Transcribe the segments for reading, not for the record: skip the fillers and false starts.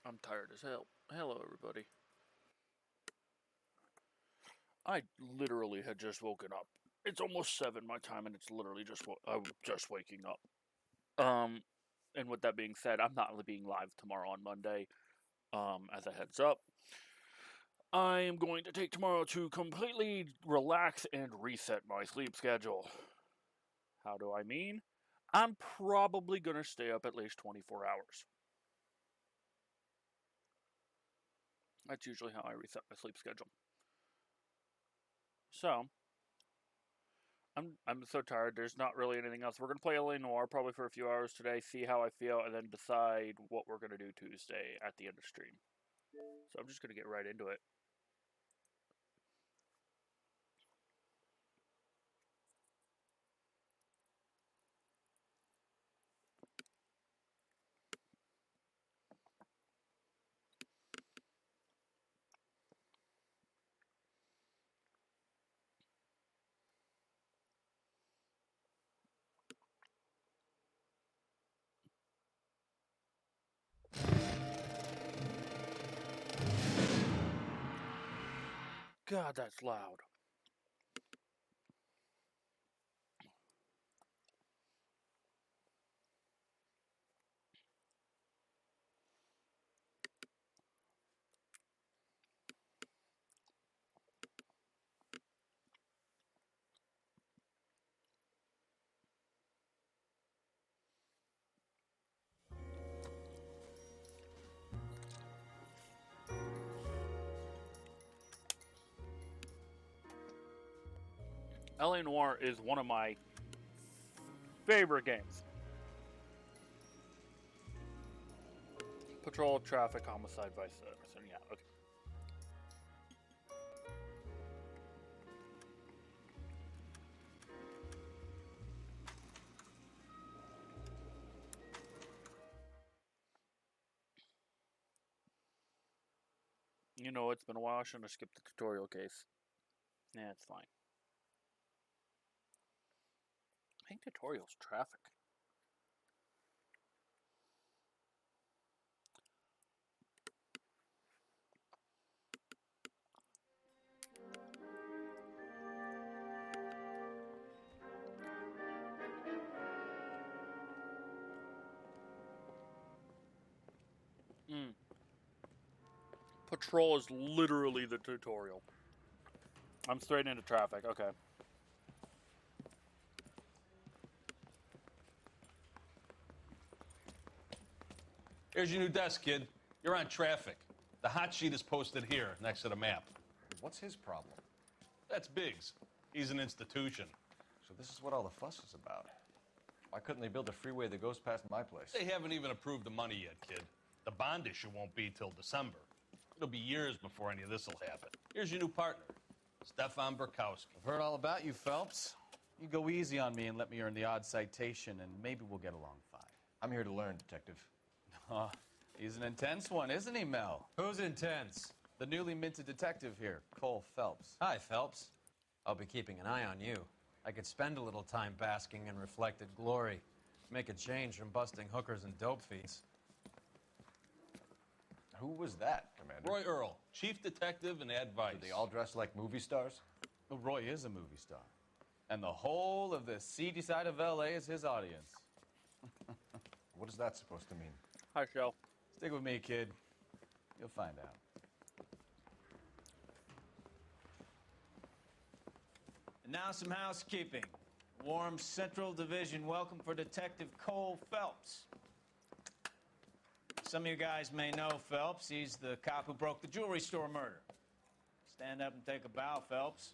I'm tired as hell. Hello, everybody. I literally had just woken up. It's almost 7 my time, and it's literally I'm just waking up. And with that being said, I'm not being live tomorrow on Monday. As a heads up, I am going to take tomorrow to completely relax and reset my sleep schedule. How do I mean? I'm probably going to stay up at least 24 hours. That's usually how I reset my sleep schedule. So, I'm so tired. There's not really anything else. We're going to play Noire probably for a few hours today, see how I feel, and then decide what we're going to do Tuesday at the end of stream. So I'm just going to get right into it. God, that's loud. LA Noire is one of my favorite games. Patrol, traffic, homicide, vice versa. Yeah, okay. You know, it's been a while. I shouldn't have skipped the tutorial case. Yeah, it's fine. I think tutorial's traffic. Patrol is literally the tutorial. I'm straight into traffic. Okay. Here's your new desk, kid. You're on traffic. The hot sheet is posted here, next to the map. What's his problem? That's Biggs. He's an institution. So this is what all the fuss is about. Why couldn't they build a freeway that goes past my place? They haven't even approved the money yet, kid. The bond issue won't be till December. It'll be years before any of this will happen. Here's your new partner, Stefan Burkowski. I've heard all about you, Phelps. You go easy on me and let me earn the odd citation, and maybe we'll get along fine. I'm here to learn, Detective. Oh, he's an intense one, isn't he, Mel? Who's intense? The newly minted detective here, Cole Phelps. Hi, Phelps. I'll be keeping an eye on you. I could spend a little time basking in reflected glory. Make a change from busting hookers and dope fiends. Who was that, Commander? Roy Earl, chief detective and advice. Do they all dress like movie stars? Well, Roy is a movie star. And the whole of the seedy side of L.A. is his audience. What is that supposed to mean? Hi, Shell. Stick with me, kid. You'll find out. And now some housekeeping. Warm Central Division welcome for Detective Cole Phelps. Some of you guys may know Phelps. He's the cop who broke the jewelry store murder. Stand up and take a bow, Phelps.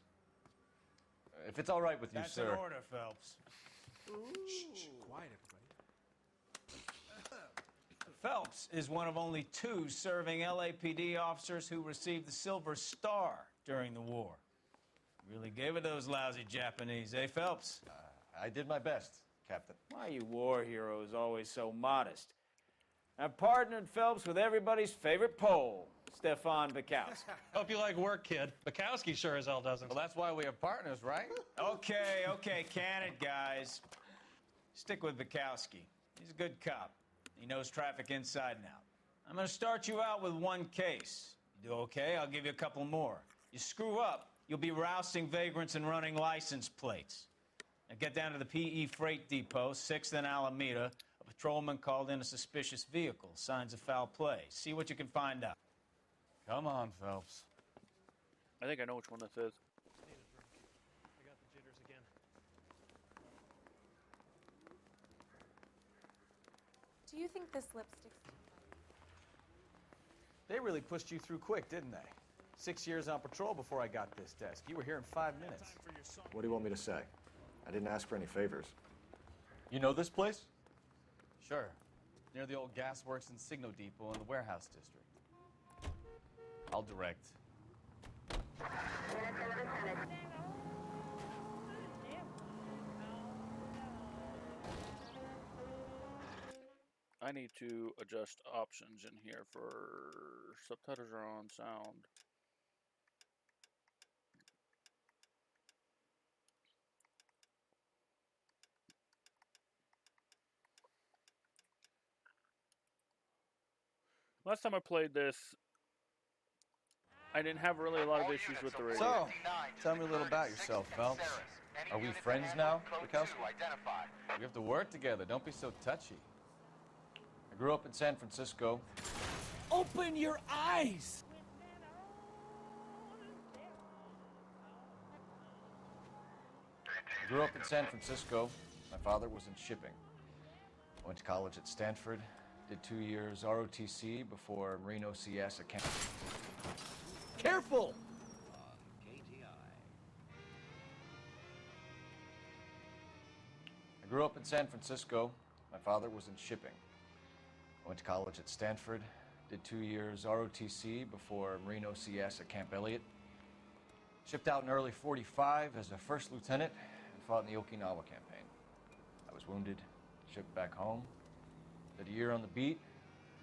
If it's all right with you, That's sir. an order, Phelps. Shh, quiet, everybody. Phelps is one of only 2 serving LAPD officers who received the Silver Star during the war. Really gave it those lousy Japanese, eh, Phelps? I did my best, Captain. Why are you war heroes always so modest? I've partnered Phelps with everybody's favorite Pole, Stefan Burkowski. Hope you like work, kid. Bukowski sure as hell doesn't. Well, that's why we have partners, right? Okay, can it, guys. Stick with Burkowski. He's a good cop. He knows traffic inside and out. I'm gonna start you out with one case. You do okay, I'll give you a couple more. You screw up, you'll be rousting vagrants and running license plates. Now get down to the PE Freight Depot, 6th and Alameda. A patrolman called in a suspicious vehicle. Signs of foul play. See what you can find out. Come on, Phelps. I think I know which one this is. Need a drink. I got the jitters again. Do you think this lipstick's too They really pushed you through quick, didn't they? 6 years on patrol before I got this desk. You were here in 5 minutes. What do you want me to say? I didn't ask for any favors. You know this place? Sure. Near the old gasworks and Signo Depot in the warehouse district. I'll direct. I need to adjust options in here for subtitles are on sound. Last time I played this, I didn't have really a lot of issues with the radio. So, tell me a little about yourself, Phelps. Are we friends now, Bukowski? We have to work together. Don't be so touchy. I grew up in San Francisco. Open your eyes! I grew up in San Francisco. My father was in shipping. I went to college at Stanford. Did 2 years ROTC before Marine OCS at Camp. Careful! I grew up in San Francisco. My father was in shipping. I went to college at Stanford. Did 2 years ROTC before Marine OCS at Camp Elliott. Shipped out in early '45 as a first lieutenant and fought in the Okinawa campaign. I was wounded, shipped back home. Did a year on the beat.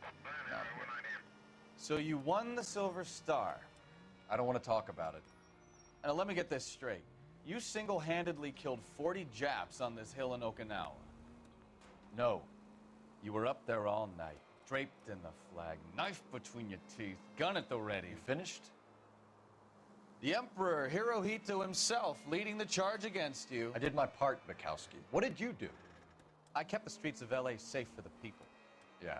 Now I'm here. So you won the Silver Star. I don't want to talk about it. Now let me get this straight. You single-handedly killed 40 Japs on this hill in Okinawa. No. You were up there all night, draped in the flag, knife between your teeth, gun at the ready. You finished? The Emperor Hirohito himself leading the charge against you. I did my part, Bukowski. What did you do? I kept the streets of LA safe for the people. Yeah.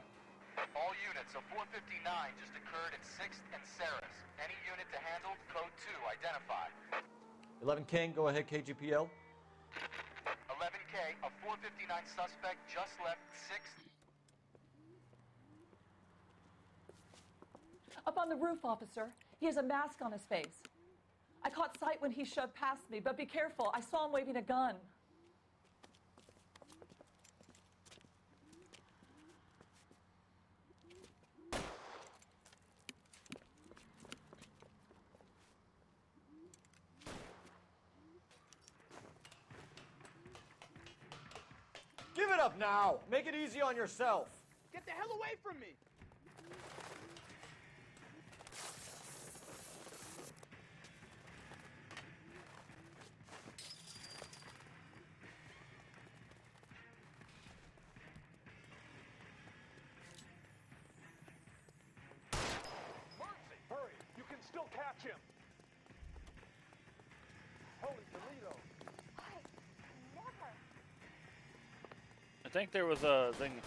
All units, a 459 just occurred at 6th and Saris. Any unit to handle, code 2 identified. 11 King, go ahead, KGPL. 11K, a 459 suspect just left 6th. Up on the roof, officer. He has a mask on his face. I caught sight when he shoved past me, but be careful. I saw him waving a gun. Give it up now! Make it easy on yourself! Get the hell away from me! Mercy! Hurry! You can still catch him! Holy Toledo! I think there was a thing.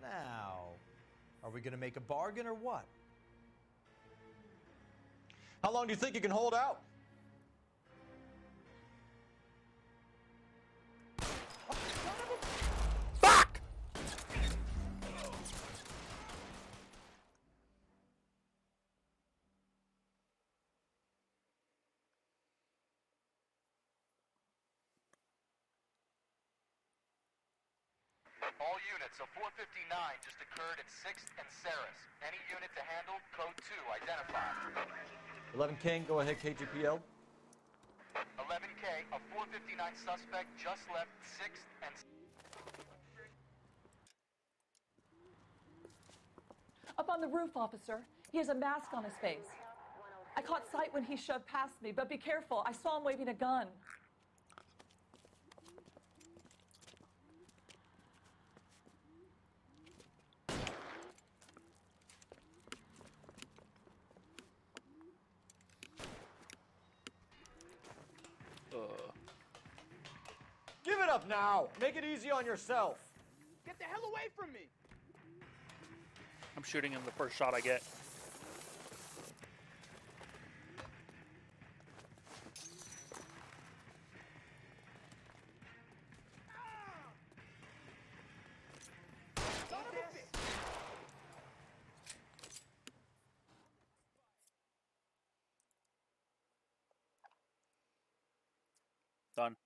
Now, are we gonna make a bargain or what? How long do you think you can hold out? Fuck! All units, a 459 just occurred at 6th and Saris. Any unit to handle, code 2 identified. 11 King, go ahead, KGPL. 11K, a 459 suspect just left 6th and... Up on the roof, officer. He has a mask on his face. I caught sight when he shoved past me, but be careful. I saw him waving a gun. Give it up now! Make it easy on yourself! Get the hell away from me! I'm shooting him the first shot I get. Done.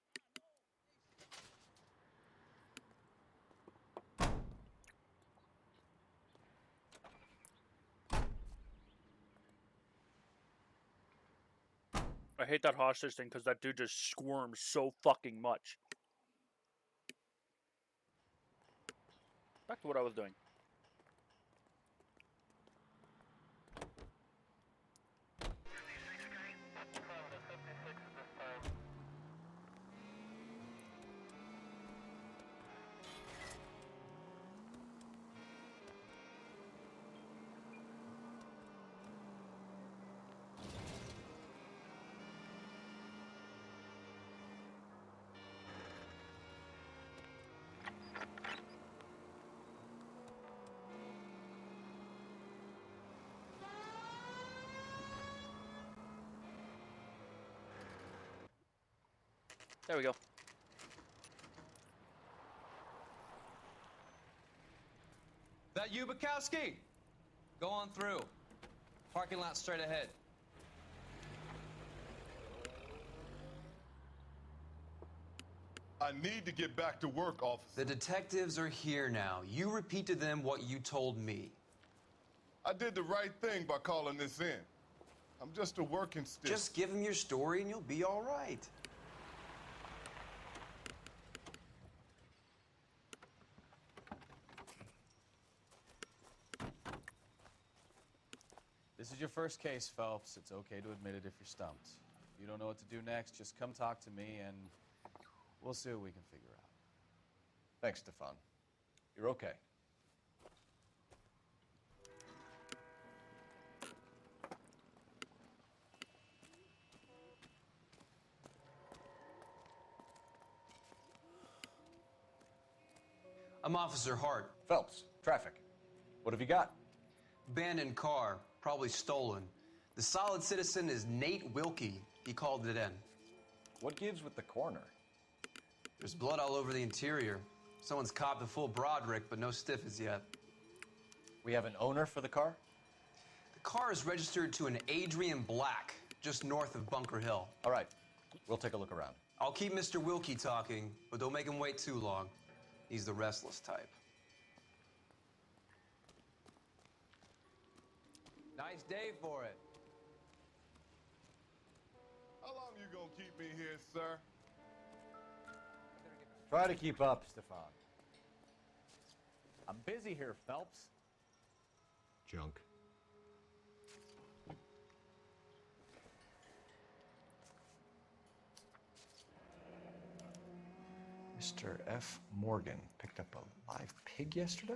I hate that hostage thing because that dude just squirms so fucking much. Back to what I was doing. There we go. That you, Bukowski? Go on through. Parking lot straight ahead. I need to get back to work, officer. The detectives are here now. You repeat to them what you told me. I did the right thing by calling this in. I'm just a working stick. Just give them your story and you'll be all right. This is your first case, Phelps. It's okay to admit it if you're stumped. If you don't know what to do next, just come talk to me and we'll see what we can figure out. Thanks, Stefan. You're okay. I'm Officer Hart. Phelps, traffic. What have you got? Abandoned car, probably stolen. The solid citizen is Nate Wilkie. He called it in. What gives with the coroner? There's blood all over the interior. Someone's copped a full Broderick, but no stiff as yet. We have an owner for the car? The car is registered to an Adrian Black, just north of Bunker Hill. All right, we'll take a look around. I'll keep Mr. Wilkie talking, but don't make him wait too long. He's the restless type. Nice day for it. How long you gonna keep me here, sir? Try to keep up, Stefan. I'm busy here, Phelps. Junk. Mr. F. Morgan picked up a live pig yesterday?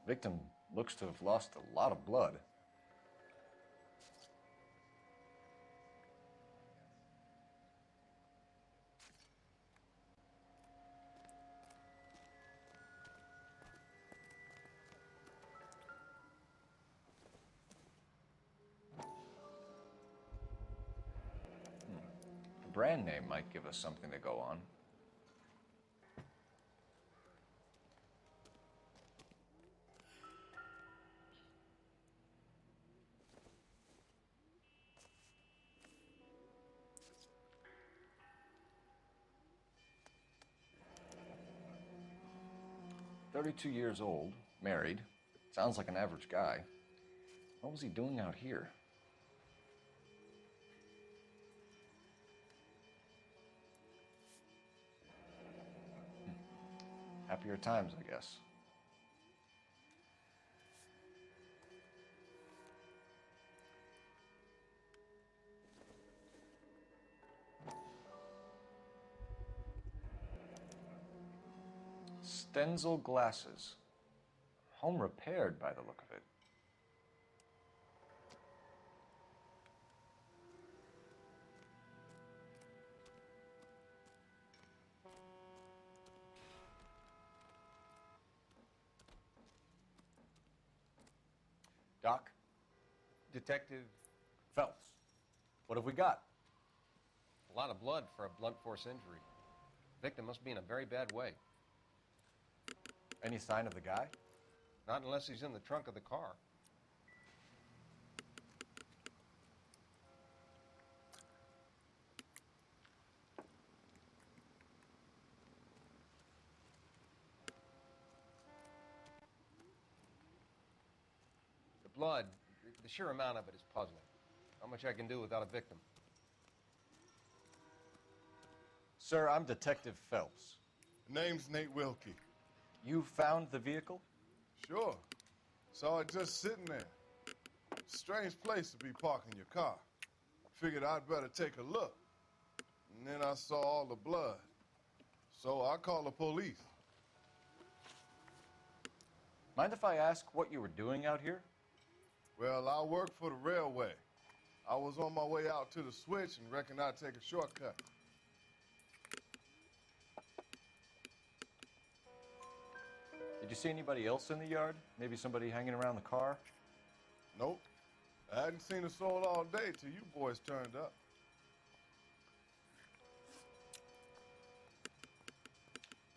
Victim looks to have lost a lot of blood. A brand name might give us something to go on. 32 years old, married, sounds like an average guy. What was he doing out here? Happier times, I guess. Stenzel glasses. Home repaired by the look of it. Doc? Detective Phelps. What have we got? A lot of blood for a blunt force injury. Victim must be in a very bad way. Any sign of the guy? Not unless he's in the trunk of the car. The blood, the sheer amount of it is puzzling. Not much I can do without a victim. Sir, I'm Detective Phelps. Name's Nate Wilkie. You found the vehicle? Sure. Saw it just sitting there. Strange place to be parking your car. Figured I'd better take a look. And then I saw all the blood. So I called the police. Mind if I ask what you were doing out here? Well, I work for the railway. I was on my way out to the switch and reckoned I'd take a shortcut. Did you see anybody else in the yard? Maybe somebody hanging around the car? Nope. I hadn't seen a soul all day till you boys turned up.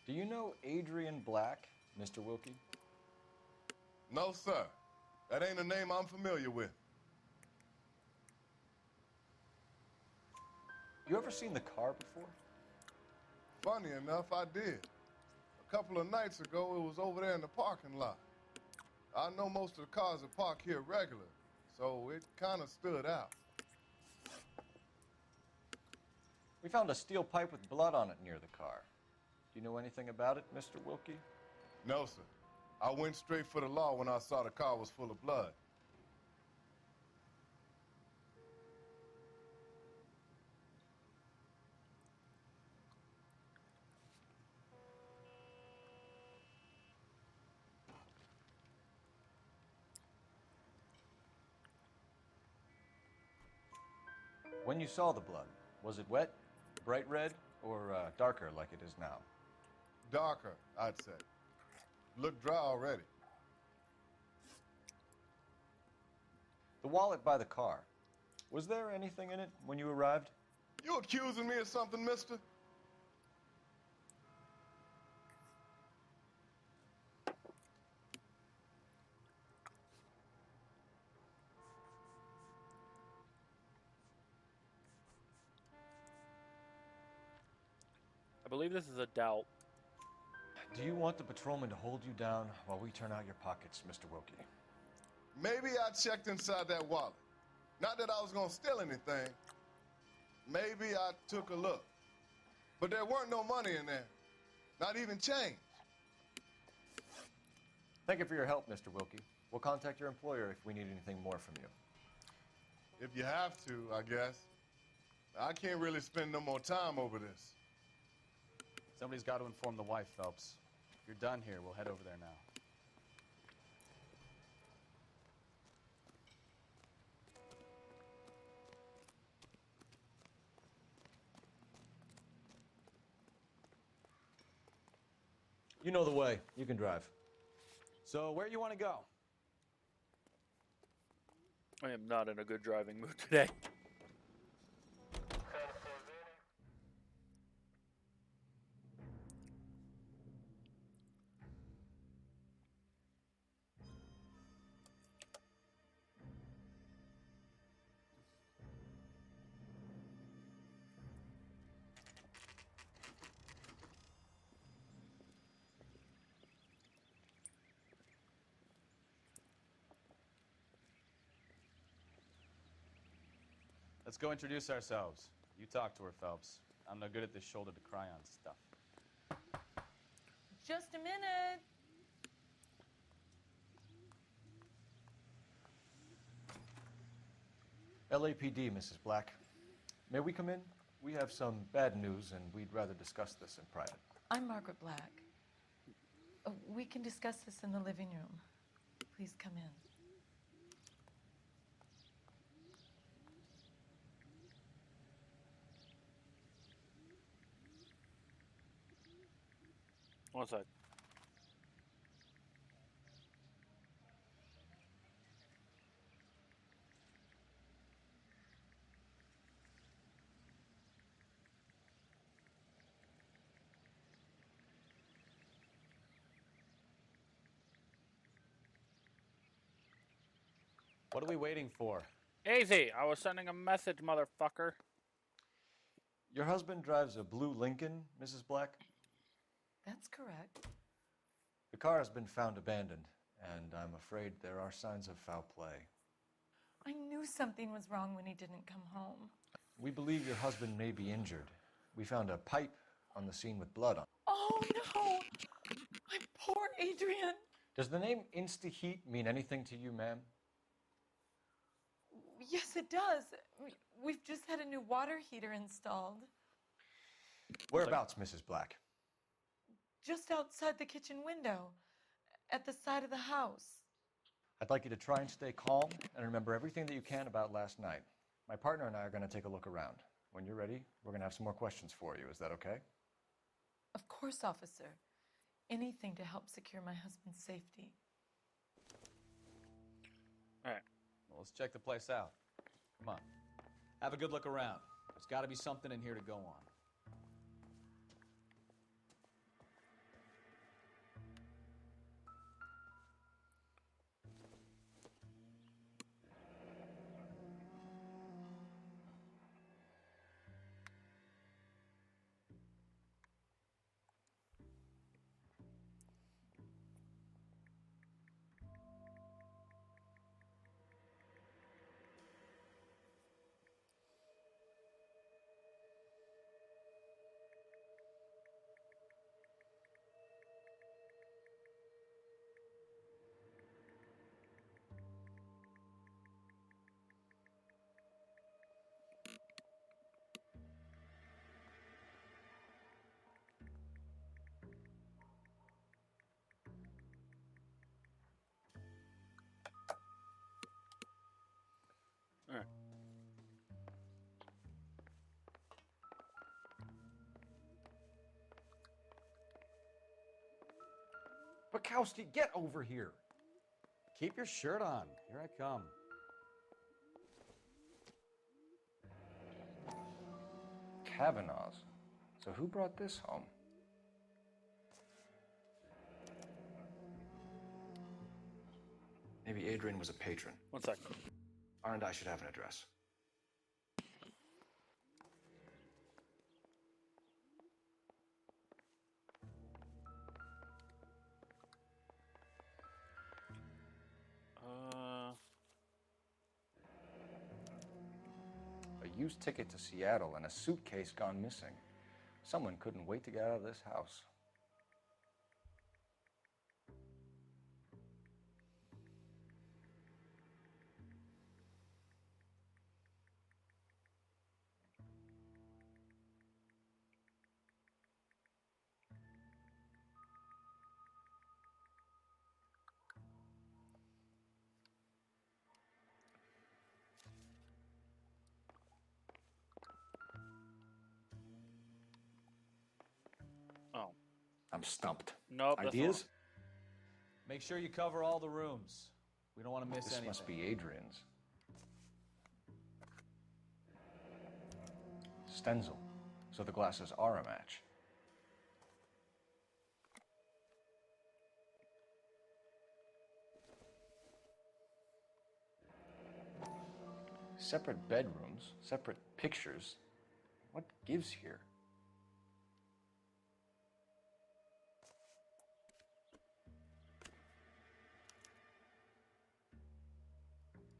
Do you know Adrian Black, Mr. Wilkie? No, sir. That ain't a name I'm familiar with. You ever seen the car before? Funny enough, I did. A couple of nights ago, it was over there in the parking lot. I know most of the cars that park here regular, so it kind of stood out. We found a steel pipe with blood on it near the car. Do you know anything about it, Mr. Wilkie? No, sir. I went straight for the law when I saw the car was full of blood. When you saw the blood, was it wet, bright red, or darker like it is now? Darker, I'd say. Looked dry already. The wallet by the car. Was there anything in it when you arrived? You accusing me of something, mister? I believe this is a doubt. Do you want the patrolman to hold you down while we turn out your pockets, Mr. Wilkie? Maybe I checked inside that wallet. Not that I was gonna steal anything. Maybe I took a look. But there weren't no money in there. Not even change. Thank you for your help, Mr. Wilkie. We'll contact your employer if we need anything more from you. If you have to, I guess. I can't really spend no more time over this. Somebody's got to inform the wife, Phelps. If you're done here, we'll head over there now. You know the way. You can drive. So, where you want to go? I am not in a good driving mood today. Let's go introduce ourselves. You talk to her, Phelps. I'm no good at this shoulder to cry on stuff. Just a minute. LAPD, Mrs. Black. May we come in? We have some bad news, and we'd rather discuss this in private. I'm Margaret Black. We can discuss this in the living room. Please come in. One sec. What are we waiting for? Easy. I was sending a message, motherfucker. Your husband drives a blue Lincoln, Mrs. Black? That's correct. The car has been found abandoned, and I'm afraid there are signs of foul play. I knew something was wrong when he didn't come home. We believe your husband may be injured. We found a pipe on the scene with blood on it. Oh, no! My poor Adrian! Does the name Insta-Heat mean anything to you, ma'am? Yes, it does. We've just had a new water heater installed. Whereabouts, Mrs. Black? Just outside the kitchen window, at the side of the house. I'd like you to try and stay calm and remember everything that you can about last night. My partner and I are going to take a look around. When you're ready, we're going to have some more questions for you. Is that okay? Of course, officer. Anything to help secure my husband's safety. All right. Well, let's check the place out. Come on. Have a good look around. There's got to be something in here to go on. All right. Bukowski, get over here. Keep your shirt on. Here I come. Kavanaugh's. So who brought this home? Maybe Adrian was a patron. One second. R&I should have an address. A used ticket to Seattle and a suitcase gone missing. Someone couldn't wait to get out of this house. Oh. I'm stumped. Nope. Ideas? Make sure you cover all the rooms. We don't want to miss This anything. must be Adrian's. Stenzel. So the glasses are a match. Separate bedrooms, separate pictures. What gives here?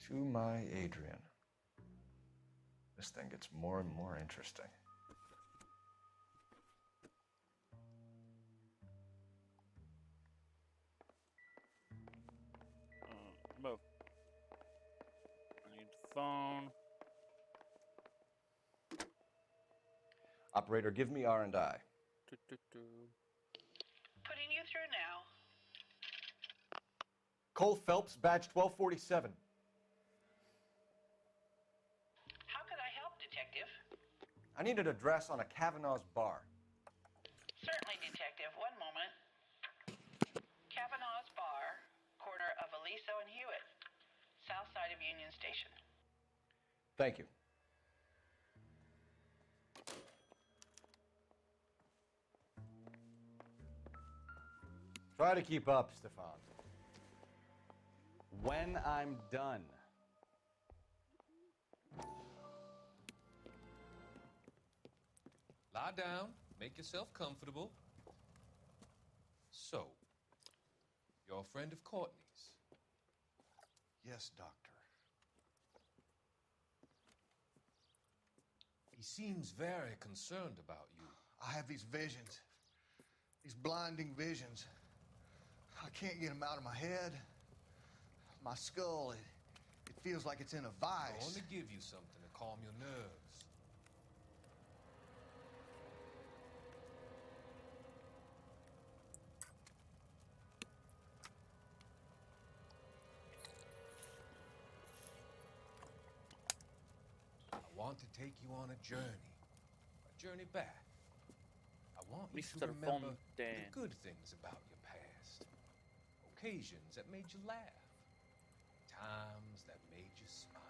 To my Adrian. This thing gets more and more interesting. Move. I need the phone. Operator, give me R&I. Putting you through now. Cole Phelps, badge 1247. How could I help, Detective? I need an address on a Kavanaugh's bar. Certainly, Detective. One moment. Kavanaugh's Bar, corner of Aliso and Hewitt, south side of Union Station. Thank you. Try to keep up, Stefan. When I'm done. Lie down, make yourself comfortable. So, you're a friend of Courtney's? Yes, Doctor. He seems very concerned about you. I have these visions, these blinding visions. I can't get them out of my head. My skull, it feels like it's in a vice. I want to give you something to calm your nerves. I want to take you on a journey back. I want you to remember the good things about your past, occasions that made you laugh, times that made you smile.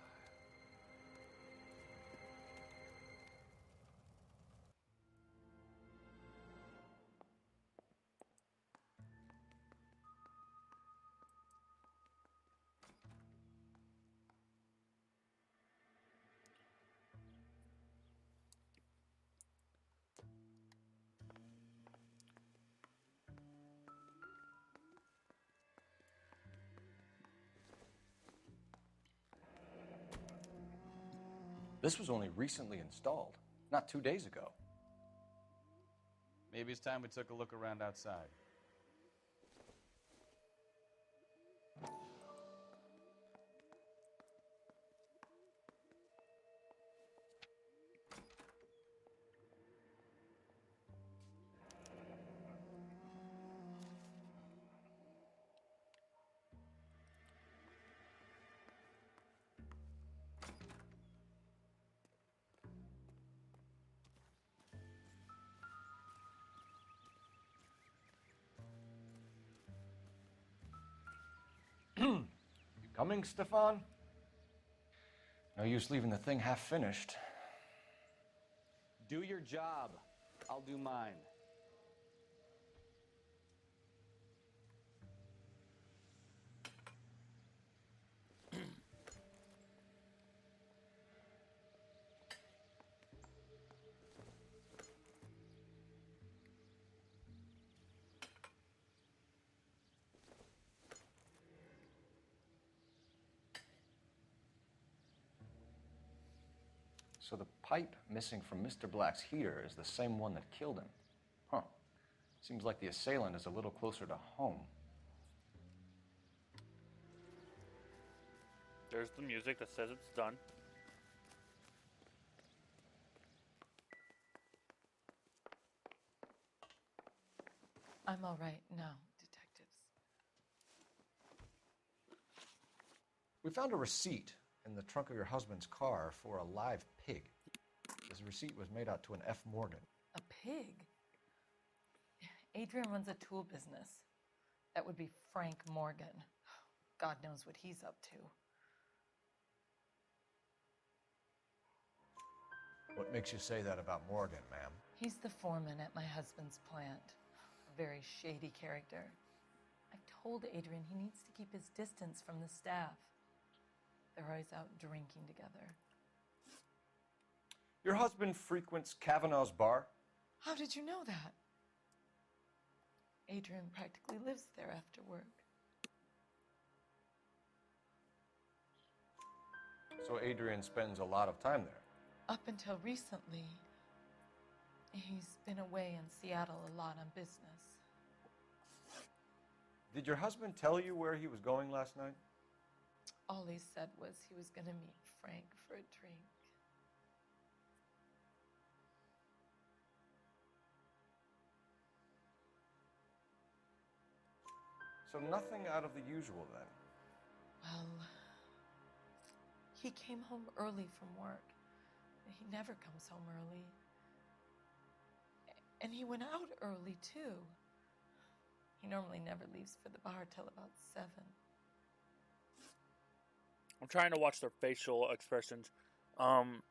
This was only recently installed, not 2 days ago. Maybe it's time we took a look around outside. You coming, Stefan? No use leaving the thing half finished. Do your job. I'll do mine. So the pipe missing from Mr. Black's heater is the same one that killed him. Huh. Seems like the assailant is a little closer to home. There's the music that says it's done. I'm all right now, detectives. We found a receipt in the trunk of your husband's car for a live pig. This receipt was made out to an F. Morgan. A pig? Adrian runs a tool business. That would be Frank Morgan. God knows what he's up to. What makes you say that about Morgan, ma'am? He's the foreman at my husband's plant. A very shady character. I've told Adrian he needs to keep his distance from the staff. They're always out drinking together. Your husband frequents Kavanaugh's bar? How did you know that? Adrian practically lives there after work. So Adrian spends a lot of time there. up until recently, he's been away in Seattle a lot on business. Did your husband tell you where he was going last night? All he said was he was going to meet Frank for a drink. So nothing out of the usual then? Well, he came home early from work. He never comes home early. And he went out early, too. He normally never leaves for the bar till about 7. I'm trying to watch their facial expressions. For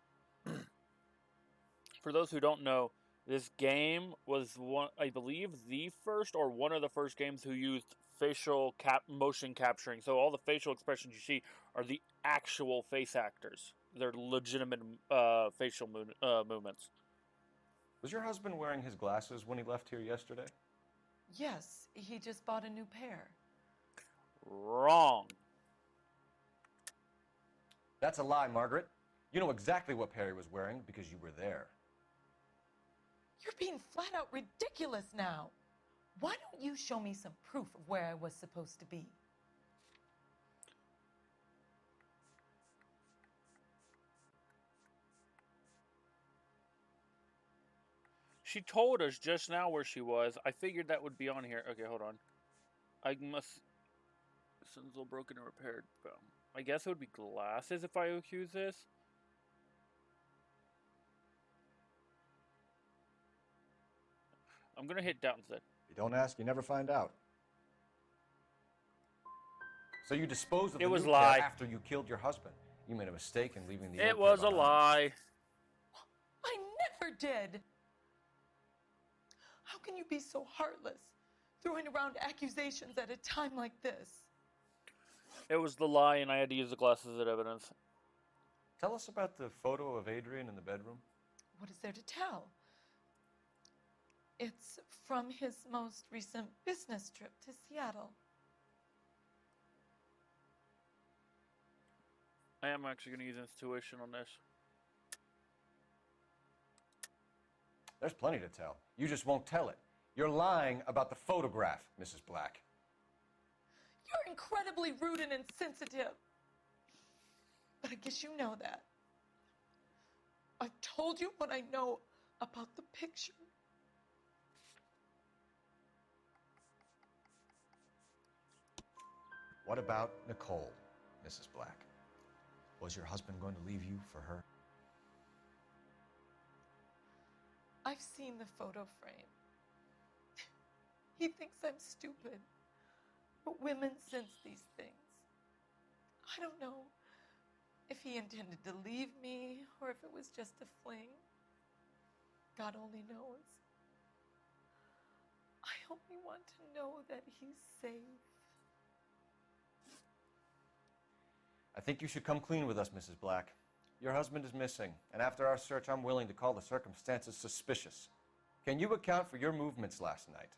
those who don't know, this game was one, I believe, the first or one of the first games who used facial motion capturing. So all the facial expressions you see are the actual face actors. They're legitimate facial movements. Was your husband wearing his glasses when he left here yesterday? Yes, he just bought a new pair. Wrong. That's a lie, Margaret. You know exactly what pair he was wearing because you were there. You're being flat out ridiculous now. Why don't you show me some proof of where I was supposed to be? She told us just now where she was. I figured that would be on here. Okay, hold on. I must... Sun's all broken and repaired. I guess it would be glasses if I accuse this. I'm gonna hit down instead. You don't ask, you never find out. So you disposed of the It was new lie. pair after you killed your husband. You made a mistake in leaving the It old pair was a behind. lie. I never did. How can you be so heartless, throwing around accusations at a time like this? It was the lie, and I had to use the glasses as evidence. Tell us about the photo of Adrian in the bedroom. What is there to tell? It's from his most recent business trip to Seattle. I am actually going to use intuition on this. There's plenty to tell. You just won't tell it. You're lying about the photograph, Mrs. Black. You're incredibly rude and insensitive. But I guess you know that. I've told you what I know about the picture. What about Nicole, Mrs. Black? Was your husband going to leave you for her? I've seen the photo frame. He thinks I'm stupid. But women sense these things. I don't know if he intended to leave me or if it was just a fling. God only knows. I only want to know that he's safe. I think you should come clean with us, Mrs. Black. Your husband is missing, and after our search, I'm willing to call the circumstances suspicious. Can you account for your movements last night?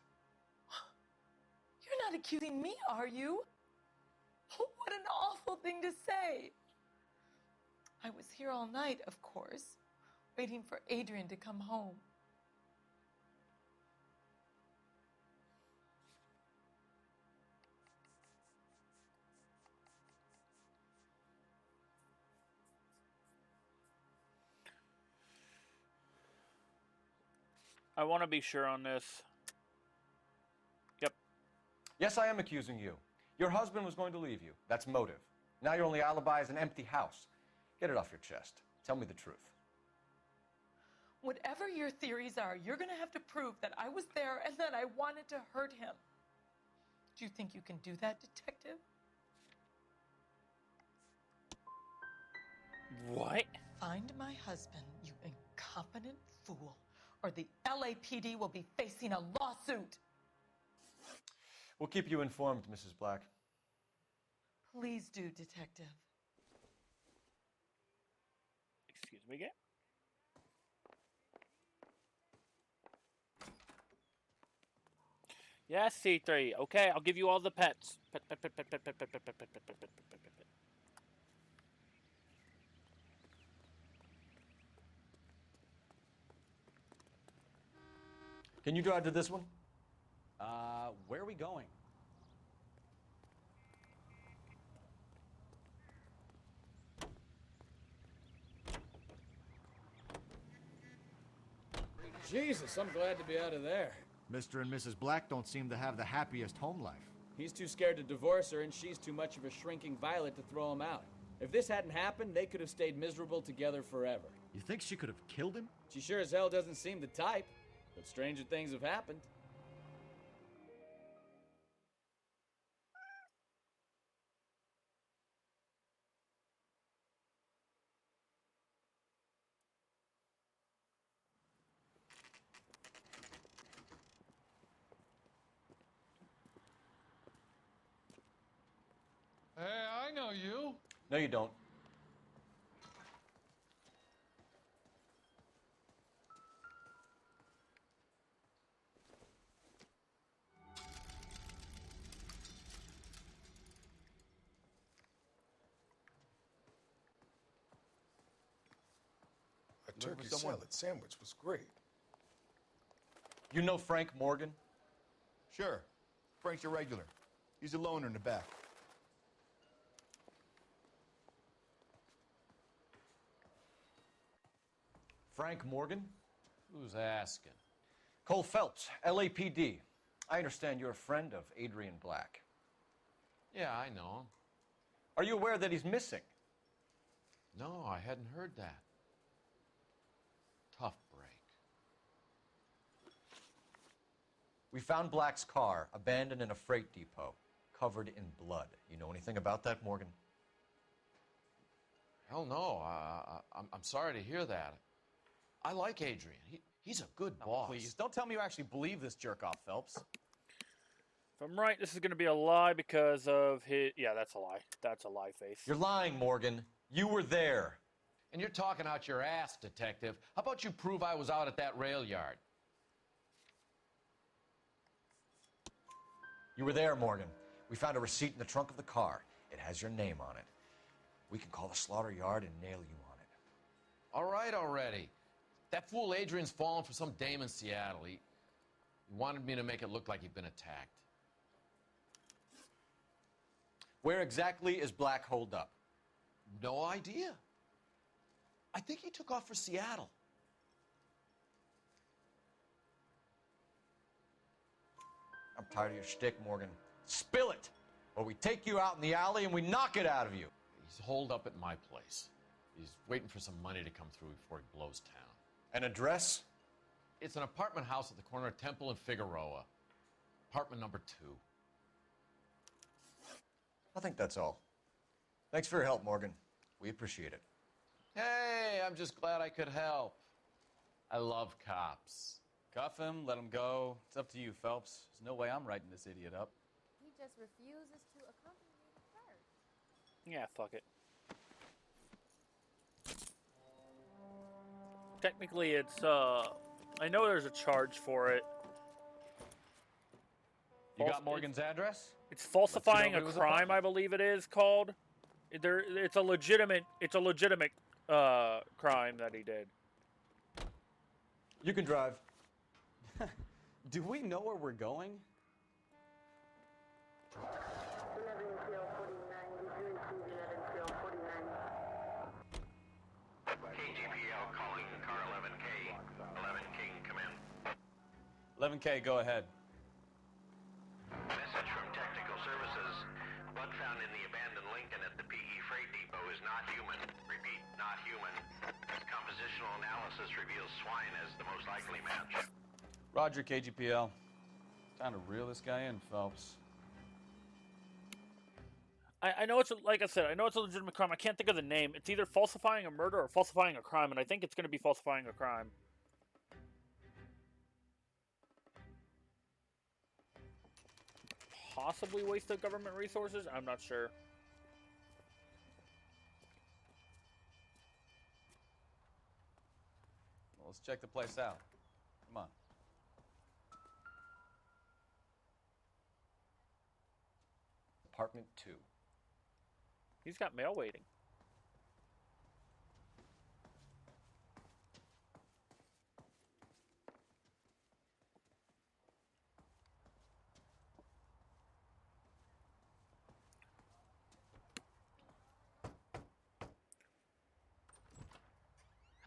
You're not accusing me, are you? What an awful thing to say. I was here all night, of course, waiting for Adrian to come home. I want to be sure on this. Yep. Yes, I am accusing you. Your husband was going to leave you. That's motive. Now your only alibi is an empty house. Get it off your chest. Tell me the truth. Whatever your theories are, you're going to have to prove that I was there and that I wanted to hurt him. Do you think you can do that, detective? What? Find my husband, you incompetent fool, or the LAPD will be facing a lawsuit. We'll keep you informed, Mrs. Black. Please do, detective. Excuse me again? Yes, C3. Okay, I'll give you all the pets. Pet. Can you drive to this one? Where are we going? Jesus, I'm glad to be out of there. Mr. and Mrs. Black don't seem to have the happiest home life. He's too scared to divorce her, and she's too much of a shrinking violet to throw him out. If this hadn't happened, they could have stayed miserable together forever. You think she could have killed him? She sure as hell doesn't seem the type, but stranger things have happened. Hey, I know you. No, you don't. A turkey salad sandwich was great. You know Frank Morgan? Sure. Frank's your regular. He's a loner in the back. Frank Morgan? Who's asking? Cole Phelps, LAPD. I understand you're a friend of Adrian Black. Yeah, I know him. Are you aware that he's missing? No, I hadn't heard that. Tough break. We found Black's car abandoned in a freight depot, covered in blood. You know anything about that, Morgan? Hell no. I'm sorry to hear that. I like Adrian. He's a good boss. Please, don't tell me you actually believe this jerk-off, Phelps. If I'm right, this is going to be a lie because of his... Yeah, that's a lie. That's a lie face. You're lying, Morgan. You were there. And you're talking out your ass, detective. How about you prove I was out at that rail yard? You were there, Morgan. We found a receipt in the trunk of the car. It has your name on it. We can call the slaughter yard and nail you on it. All right already. That fool Adrian's fallen for some dame in Seattle. He wanted me to make it look like he'd been attacked. Where exactly is Black holed up? No idea. I think he took off for Seattle. I'm tired of your shtick, Morgan. Spill it, or we take you out in the alley and we knock it out of you. He's holed up at my place. He's waiting for some money to come through before he blows town. An address? It's an apartment house at the corner of Temple and Figueroa. Apartment number 2. I think that's all. Thanks for your help, Morgan. We appreciate it. Hey, I'm just glad I could help. I love cops. Cuff him, let him go. It's up to you, Phelps. There's no way I'm writing this idiot up. He just refuses to accompany me to church. Yeah, fuck it. Technically, it's, I know there's a charge for it. You got Morgan's address? It's falsifying a crime, I believe it is called. It's a legitimate crime that he did. You can drive. Do we know where we're going? KGPL calling car 11K. 11 King, come in. 11K, go ahead. Message from Technical Services. Blood found in the abandoned Lincoln at the PE Freight Depot is not human. Repeat, not human. Compositional analysis reveals swine as the most likely match. Roger, KGPL. Time to reel this guy in, Phelps. I know it's, like I said, I know it's a legitimate crime. I can't think of the name. It's either falsifying a murder or falsifying a crime, and I think it's going to be falsifying a crime. Possibly waste of government resources? I'm not sure. Well, let's check the place out. Come on. Apartment 2. He's got mail waiting.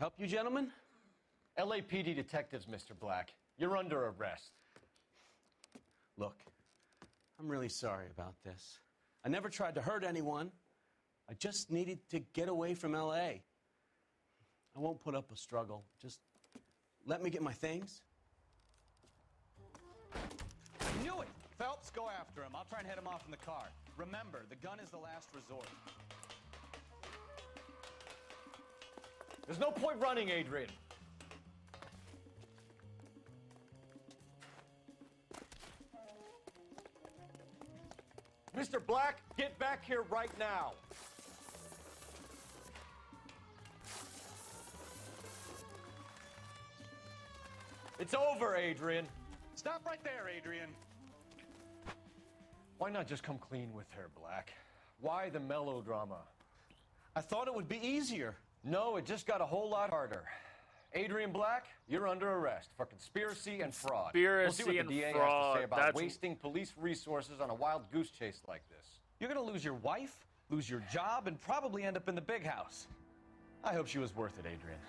Help you, gentlemen? LAPD detectives, Mr. Black. You're under arrest. Look, I'm really sorry about this. I never tried to hurt anyone. I just needed to get away from L.A. I won't put up a struggle. Just let me get my things. Knew it! Phelps, go after him. I'll try and head him off in the car. Remember, the gun is the last resort. There's no point running, Adrian. Mr. Black, get back here right now. It's over, Adrian. Stop right there, Adrian. Why not just come clean with her, Black? Why the melodrama? I thought it would be easier. No, it just got a whole lot harder. Adrian Black, you're under arrest for conspiracy and fraud. We'll see what the DA has to say about wasting police resources on a wild goose chase like this. You're gonna lose your wife, lose your job, and probably end up in the big house. I hope she was worth it, Adrian.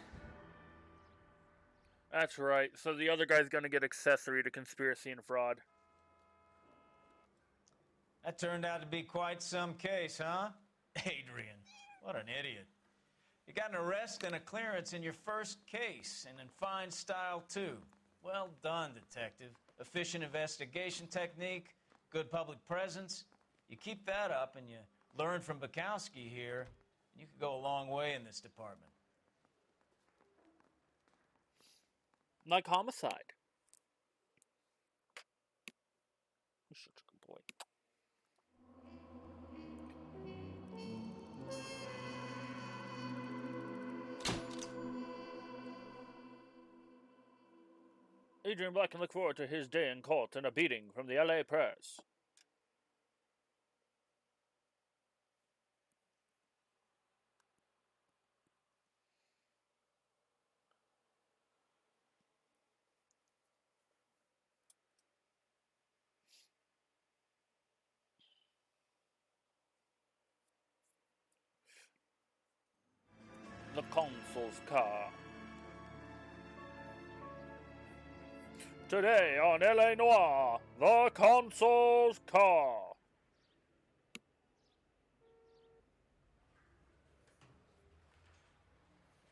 That's right. So the other guy's gonna get accessory to conspiracy and fraud. That turned out to be quite some case, huh? Adrian, what an idiot. You got an arrest and a clearance in your first case, and in fine style, too. Well done, detective. Efficient investigation technique, good public presence. You keep that up and you learn from Bukowski here, and you could go a long way in this department. Like homicide. You're such a good boy. Adrian Black can look forward to his day in court and a beating from the LA press. The consul's car. Today on LA Noire, the consul's car.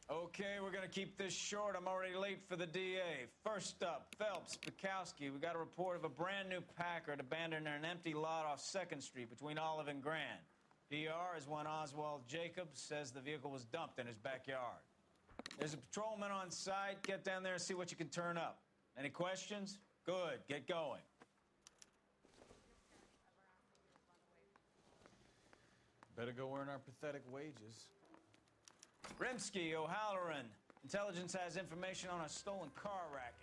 Okay, we're gonna keep this short. I'm already late for the DA. First up, Phelps, Bukowski. We got a report of a brand new Packard abandoned in an empty lot off 2nd Street between Olive and Grand. PR is one Oswald Jacobs says the vehicle was dumped in his backyard. There's a patrolman on site. Get down there and see what you can turn up. Any questions? Good, get going. Better go earn our pathetic wages. Rimsky, O'Halloran. Intelligence has information on a stolen car racket.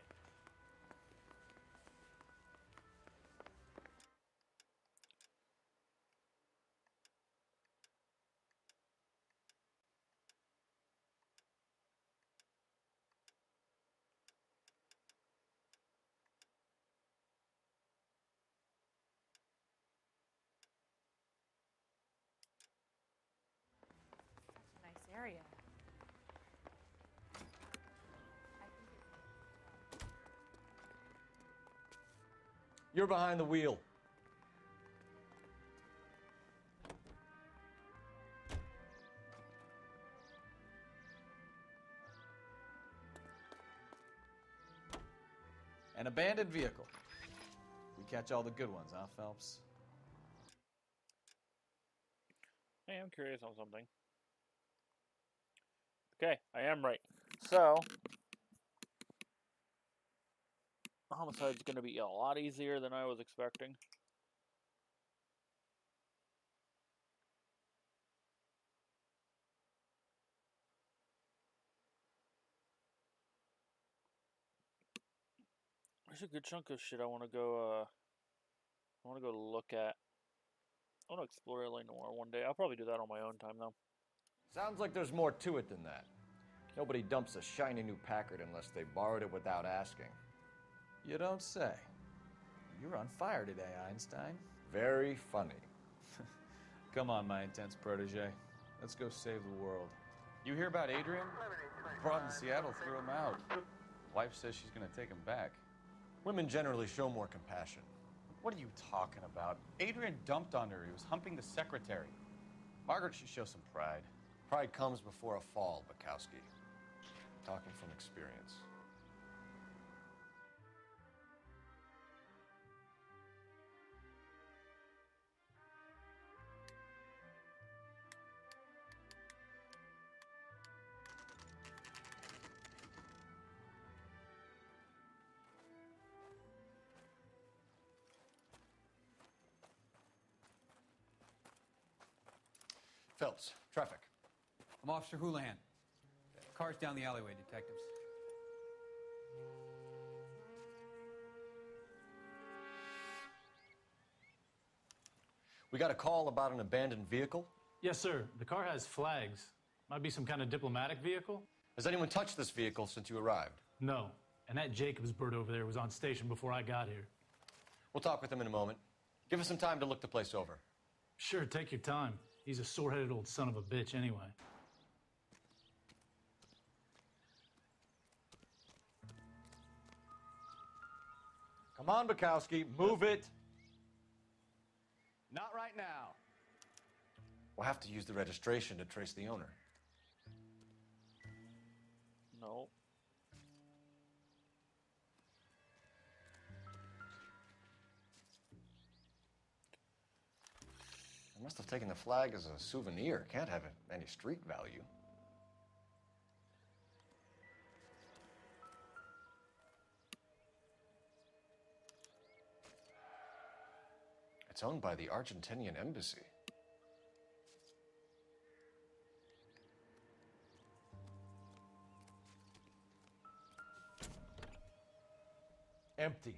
Nice area. You're behind the wheel. An abandoned vehicle. We catch all the good ones, huh, Phelps? Hey, I'm curious on something. Okay, I am right. So, homicide's going to be a lot easier than I was expecting. There's a good chunk of shit I want to go look at. I want to explore LA Noire one day. I'll probably do that on my own time, though. Sounds like there's more to it than that. Nobody dumps a shiny new Packard unless they borrowed it without asking. You don't say. You're on fire today, Einstein. Very funny. Come on, my intense protege. Let's go save the world. You hear about Adrian? Broad in Seattle threw him out. Wife says she's gonna take him back. Women generally show more compassion. What are you talking about? Adrian dumped on her. He was humping the secretary. Margaret should show some pride. Pride comes before a fall, Bukowski. Talking from experience. Phelps, traffic. I'm Officer Houlihan. Car's down the alleyway, detectives. We got a call about an abandoned vehicle. Yes, sir. The car has flags. Might be some kind of diplomatic vehicle. Has anyone touched this vehicle since you arrived? No. And that Jacobs bird over there was on station before I got here. We'll talk with him in a moment. Give us some time to look the place over. Sure, take your time. He's a sore-headed old son of a bitch anyway. Come on, Bukowski, move it. Not right now. We'll have to use the registration to trace the owner. No. I must have taken the flag as a souvenir. Can't have any street value. It's owned by the Argentinian embassy. Empty.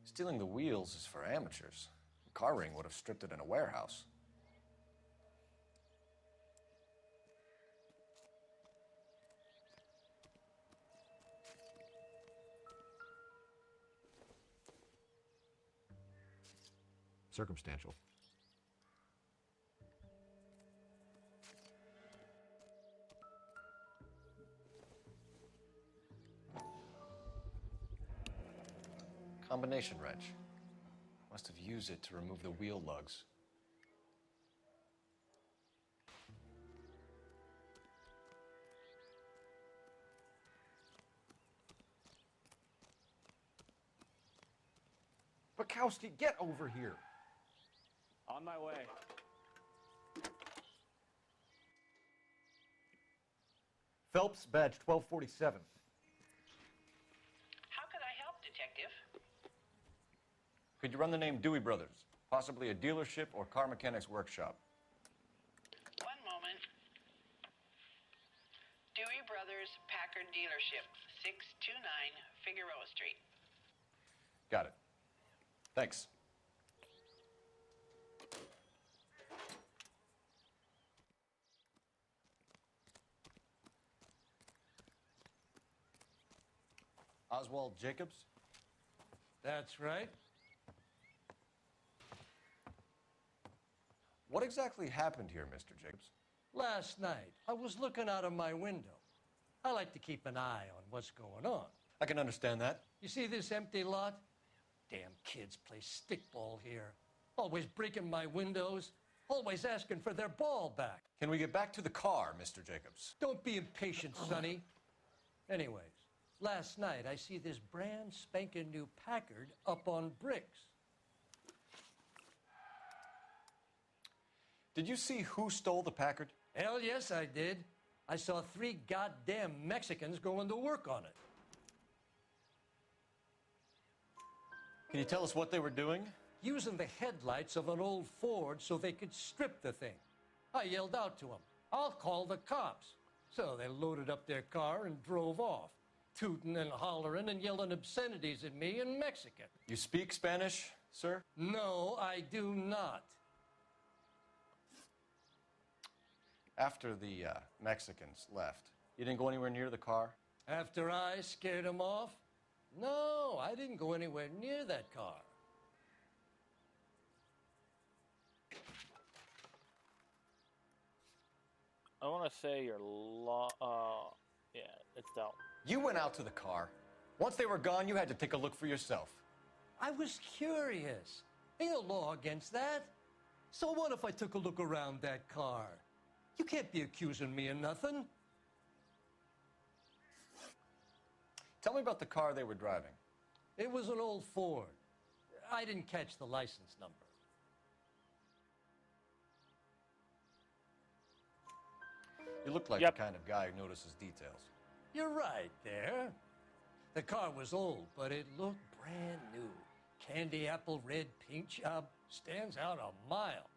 Stealing the wheels is for amateurs. A car ring would have stripped it in a warehouse. Circumstantial. Combination wrench. Must have used it to remove the wheel lugs. Bukowski, get over here. On my way. Phelps, badge 1247. How can I help, Detective? Could you run the name Dewey Brothers? Possibly a dealership or car mechanics workshop. One moment. Dewey Brothers Packard Dealership, 629 Figueroa Street. Got it. Thanks. Oswald Jacobs? That's right. What exactly happened here, Mr. Jacobs? Last night, I was looking out of my window. I like to keep an eye on what's going on. I can understand that. You see this empty lot? Damn kids play stickball here. Always breaking my windows, always asking for their ball back. Can we get back to the car, Mr. Jacobs? Don't be impatient, Sonny. Anyways, last night I see this brand spanking new Packard up on bricks. Did you see who stole the Packard? Hell yes, I did. I saw 3 goddamn Mexicans going to work on it. Can you tell us what they were doing? Using the headlights of an old Ford so they could strip the thing. I yelled out to them, "I'll call the cops." So they loaded up their car and drove off, tooting and hollering and yelling obscenities at me in Mexican. You speak Spanish, sir? No, I do not. After the Mexicans left, you didn't go anywhere near the car? After I scared him off? No, I didn't go anywhere near that car. I want to say you're yeah, it's down. You went out to the car. Once they were gone, you had to take a look for yourself. I was curious. Ain't no law against that. So what if I took a look around that car? You can't be accusing me of nothing. Tell me about the car they were driving. It was an old Ford. I didn't catch the license number. You look like Yep. the kind of guy who notices details. You're right there. The car was old, but it looked brand new. Candy apple red paint job stands out a mile.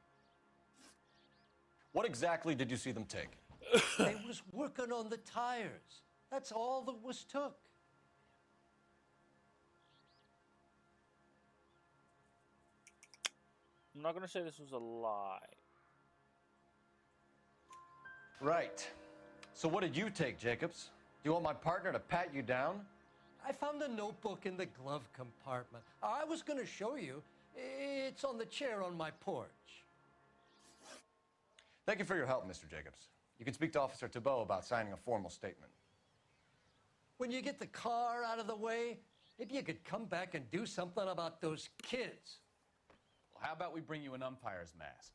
What exactly did you see them take? They was working on the tires. That's all that was took. I'm not gonna say this was a lie. Right. So what did you take, Jacobs? Do you want my partner to pat you down? I found a notebook in the glove compartment. I was going to show you. It's on the chair on my porch. Thank you for your help, Mr. Jacobs. You can speak to Officer Thibault about signing a formal statement. When you get the car out of the way, maybe you could come back and do something about those kids. Well, how about we bring you an umpire's mask?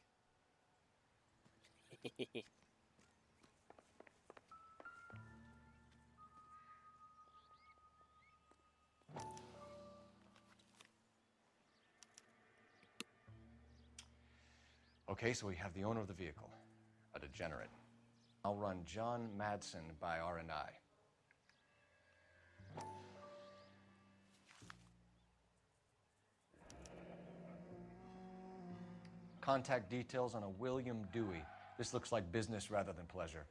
Okay, so we have the owner of the vehicle, a degenerate. I'll run John Madsen by R&I. Contact details on a William Dewey. This looks like business rather than pleasure.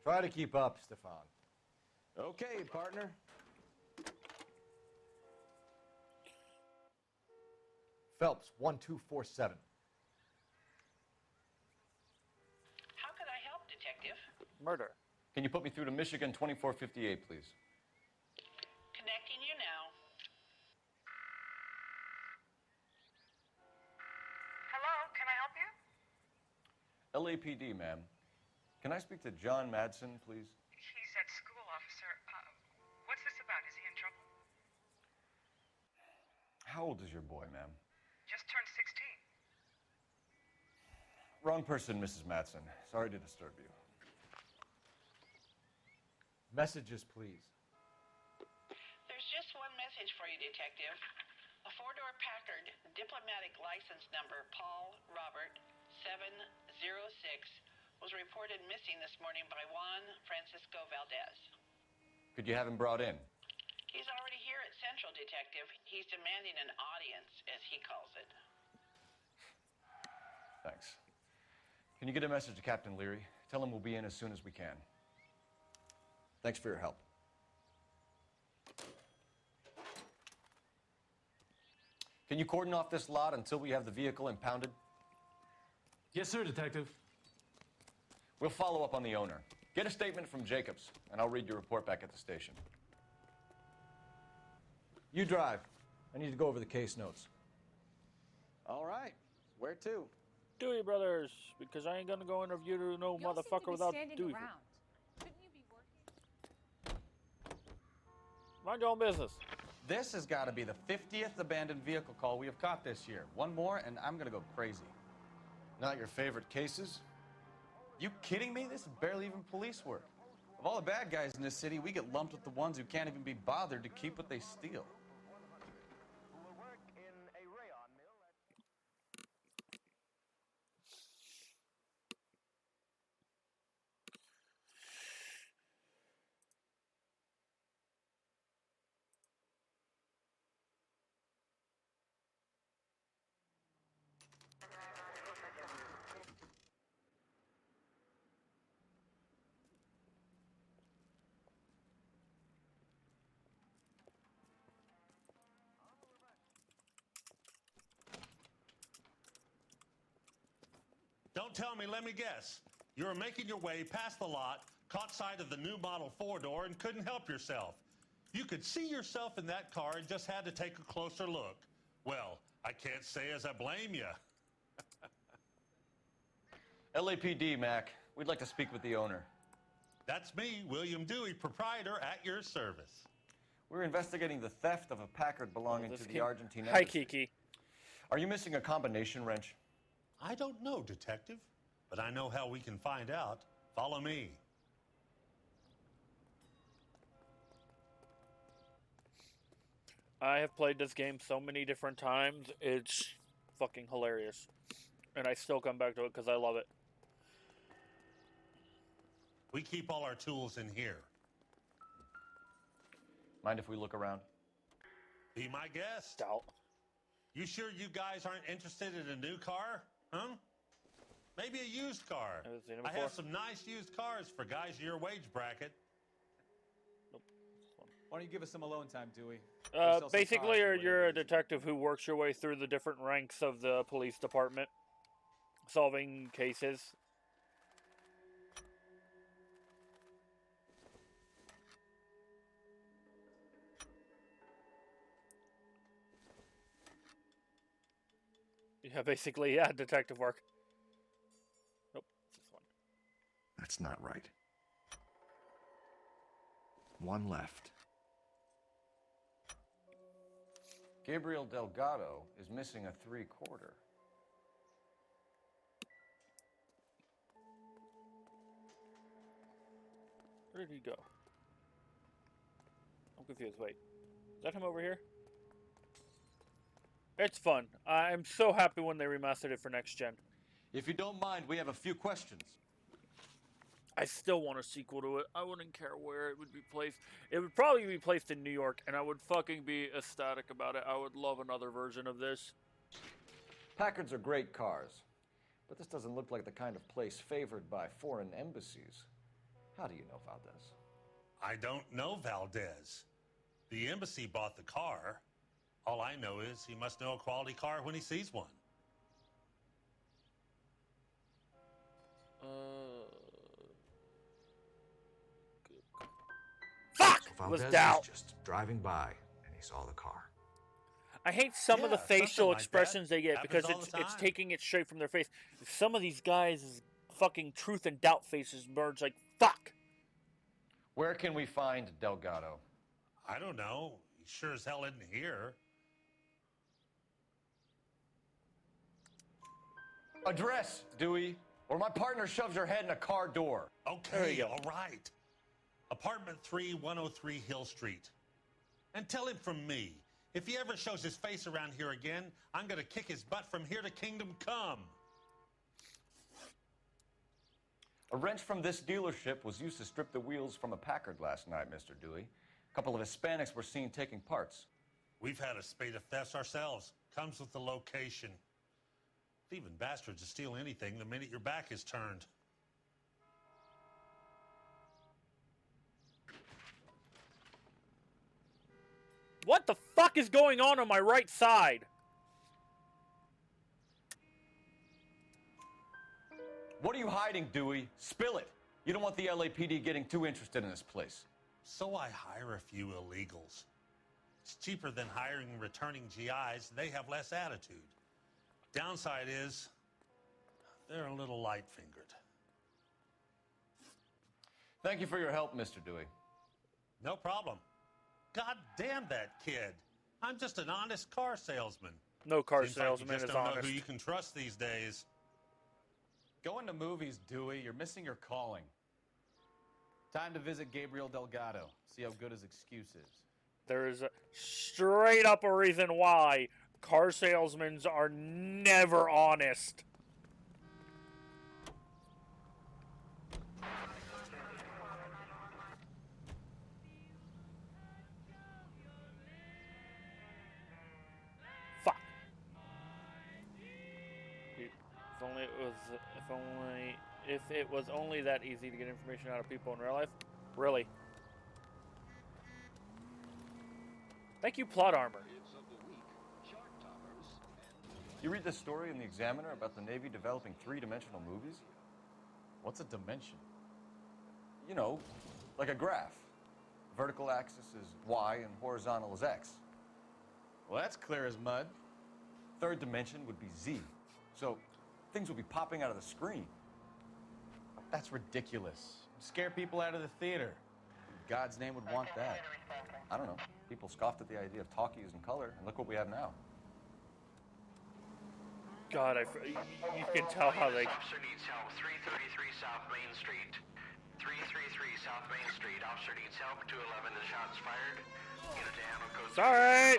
Try to keep up, Stefan. Okay, partner. Phelps, 1247. How can I help, Detective? Murder. Can you put me through to Michigan 2458, please? Connecting you now. Hello, can I help you? LAPD, ma'am. Can I speak to John Madsen, please? He's at school, officer. What's this about? Is he in trouble? How old is your boy, ma'am? Just turned 16. Wrong person, Mrs. Madsen. Sorry to disturb you. Messages, please. There's just one message for you, Detective. A four-door Packard, diplomatic license number Paul Robert 706, was reported missing this morning by Juan Francisco Valdez. Could you have him brought in? He's already here at Central, Detective. He's demanding an audience, as he calls it. Thanks. Can you get a message to Captain Leary? Tell him we'll be in as soon as we can. Thanks for your help. Can you cordon off this lot until we have the vehicle impounded? Yes, sir, Detective. We'll follow up on the owner. Get a statement from Jacobs, and I'll read your report back at the station. You drive. I need to go over the case notes. All right. Where to? Dewey Brothers, because I ain't gonna go interview no motherfucker without Dewey. Around. Shouldn't you be working? Mind your own business. This has got to be the 50th abandoned vehicle call we have caught this year. One more, and I'm going to go crazy. Not your favorite cases? You kidding me? This is barely even police work. Of all the bad guys in this city, we get lumped with the ones who can't even be bothered to keep what they steal. tell me, let me guess. You were making your way past the lot, caught sight of the new model 4-door, and couldn't help yourself. You could see yourself in that car and just had to take a closer look. Well, I can't say as I blame you. LAPD, Mac. We'd like to speak with the owner. That's me, William Dewey, proprietor, at your service. We're investigating the theft of a Packard belonging to the Argentine Hi, embassy. Kiki. Are you missing a combination wrench? I don't know, Detective, but I know how we can find out. Follow me. I have played this game so many different times, it's fucking hilarious. And I still come back to it because I love it. We keep all our tools in here. Mind if we look around? Be my guest. Doubt. You sure you guys aren't interested in a new car? Huh? Maybe a used car. I have some nice used cars for guys your wage bracket. Why don't you give us some alone time, Dewey? Basically, you're a detective who works your way through the different ranks of the police department, solving cases. Yeah, basically, yeah, detective work. Nope, it's this one. That's not right. One left. Gabriel Delgado is missing a 3/4. Where did he go? I'm confused. Wait. Is that him over here? It's fun. I'm so happy when they remastered it for next gen. If you don't mind, we have a few questions. I still want a sequel to it. I wouldn't care where it would be placed. It would probably be placed in New York, and I would fucking be ecstatic about it. I would love another version of this. Packards are great cars, but this doesn't look like the kind of place favored by foreign embassies. How do you know Valdez? I don't know Valdez. The embassy bought the car. All I know is he must know a quality car when he sees one. Fuck! So Was Valdez doubt. was just driving by, and he saw the car. I hate some of the facial like expressions they get Happens because all it's the time. taking it straight from their face. Some of these guys' fucking truth and doubt faces merge like fuck. Where can we find Delgado? I don't know. He sure as hell isn't here. Address, Dewey, or my partner shoves her head in a car door. Okay, all right. Apartment 3, 103 Hill Street. And tell him from me, if he ever shows his face around here again, I'm going to kick his butt from here to Kingdom Come. A wrench from this dealership was used to strip the wheels from a Packard last night, Mr. Dewey. A couple of Hispanics were seen taking parts. We've had a spate of thefts ourselves. Comes with the location. Thieving bastards will steal anything the minute your back is turned. What the fuck is going on my right side? What are you hiding, Dewey? Spill it. You don't want the LAPD getting too interested in this place. So I hire a few illegals. It's cheaper than hiring returning GIs. They have less attitude. Downside is, they're a little light-fingered. Thank you for your help, Mr. Dewey. No problem. God damn that kid. I'm just an honest car salesman. No car Seems like salesman you just is don't know honest. who you can trust these days. Going to movies, Dewey. You're missing your calling. Time to visit Gabriel Delgado. See how good his excuse is. There is straight up a reason why car salesmen are never honest. Fuck. If it was only that easy to get information out of people in real life, really. Thank you, plot armor. You read this story in the Examiner about the Navy developing three-dimensional movies? What's a dimension? You know, like a graph. Vertical axis is Y and horizontal is X. Well, that's clear as mud. Third dimension would be Z. So things will be popping out of the screen. That's ridiculous. Scare people out of the theater. In God's name would want that. I don't know. People scoffed at the idea of talkies in color, and look what we have now. God, you can tell how they... Officer needs help. 333 South Main Street. 333 South Main Street. Officer needs help. 211 and shots fired. Unit to handle code. Sorry.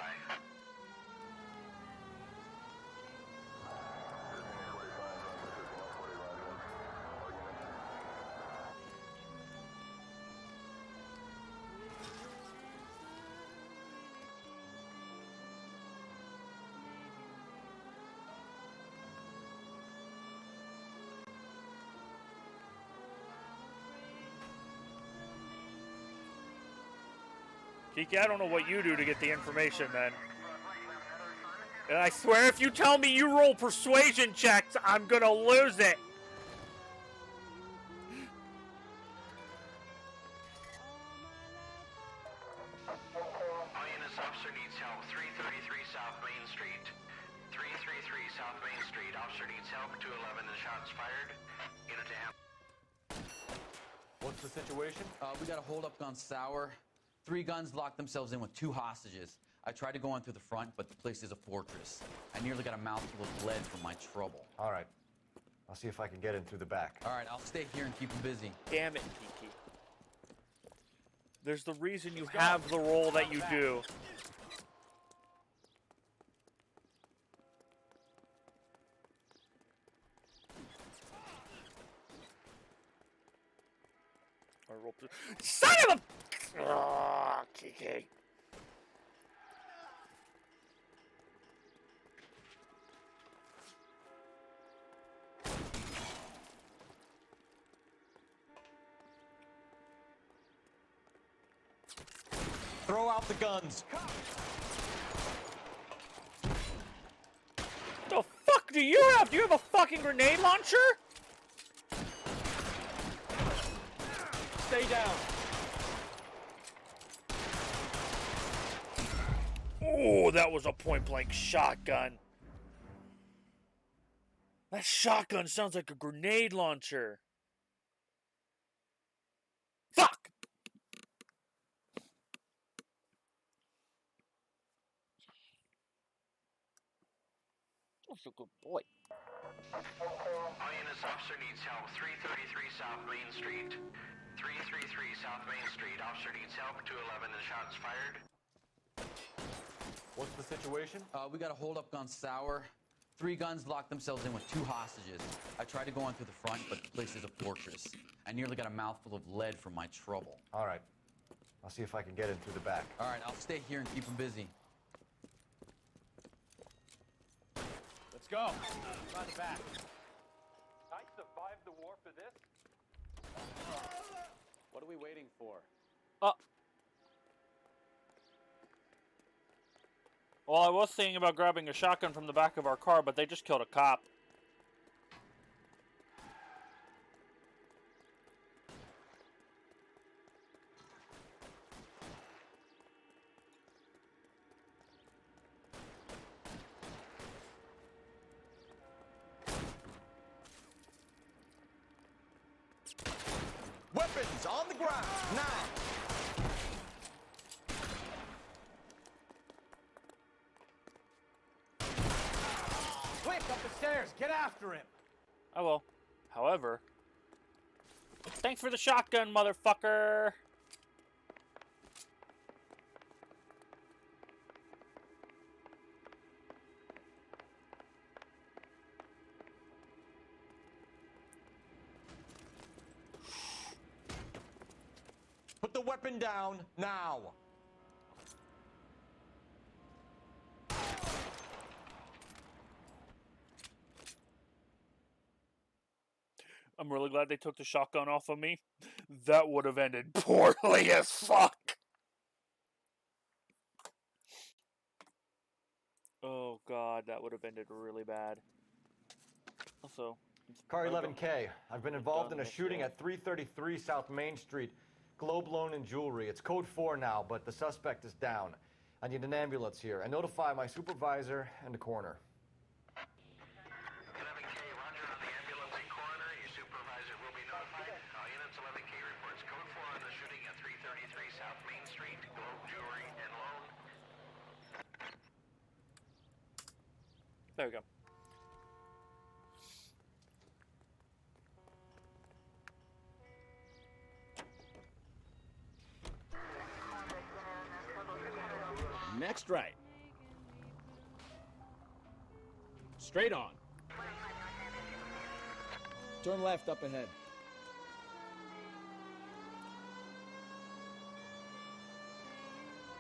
Kiki, I don't know what you do to get the information, man. And I swear if you tell me you roll persuasion checks, I'm gonna lose it. All units, officer needs help. 333 South Main Street. 333 South Main Street. Officer needs help. 211 and shots fired. Unit to handle. What's the situation? We got a hold-up gone sour. 3 guns locked themselves in with 2 hostages. I tried to go in through the front, but the place is a fortress. I nearly got a mouthful of lead from my trouble. All right. I'll see if I can get in through the back. All right, I'll stay here and keep them busy. Damn it, Kiki. There's the reason you have the role that you do. Son of a... Oh, Kiki. Throw out the guns. The fuck do you have? Do you have a fucking grenade launcher? Stay down. Oh, that was a point-blank shotgun. That shotgun sounds like a grenade launcher. Fuck! That's a good boy. All units, officer needs help. 333 South Main Street. 333 South Main Street. Officer needs help. 211 and shots fired. What's the situation? We got a hold-up gone sour. 3 guns locked themselves in with 2 hostages. I tried to go in through the front, but the place is a fortress. I nearly got a mouthful of lead from my trouble. All right. I'll see if I can get in through the back. All right, I'll stay here and keep them busy. Let's go. By the back. I survived the war for this? What are we waiting for? Well, I was thinking about grabbing a shotgun from the back of our car, but they just killed a cop. Weapons on the ground, now! Quick, up the stairs! Get after him! I will. However, thanks for the shotgun, motherfucker! Put the weapon down, now! I'm really glad they took the shotgun off of me. That would have ended poorly as fuck. Oh, God. god, that would have ended really bad. Also, Car I don't- 11K. I've been involved in a this shooting yet. at 333 South Main Street. Globe Loan and Jewelry. It's code 4 now, but the suspect is down. I need an ambulance here. And notify my supervisor and the coroner. 11K, roger on the ambulance and coroner. Your supervisor will be notified. All units, 11K reports code 4 on the shooting at 333 South Main Street. Globe Jewelry and Loan. There we go. Next right. Straight on. Turn left up ahead.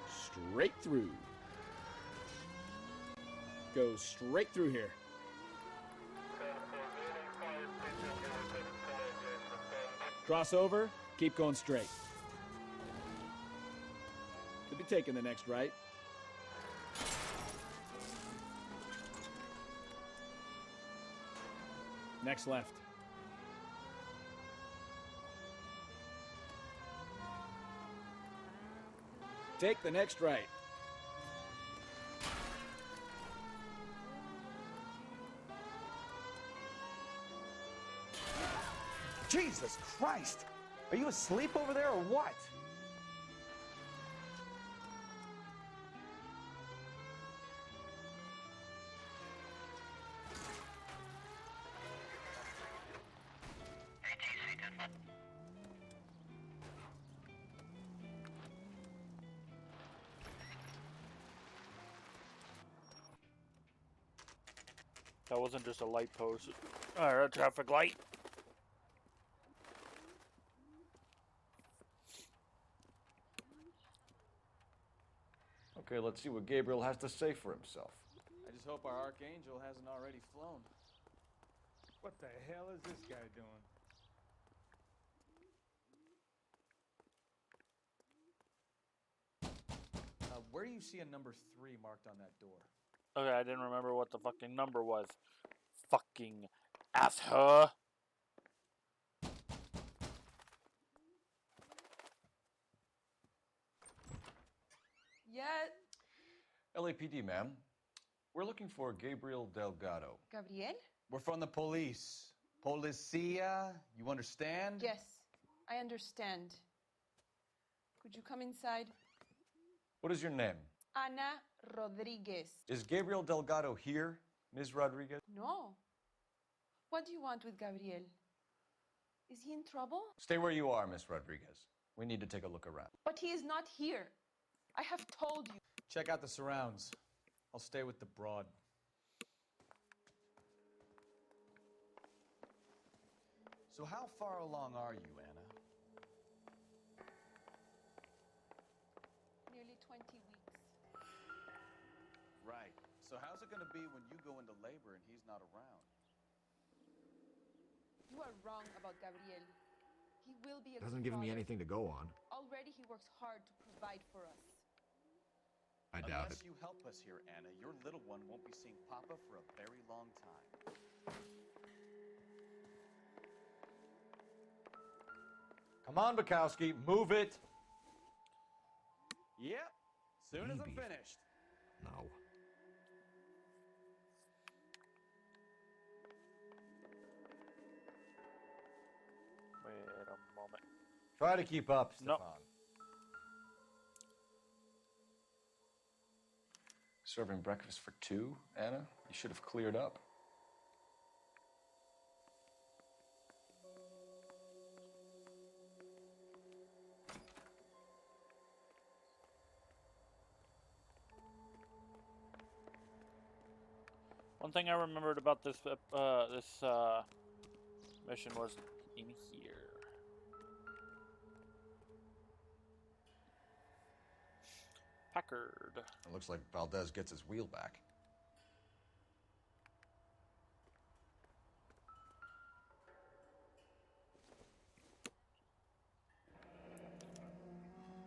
Straight through. Go straight through here. Cross over, keep going straight. Could be taking the next right. Next left. Take the next right. Jesus Christ! Are you asleep over there or what? That wasn't just a light post. Or a traffic light. Okay, let's see what Gabriel has to say for himself. I just hope our Archangel hasn't already flown. What the hell is this guy doing? Where do you see a number 3 marked on that door? Okay, I didn't remember what the fucking number was. Fucking asshole. Yeah, LAPD, ma'am. We're looking for Gabriel Delgado. Gabriel? We're from the police. Policia, you understand? Yes, I understand. Could you come inside? What is your name? Ana Rodriguez. Is Gabriel Delgado here, Ms. Rodriguez? No. What do you want with Gabriel? Is he in trouble? Stay where you are, Ms. Rodriguez. We need to take a look around. But he is not here. I have told you. Check out the surrounds. I'll stay with the broad. So how far along are you, Anna? Nearly 20 weeks. Right. So how's it going to be when you go into labor and he's not around? You are wrong about Gabriel. He will be a Doesn't good give me father. anything to go on. Already he works hard to provide for us. I doubt it. Unless you help us here, Anna, your little one won't be seeing Papa for a very long time. Come on, Bukowski, move it. Yep. Soon as I'm Maybe. finished. No. Wait a moment. Try to keep up, Stefan. Nope. Serving breakfast for 2, Anna? You should have cleared up. One thing I remembered about this mission was in here. Packard. It looks like Valdez gets his wheel back.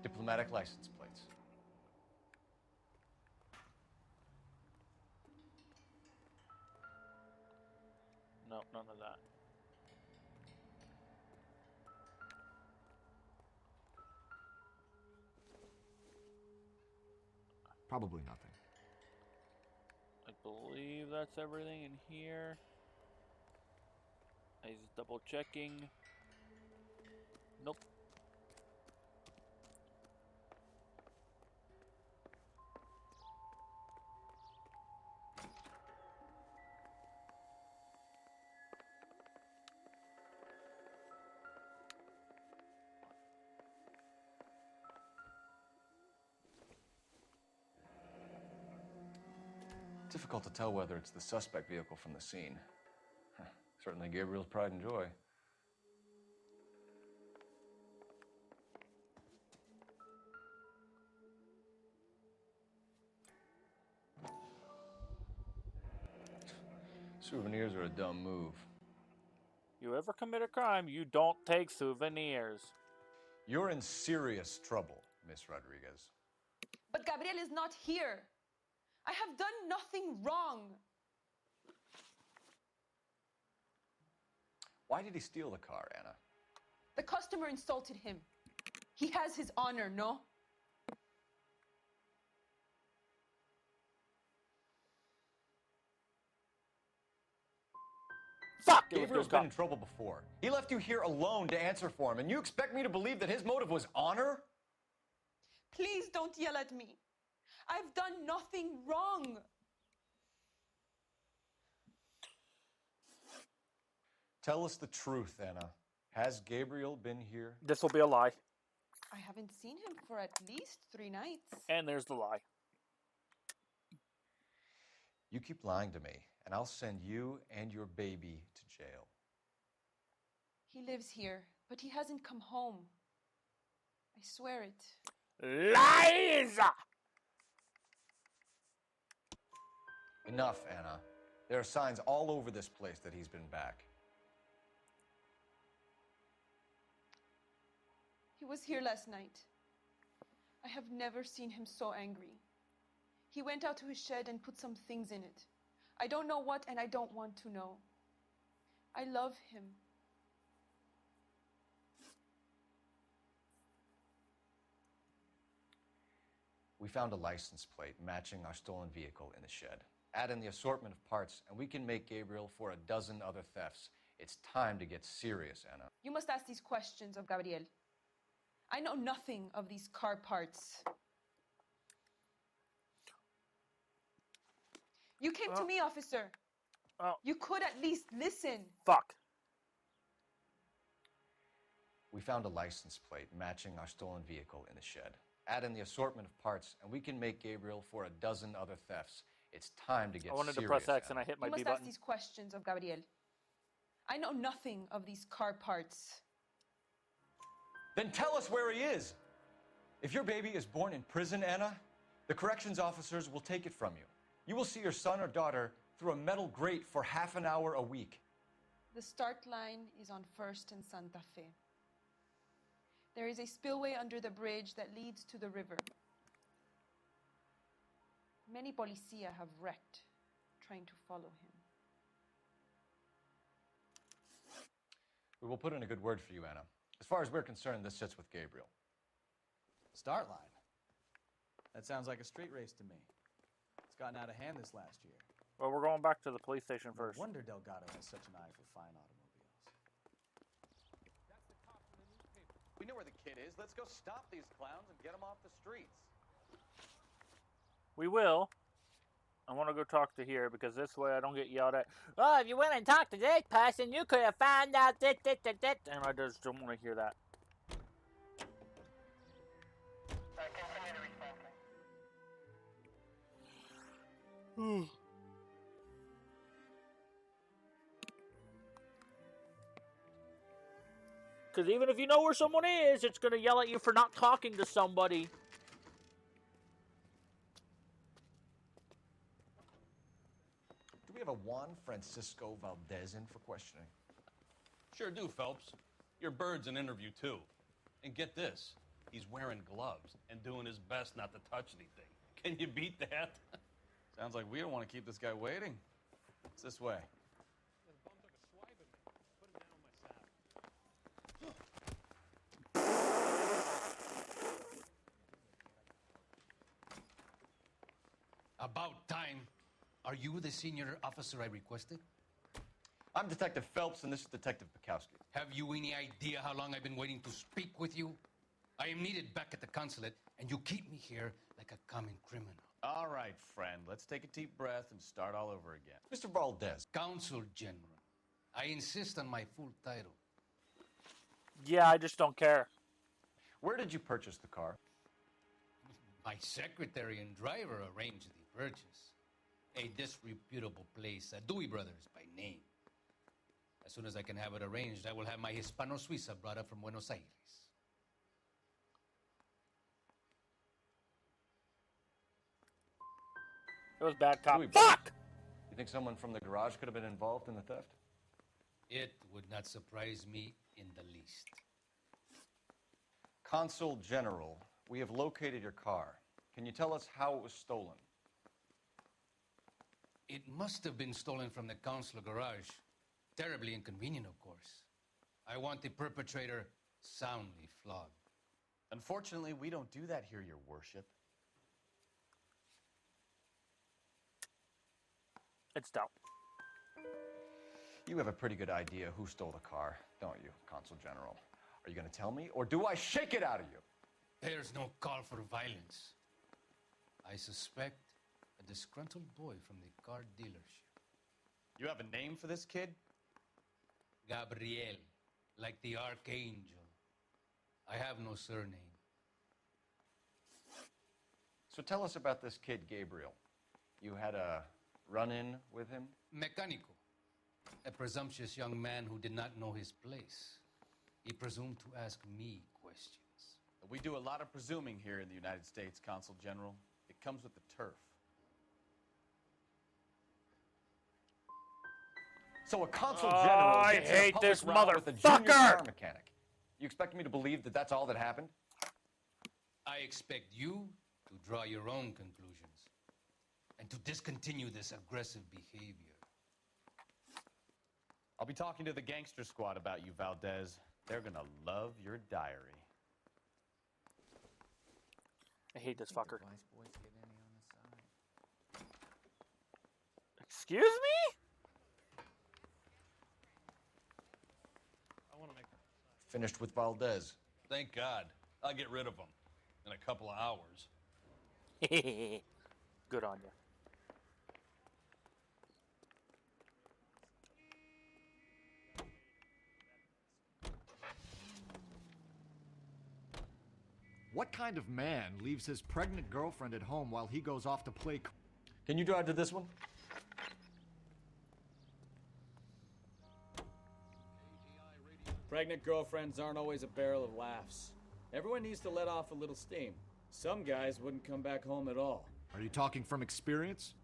Diplomatic license plates. No, none of that. Probably nothing. I believe that's everything in here. He's double checking. Nope. Difficult to tell whether it's the suspect vehicle from the scene. Certainly Gabriel's pride and joy. Souvenirs are a dumb move. You ever commit a crime, you don't take souvenirs. You're in serious trouble, Miss Rodriguez. But Gabriel is not here. I have done nothing wrong. Why did he steal the car, Anna? The customer insulted him. He has his honor, no? Fuck! Gabriel's been in trouble before. He left you here alone to answer for him, and you expect me to believe that his motive was honor? Please don't yell at me. I've done nothing wrong. Tell us the truth, Anna. Has Gabriel been here? This will be a lie. I haven't seen him for at least 3 nights. And there's the lie. You keep lying to me, and I'll send you and your baby to jail. He lives here, but he hasn't come home. I swear it. Lies! Enough, Anna. There are signs all over this place that he's been back. He was here last night. I have never seen him so angry. He went out to his shed and put some things in it. I don't know what, and I don't want to know. I love him. We found a license plate matching our stolen vehicle in the shed. Add in the assortment of parts, and we can make Gabriel for a dozen other thefts. It's time to get serious, Anna. You must ask these questions of Gabriel. I know nothing of these car parts. You came to me, officer. You could at least listen. Fuck. We found a license plate matching our stolen vehicle in the shed. Add in the assortment of parts, and we can make Gabriel for a dozen other thefts. It's time to get serious. I wanted to press X and I hit my You B must button. ask these questions of Gabriel. I know nothing of these car parts. Then tell us where he is. If your baby is born in prison, Anna, the corrections officers will take it from you. You will see your son or daughter through a metal grate for half an hour a week. The start line is on 1st and Santa Fe. There is a spillway under the bridge that leads to the river. Many policia have wrecked trying to follow him. We will put in a good word for you, Anna. As far as we're concerned, this sits with Gabriel. Start line? That sounds like a street race to me. It's gotten out of hand this last year. Well, we're going back to the police station first. No wonder Delgado has such an eye for fine automobiles. We know where the kid is. Let's go stop these clowns and get them off the streets. We will. I want to go talk to here because this way I don't get yelled at. Oh, if you went and talked to this person, you could have found out this. And I just don't want to hear that. Because even if you know where someone is, it's going to yell at you for not talking to somebody. Do we have a Juan Francisco Valdez in for questioning? Sure do, Phelps. Your bird's an interview, too. And get this, he's wearing gloves and doing his best not to touch anything. Can you beat that? Sounds like we don't want to keep this guy waiting. It's this way. Are you the senior officer I requested? I'm Detective Phelps, and this is Detective Bukowski. Have you any idea how long I've been waiting to speak with you? I am needed back at the consulate, and you keep me here like a common criminal. All right, friend. Let's take a deep breath and start all over again. Mr. Valdez. Consul General. I insist on my full title. Yeah, I just don't care. Where did you purchase the car? My secretary and driver arranged the purchase. A disreputable place, Dewey Brothers by name. As soon as I can have it arranged, I will have my Hispano Suiza brought up from Buenos Aires. It was bad cop. Fuck! You think someone from the garage could have been involved in the theft? It would not surprise me in the least. Consul General, we have located your car. Can you tell us how it was stolen? It must have been stolen from the consular garage. Terribly inconvenient, of course. I want the perpetrator soundly flogged. Unfortunately, we don't do that here, Your Worship. It's down. You have a pretty good idea who stole the car, don't you, Consul General? Are you going to tell me, or do I shake it out of you? There's no call for violence. I suspect a disgruntled boy from the car dealership. You have a name for this kid? Gabriel, like the archangel. I have no surname. So tell us about this kid, Gabriel. You had a run-in with him? Mecánico. A presumptuous young man who did not know his place. He presumed to ask me questions. We do a lot of presuming here in the United States, Consul General. It comes with the turf. So a Consul General I gets in a hate public this row with a junior motherfucker! car mechanic. You expect me to believe that that's all that happened? I expect you to draw your own conclusions and to discontinue this aggressive behavior. I'll be talking to the gangster squad about you, Valdez. They're gonna love your diary. I hate this fucker. Excuse me? Finished with Valdez. Thank God. I'll get rid of him in a couple of hours. Good on you. What kind of man leaves his pregnant girlfriend at home while he goes off to play? Can you drive to this one? Pregnant girlfriends aren't always a barrel of laughs. Everyone needs to let off a little steam. Some guys wouldn't come back home at all. Are you talking from experience?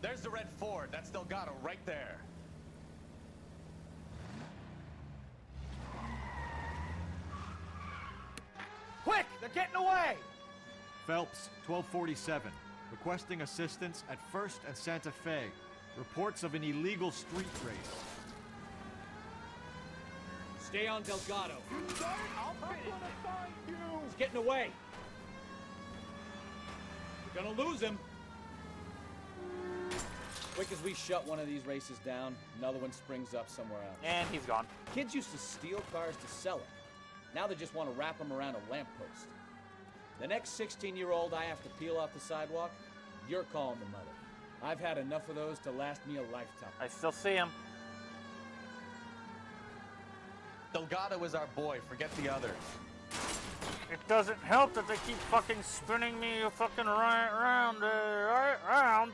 There's the red Ford. That's Delgado right there. Quick! They're getting away! Phelps, 1247. Requesting assistance at 1st and Santa Fe. Reports of an illegal street race. Stay on Delgado. You start it, I'm gonna find you! He's getting away. We're gonna lose him. Quick as we shut one of these races down, another one springs up somewhere else. And he's gone. Kids used to steal cars to sell it. Now they just want to wrap them around a lamppost. The next 16-year-old I have to peel off the sidewalk, you're calling the mother. I've had enough of those to last me a lifetime. I still see him. Delgado is our boy. Forget the others. It doesn't help that they keep fucking spinning me fucking right round.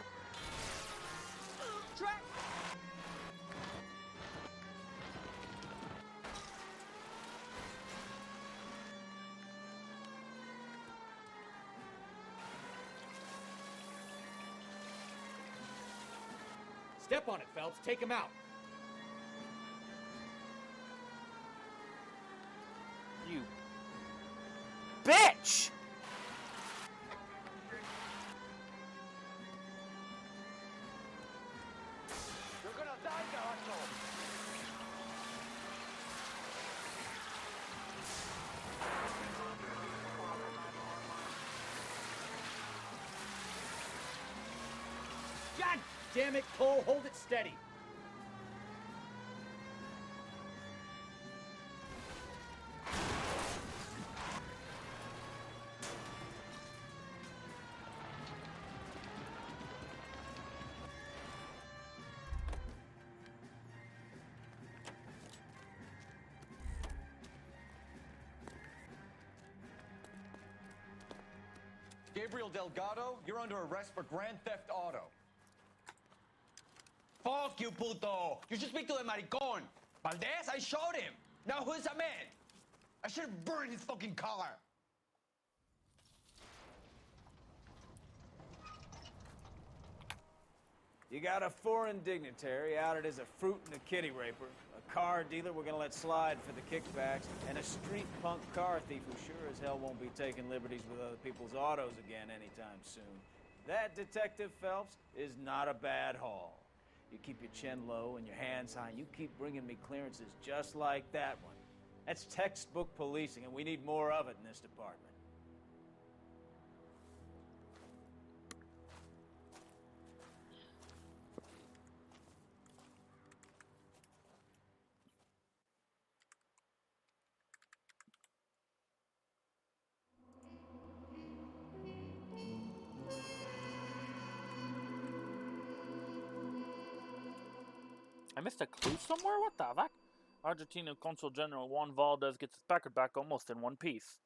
Step on it, Phelps. Take him out. You bitch! Damn it, Cole, hold it steady. Gabriel Delgado, you're under arrest for Grand Theft Auto. Fuck you, puto! You should speak to the maricon! Valdez, I shot him! Now who's the man? I should have burned his fucking car! You got a foreign dignitary outed as a fruit and a kitty raper, a car dealer we're gonna let slide for the kickbacks, and a street punk car thief who sure as hell won't be taking liberties with other people's autos again anytime soon. That, Detective Phelps, is not a bad haul. You keep your chin low and your hands high, and you keep bringing me clearances just like that one. That's textbook policing, and we need more of it in this department. I missed a clue somewhere? What the fuck? Argentina Consul General Juan Valdez gets his packet back almost in one piece.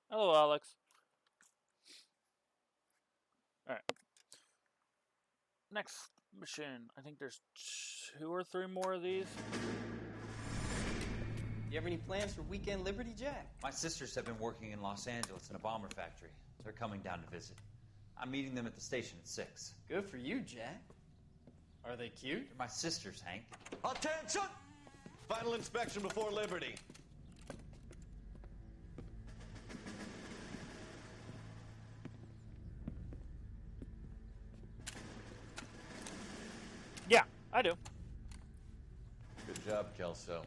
Hello, Alex. Alright. Next mission. I think there's 2 or 3 more of these. You have any plans for Weekend Liberty, Jack? My sisters have been working in Los Angeles in a bomber factory. They're coming down to visit. I'm meeting them at the station at 6. Good for you, Jack. Are they cute? They're my sisters, Hank. Attention! Final inspection before Liberty. Yeah, I do. Good job, Kelso.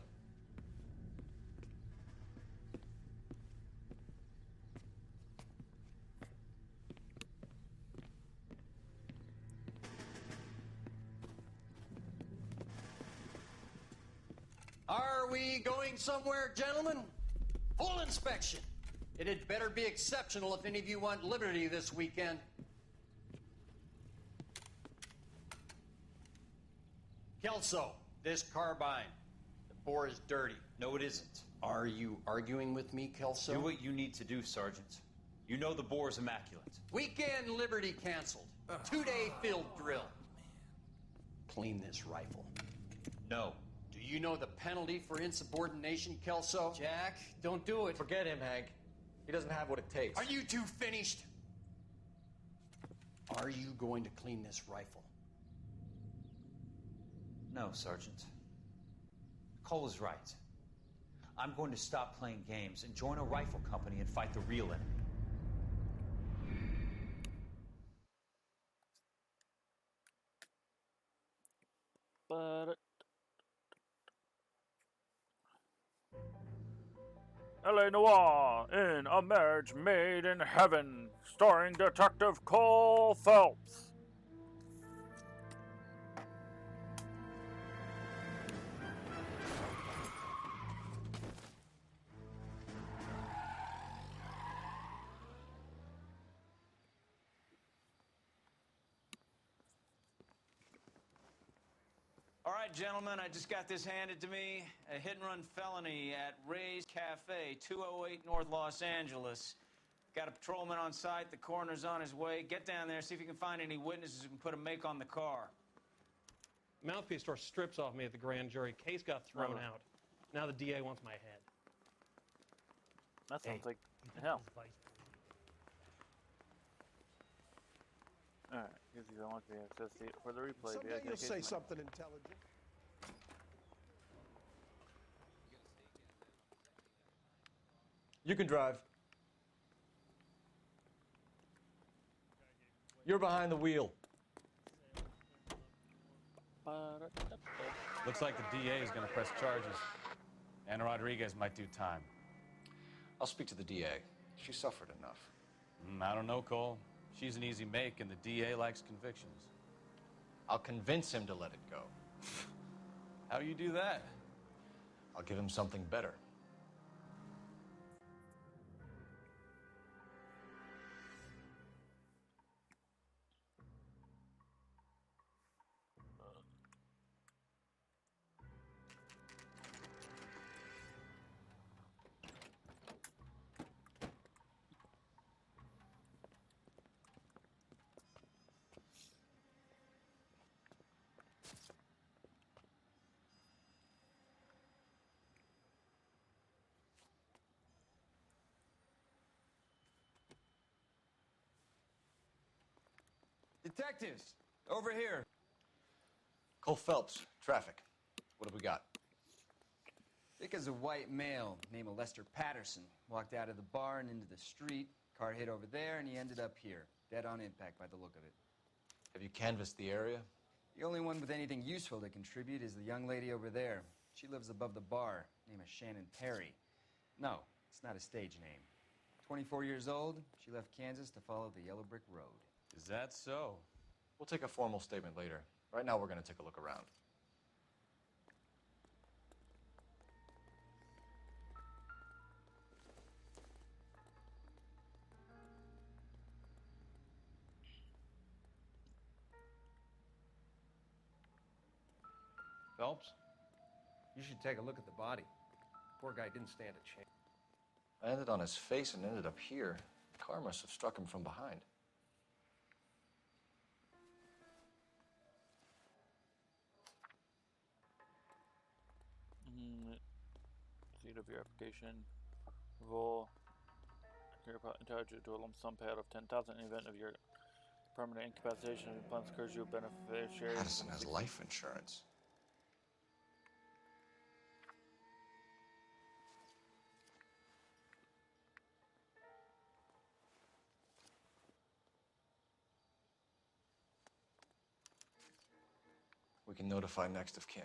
Are we going somewhere, gentlemen? Full inspection. It had better be exceptional if any of you want liberty this weekend. Kelso, this carbine. The bore is dirty. No, it isn't. Are you arguing with me, Kelso? Do what you need to do, Sergeant. You know the bore is immaculate. Weekend liberty canceled. 2-day field drill. Clean this rifle. No. Do you know the penalty for insubordination, Kelso? Jack, don't do it. Forget him, Hank. He doesn't have what it takes. Are you two finished? Are you going to clean this rifle? No, Sergeant. Cole is right. I'm going to stop playing games and join a rifle company and fight the real enemy. But L.A. Noire in A Marriage Made in Heaven, starring Detective Cole Phelps. All right, gentlemen, I just got this handed to me. A hit-and-run felony at Ray's Cafe, 208 North Los Angeles. Got a patrolman on site. The coroner's on his way. Get down there, see if you can find any witnesses who can put a make on the car. Mouthpiece tore strips off me at the grand jury. Case got thrown out. Now the DA wants my head. That sounds like hell. Alright, here's the one for the access for the replay. Someday you'll say something intelligent. You can drive. You're behind the wheel. Looks like the DA is going to press charges. Anna Rodriguez might do time. I'll speak to the DA. She suffered enough. I don't know, Cole. She's an easy make, and the DA likes convictions. I'll convince him to let it go. How do you do that? I'll give him something better. Detectives, over here. Cole Phelps, traffic. What have we got? Thick as a white male named Lester Patterson. Walked out of the bar and into the street. Car hit over there, and he ended up here. Dead on impact by the look of it. Have you canvassed the area? The only one with anything useful to contribute is the young lady over there. She lives above the bar. Name is Shannon Perry. No, it's not a stage name. 24 years old, she left Kansas to follow the Yellow Brick Road. Is that so? We'll take a formal statement later. Right now, we're going to take a look around. Phelps, you should take a look at the body. Poor guy didn't stand a chance. I ended on his face and ended up here. The car must have struck him from behind. Seat of your application. Will entitle you to a lump sum payout of $10,000 in the event of your permanent incapacitation. If plans occurs, you beneficiary. Madison has life insurance. We can notify next of kin.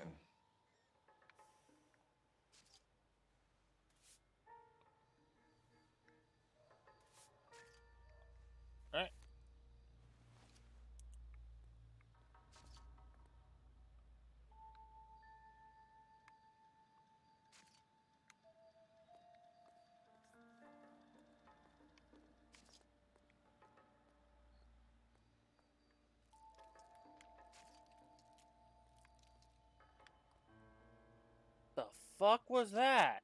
All right. The fuck was that?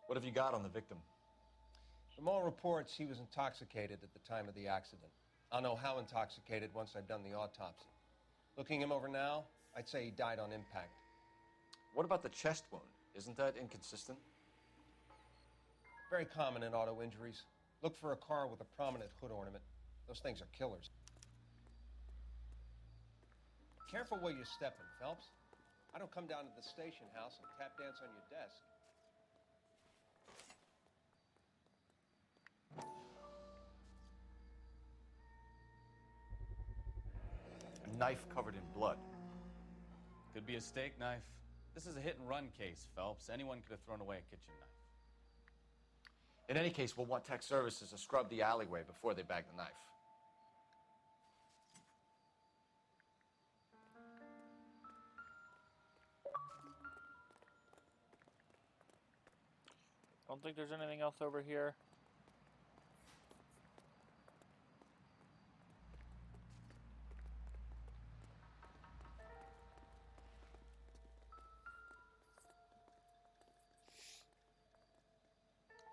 What have you got on the victim? From all reports, he was intoxicated at the time of the accident. I'll know how intoxicated once I've done the autopsy. Looking him over now, I'd say he died on impact. What about the chest wound? Isn't that inconsistent? Very common in auto injuries. Look for a car with a prominent hood ornament. Those things are killers. Careful where you're stepping, Phelps. I don't come down to the station house and tap dance on your desk. A knife covered in blood. Could be a steak knife. This is a hit-and-run case, Phelps. Anyone could have thrown away a kitchen knife. In any case, we'll want tech services to scrub the alleyway before they bag the knife. Don't think there's anything else over here.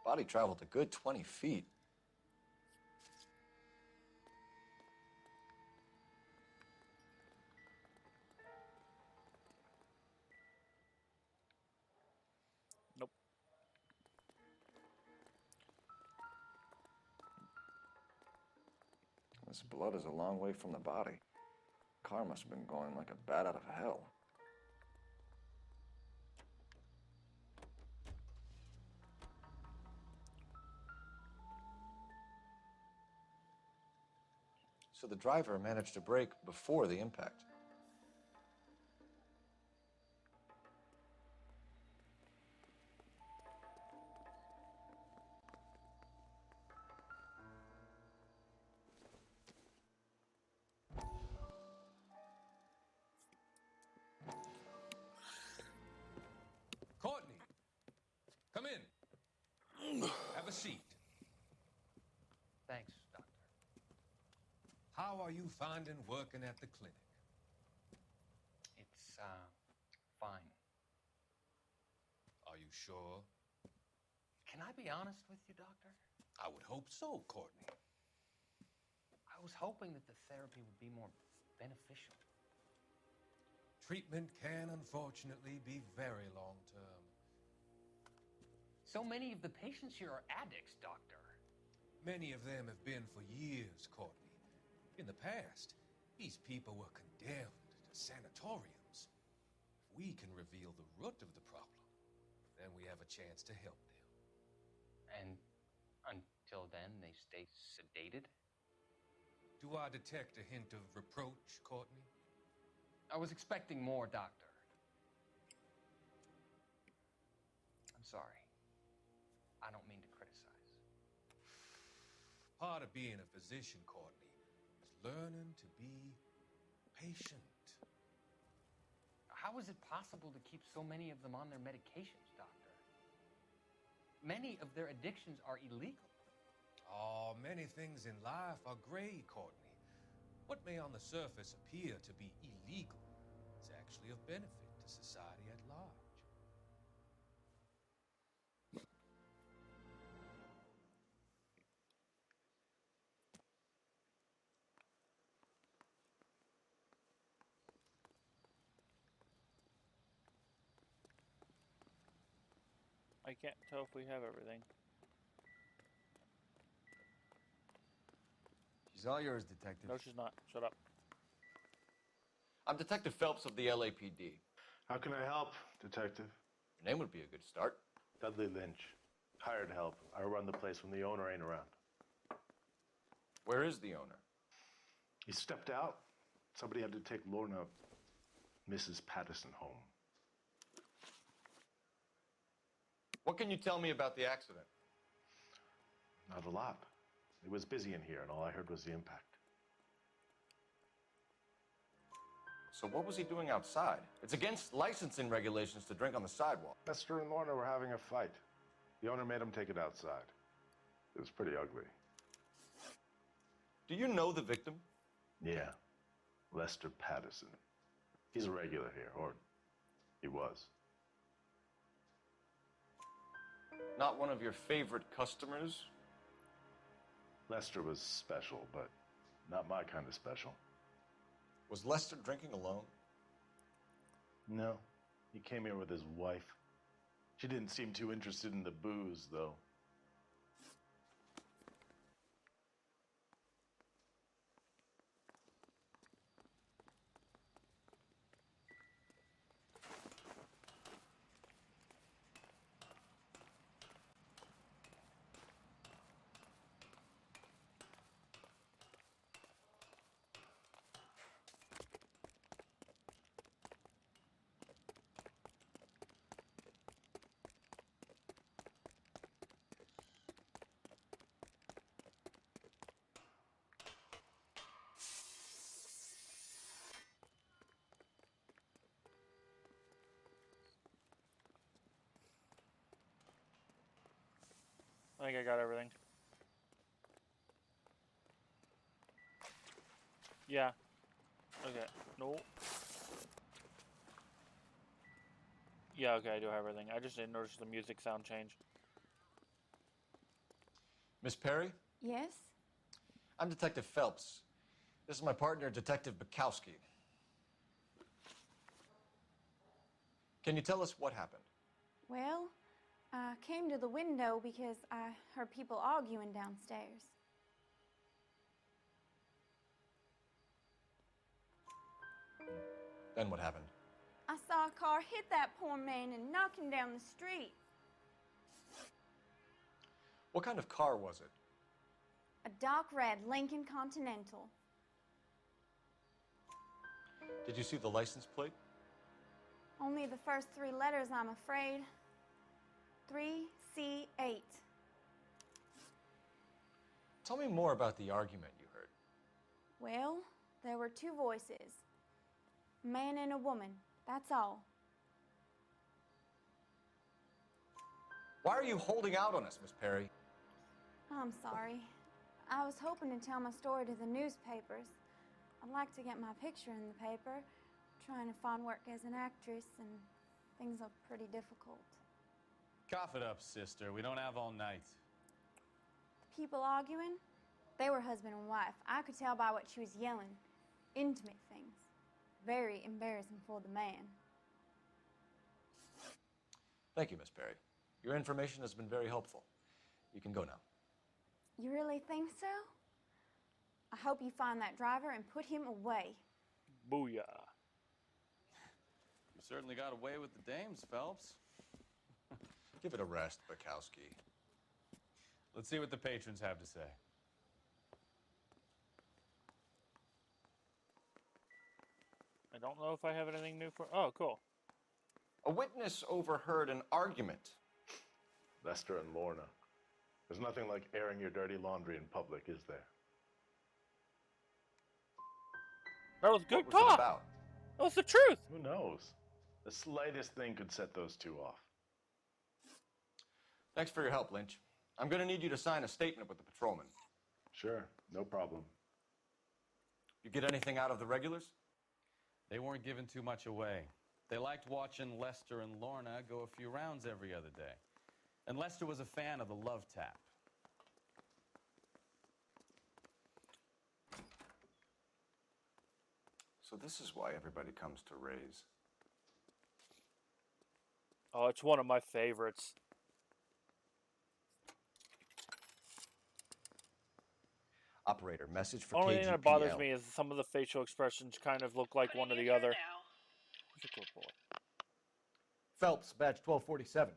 Body traveled a good 20 feet. Nope. This blood is a long way from the body. Car must have been going like a bat out of hell. So the driver managed to brake before the impact. Courtney, come in. Have a seat. Thanks, Doctor. How are you finding working at the clinic? It's, fine. Are you sure? Can I be honest with you, Doctor? I would hope so, Courtney. I was hoping that the therapy would be more beneficial. Treatment can unfortunately be very long-term. So many of the patients here are addicts, Doctor. Many of them have been for years, Courtney. In the past, these people were condemned to sanatoriums. If we can reveal the root of the problem, then we have a chance to help them. And until then, they stay sedated? Do I detect a hint of reproach, Courtney? I was expecting more, Doctor. I'm sorry. I don't mean to criticize. Part of being a physician, Courtney, is learning to be patient. How is it possible to keep so many of them on their medications, Doctor? Many of their addictions are illegal. Oh, many things in life are gray, Courtney. What may on the surface appear to be illegal is actually of benefit to society at large. I can't tell if we have everything. She's all yours, Detective. No, she's not. Shut up. I'm Detective Phelps of the LAPD. How can I help, Detective? Your name would be a good start. Dudley Lynch. Hired help. I run the place when the owner ain't around. Where is the owner? He stepped out. Somebody had to take Lorna, Mrs. Patterson, home. What can you tell me about the accident? Not a lot. It was busy in here, and all I heard was the impact. So what was he doing outside? It's against licensing regulations to drink on the sidewalk. Lester and Lorna were having a fight. The owner made him take it outside. It was pretty ugly. Do you know the victim? Yeah. Lester Patterson. He's a regular here, or he was. Not one of your favorite customers? Lester was special, but not my kind of special. Was Lester drinking alone? No. He came here with his wife. She didn't seem too interested in the booze, though. I think I got everything. Yeah. Okay. No. Yeah, okay, I do have everything. I just didn't notice the music sound change. Miss Perry? Yes? I'm Detective Phelps. This is my partner, Detective Bukowski. Can you tell us what happened? Well, I came to the window because I heard people arguing downstairs. Then what happened? I saw a car hit that poor man and knock him down the street. What kind of car was it? A dark red Lincoln Continental. Did you see the license plate? Only the first 3 letters, I'm afraid. 3C8. Tell me more about the argument you heard. Well, there were 2 voices. A man and a woman, that's all. Why are you holding out on us, Miss Perry? I'm sorry. I was hoping to tell my story to the newspapers. I'd like to get my picture in the paper. Trying to find work as an actress, and things look pretty difficult. Cough it up, sister. We don't have all night. People arguing? They were husband and wife. I could tell by what she was yelling. Intimate things. Very embarrassing for the man. Thank you, Miss Perry. Your information has been very helpful. You can go now. You really think so? I hope you find that driver and put him away. Booyah. You certainly got away with the dames, Phelps. Give it a rest, Bukowski. Let's see what the patrons have to say. I don't know if I have anything new for... Oh, cool. A witness overheard an argument. Lester and Lorna. There's nothing like airing your dirty laundry in public, is there? That was good What was it talk. about? That was the truth. Who knows? The slightest thing could set those 2 off. Thanks for your help, Lynch. I'm going to need you to sign a statement with the patrolman. Sure, no problem. You get anything out of the regulars? They weren't giving too much away. They liked watching Lester and Lorna go a few rounds every other day. And Lester was a fan of the love tap. So this is why everybody comes to Ray's. Oh, it's one of my favorites. Operator, message for Only KGPL. thing that bothers me is some of the facial expressions kind of look like one or the other. Who's a good boy? Phelps, badge 1247.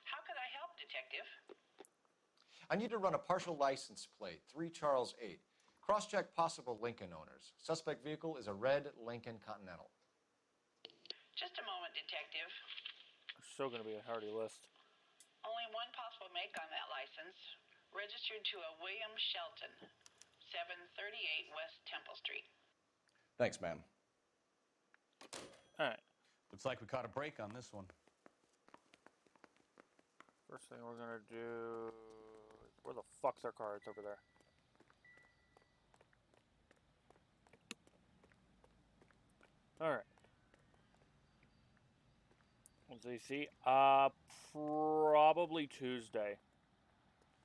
How could I help, Detective? I need to run a partial license plate, 3 Charles 8. Cross-check possible Lincoln owners. Suspect vehicle is a red Lincoln Continental. Just a moment, Detective. It's still going to be a hearty list. Only one possible make on that license. Registered to a William Shelton, 738 West Temple Street. Thanks, ma'am. Alright. Looks like we caught a break on this one. First thing we're going to do... Where the fuck's our car? It's over there. Alright. What's AC? Probably Tuesday.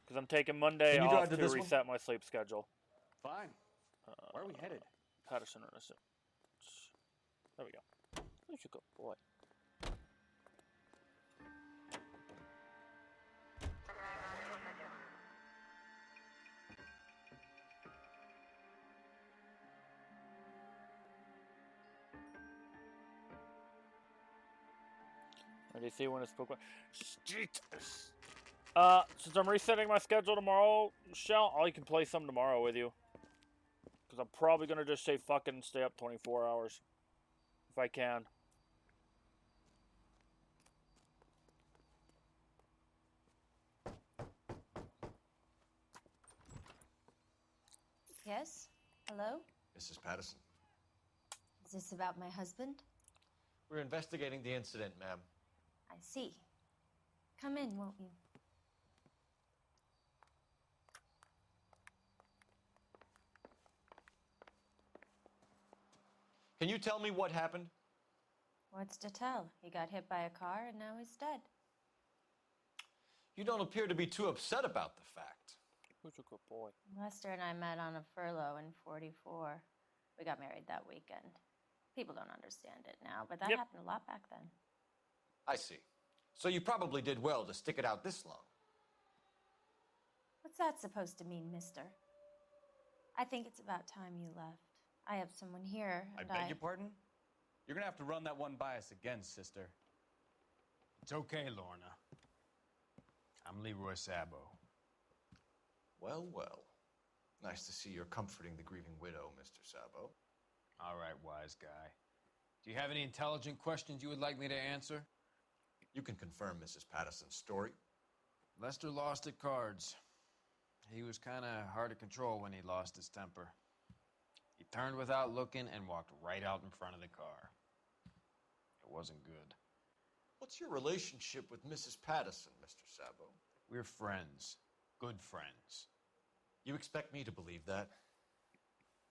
Because I'm taking Monday off to reset my sleep schedule. Fine. Where are we headed? Patterson Innocent. There we go. Where's your good boy? Did you see when it's spoken? Since I'm resetting my schedule tomorrow, Michelle, I can play some tomorrow with you. Because I'm probably going to just say fucking stay up 24 hours. If I can. Yes? Hello? Mrs. Patterson. Is this about my husband? We're investigating the incident, ma'am. I see. Come in, won't you? Can you tell me what happened? What's to tell? He got hit by a car and now he's dead. You don't appear to be too upset about the fact. Who's a good boy? Lester and I met on a furlough in '44. We got married that weekend. People don't understand it now, but that happened a lot back then. I see. So you probably did well to stick it out this long. What's that supposed to mean, mister? I think it's about time you left. I have someone here, I and beg your pardon? You're gonna have to run that one by us again, sister. It's okay, Lorna. I'm Leroy Sabo. Well, well. Nice to see you're comforting the grieving widow, Mr. Sabo. All right, wise guy. Do you have any intelligent questions you would like me to answer? You can confirm Mrs. Patterson's story. Lester lost at cards. He was kind of hard to control when he lost his temper. He turned without looking and walked right out in front of the car. It wasn't good. What's your relationship with Mrs. Patterson, Mr. Sabo? We're friends. Good friends. You expect me to believe that?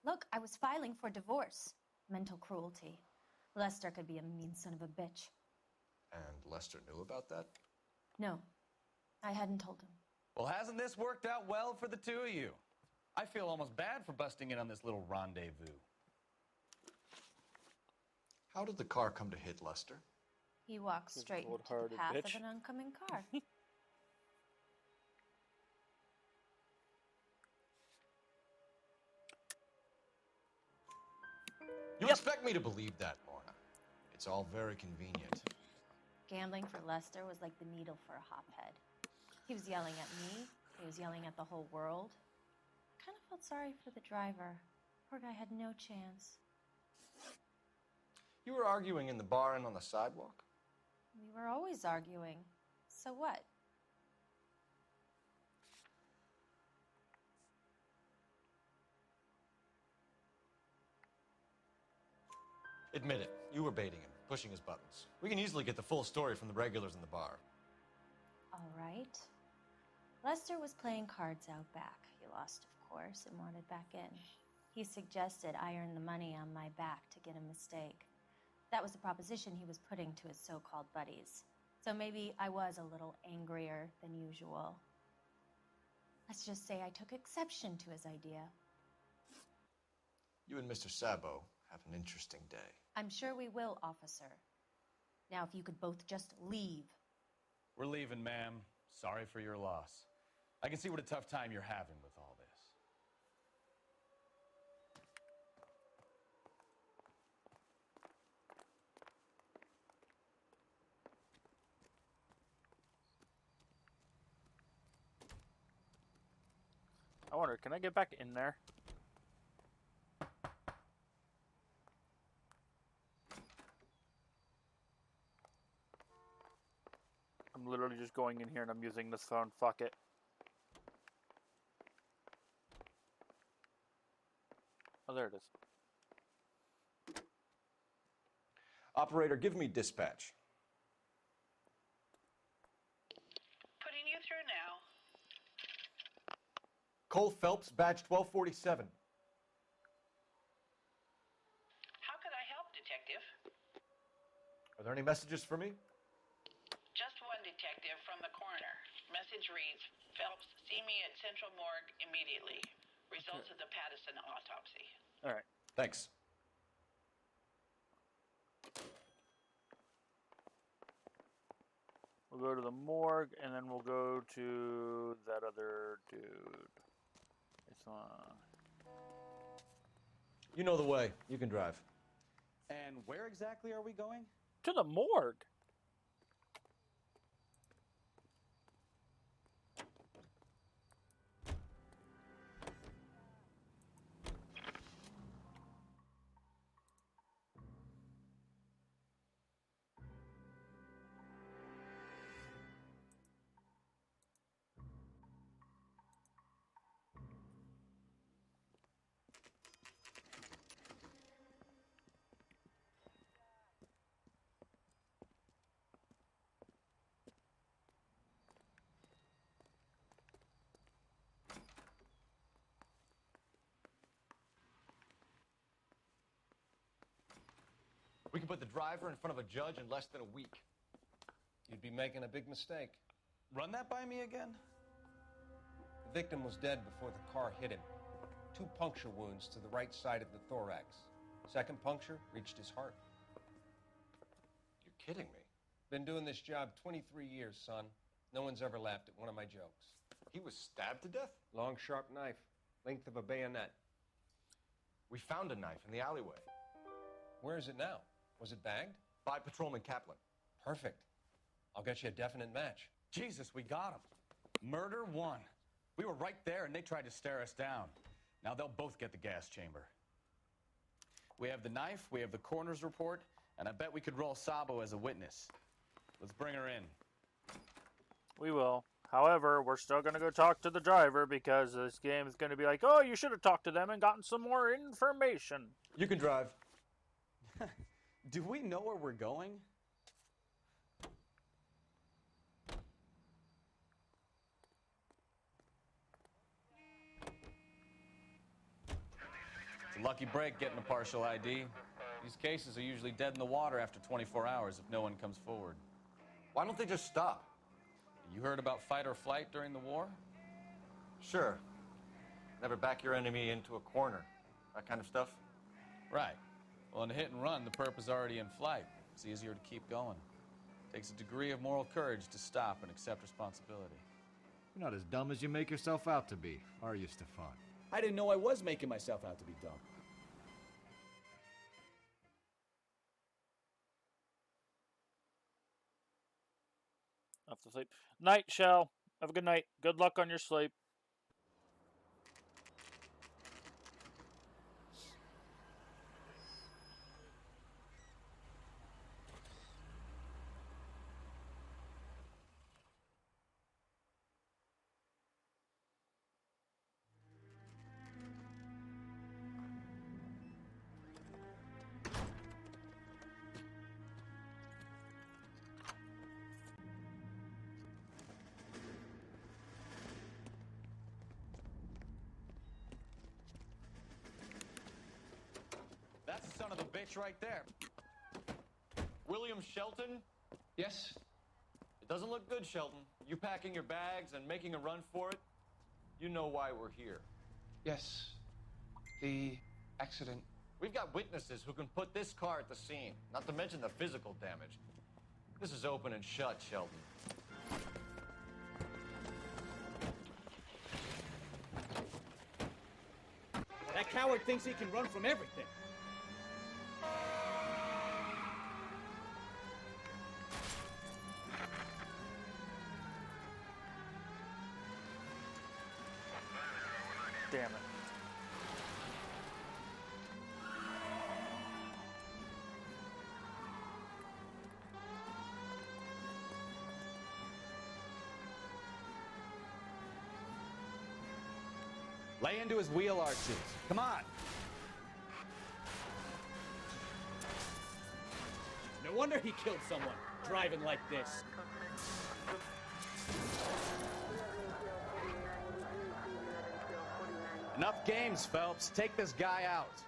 look, I was filing for divorce. Mental cruelty. Lester could be a mean son of a bitch. And Lester knew about that? No, I hadn't told him. Well, hasn't this worked out well for the two of you? I feel almost bad for busting in on this little rendezvous. How did the car come to hit Lester? He walked straight into the path of an oncoming car. You expect me to believe that, Lorna. It's all very convenient. Gambling for Lester was like the needle for a hophead. He was yelling at me. He was yelling at the whole world. I kind of felt sorry for the driver. Poor guy had no chance. You were arguing in the bar and on the sidewalk? We were always arguing. So what? Admit it, you were baiting him, pushing his buttons. We can easily get the full story from the regulars in the bar. All right. Lester was playing cards out back. He lost, of course, and wanted back in. He suggested I earn the money on my back to get a mistake. That was the proposition he was putting to his so-called buddies. So maybe I was a little angrier than usual. Let's just say I took exception to his idea. You and Mr. Sabo have an interesting day. I'm sure we will, officer. Now, if you could both just leave. We're leaving, ma'am. Sorry for your loss. I can see what a tough time you're having with all this. I wonder, can I get back in there? I'm literally just going in here and I'm using this phone. Fuck it. Oh, there it is. Operator, give me dispatch. Putting you through now. Cole Phelps, badge 1247. How could I help, Detective? Are there any messages for me? Just one detective from the coroner. Message reads, Phelps, see me at Central Morgue immediately. Results of the Patterson autopsy. All right. Thanks. We'll go to the morgue, and then we'll go to that other dude. It's You know the way. You can drive. And where exactly are we going? to the morgue. We can put the driver in front of a judge in less than a week. You'd be making a big mistake. Run that by me again? The victim was dead before the car hit him. 2 puncture wounds to the right side of the thorax. Second puncture reached his heart. You're kidding me. Been doing this job 23 years, son. No one's ever laughed at one of my jokes. He was stabbed to death? Long, sharp knife, length of a bayonet. We found a knife in the alleyway. Where is it now? Was it bagged? By Patrolman Kaplan. Perfect. I'll get you a definite match. Jesus, we got him. Murder one. We were right there and they tried to stare us down. Now they'll both get the gas chamber. We have the knife, we have the coroner's report, and I bet we could roll Sabo as a witness. Let's bring her in. We will. However, we're still going to go talk to the driver because this game is going to be like, oh, you should have talked to them and gotten some more information. You can drive. Do we know where we're going? It's a lucky break getting a partial ID. These cases are usually dead in the water after 24 hours if no one comes forward. Why don't they just stop? You heard about fight or flight during the war? Sure. Never back your enemy into a corner. That kind of stuff? Right. Well, in a hit and run, the perp is already in flight. It's easier to keep going. Takes a degree of moral courage to stop and accept responsibility. You're not as dumb as you make yourself out to be, are you, Stefan? I didn't know I was making myself out to be dumb. Off to sleep. Night, Shell. Have a good night. Good luck on your sleep. That's the son of a bitch right there. William Shelton? Yes? It doesn't look good, Shelton. You packing your bags and making a run for it? You know why we're here. Yes. The accident. We've got witnesses who can put this car at the scene, not to mention the physical damage. This is open and shut, Shelton. That coward thinks he can run from everything. Damn it. Lay into his wheel arches. Come on. No wonder he killed someone, driving like this. Enough games, Phelps. Take this guy out.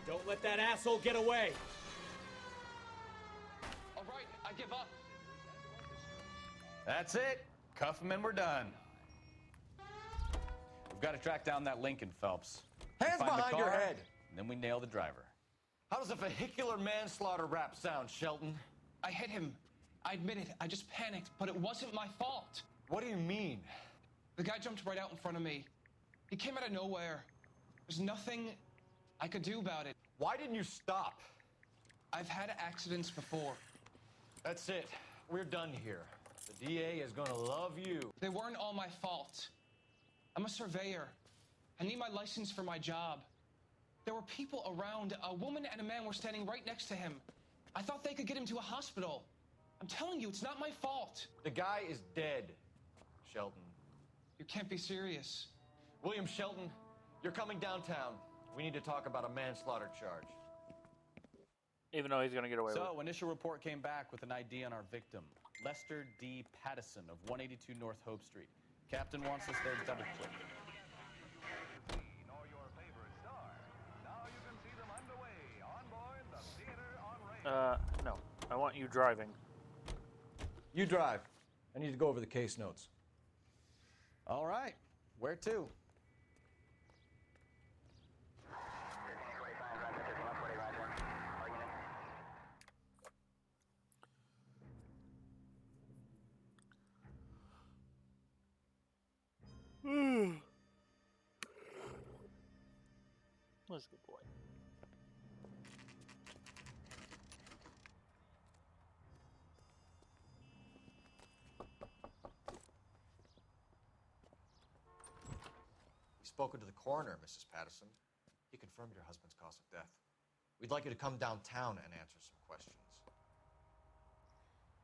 Don't let that asshole get away. All right, I give up. That's it. Cuff him and we're done. We've got to track down that Lincoln, Phelps. Hands Find the behind your car, head. And then we nail the driver. How does a vehicular manslaughter rap sound, Shelton? I hit him. I admit it. I just panicked, but it wasn't my fault. What do you mean? The guy jumped right out in front of me. He came out of nowhere. There's nothing I could do about it. Why didn't you stop? I've had accidents before. That's it. We're done here. The DA is gonna love you. They weren't all my fault. I'm a surveyor. I need my license for my job. There were people around. A woman and a man were standing right next to him. I thought they could get him to a hospital. I'm telling you, it's not my fault. The guy is dead, Shelton. You can't be serious. William Shelton, you're coming downtown. We need to talk about a manslaughter charge. Even though he's going to get away with it. So, initial report came back with an ID on our victim, Lester D. Pattison of 182 North Hope Street. Captain wants us there double quick. No. I want you driving. You drive. I need to go over the case notes. All right. Where to? That's a good boy. We've spoken to the coroner, Mrs. Patterson. He confirmed your husband's cause of death. We'd like you to come downtown and answer some questions.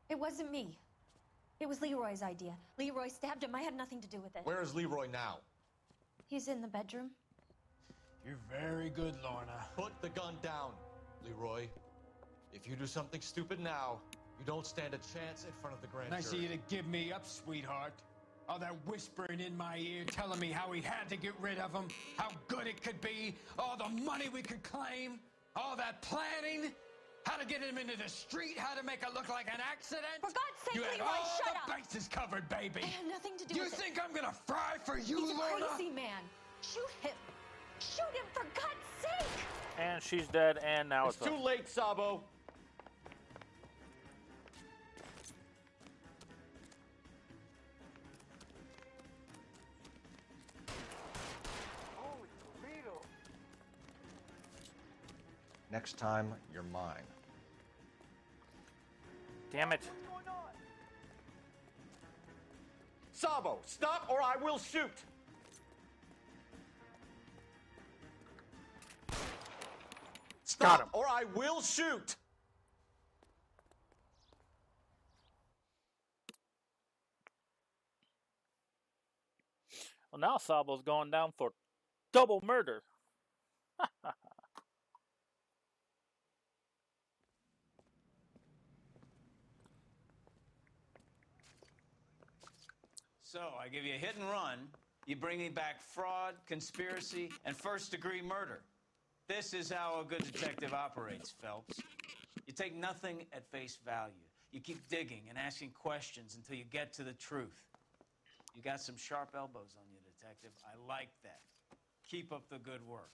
It wasn't me. It was Leroy's idea. Leroy stabbed him. I had nothing to do with it. Where is Leroy now? He's in the bedroom. You're very good, Lorna. Put the gun down, Leroy. If you do something stupid now, you don't stand a chance in front of the grand Nice of jury. you to give me up, sweetheart. All that whispering in my ear telling me how we had to get rid of him, how good it could be, all the money we could claim, all that planning, how to get him into the street, how to make it look like an accident. For God's sake, you had Leroy, all shut the up! bases covered, baby. I had nothing to do You with it. think I'm gonna fry for you, He's Lorna? a crazy man. Shoot him. Shoot him, for God's sake! And she's dead, and now It's too late, Sabo. Next time, you're mine. Damn it. Sabo, stop or I will shoot! Got him. Stop or I will shoot! Well, now Sabo's going down for double murder. So, I give you a hit and run. You bring me back fraud, conspiracy, and first-degree murder. This is how a good detective operates, Phelps. You take nothing at face value. You keep digging and asking questions until you get to the truth. You got some sharp elbows on you, detective. I like that. Keep up the good work.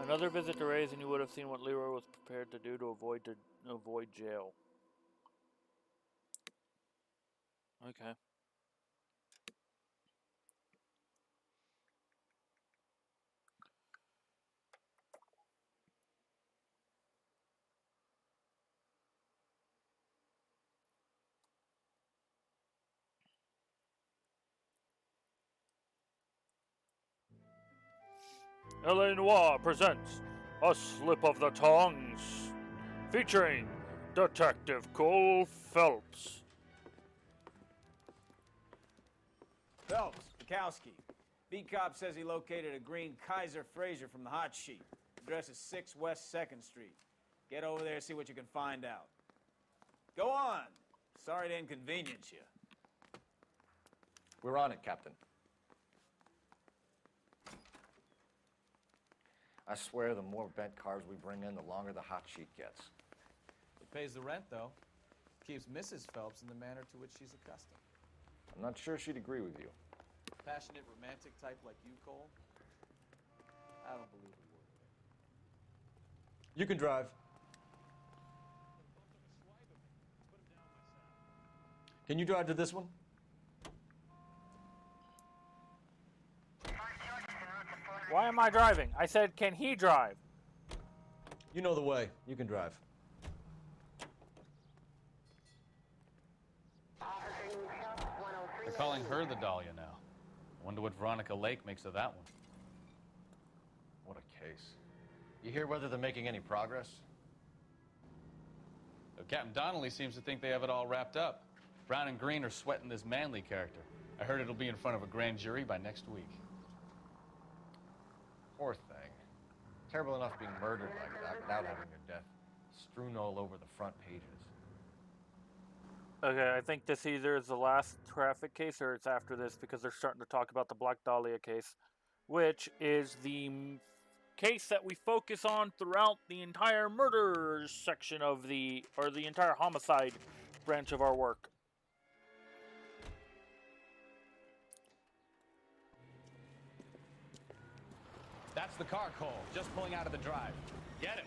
Another visit to Ray's and you would have seen what Leroy was prepared to do to avoid jail. Okay. LA Noire presents A Slip of the Tongues, featuring Detective Cole Phelps. Phelps, Bukowski. Beat cop says he located a green Kaiser Fraser from the hot sheet. Address is 6 West 2nd Street. Get over there and see what you can find out. Go on. Sorry to inconvenience you. We're on it, Captain. I swear the more bent cars we bring in, the longer the hot sheet gets. It pays the rent, though. Keeps Mrs. Phelps in the manner to which she's accustomed. I'm not sure she'd agree with you. Passionate, romantic type like you, Cole? I don't believe a word of it. You can drive. Can you drive to this one? Why am I driving? I said, can he drive? You know the way. You can drive. They're calling her the Dahlia now. Wonder what Veronica Lake makes of that one. What a case. You hear whether they're making any progress? Captain Donnelly seems to think they have it all wrapped up. Brown and Green are sweating this Manley character. I heard it'll be in front of a grand jury by next week. Poor thing. Terrible enough being murdered like that without having her death strewn all over the front pages. Okay, I think this either is the last traffic case or it's after this because they're starting to talk about the Black Dahlia case, which is the case that we focus on throughout the entire murder section of the entire homicide branch of our work. That's the car, Cole, just pulling out of the drive. Get him.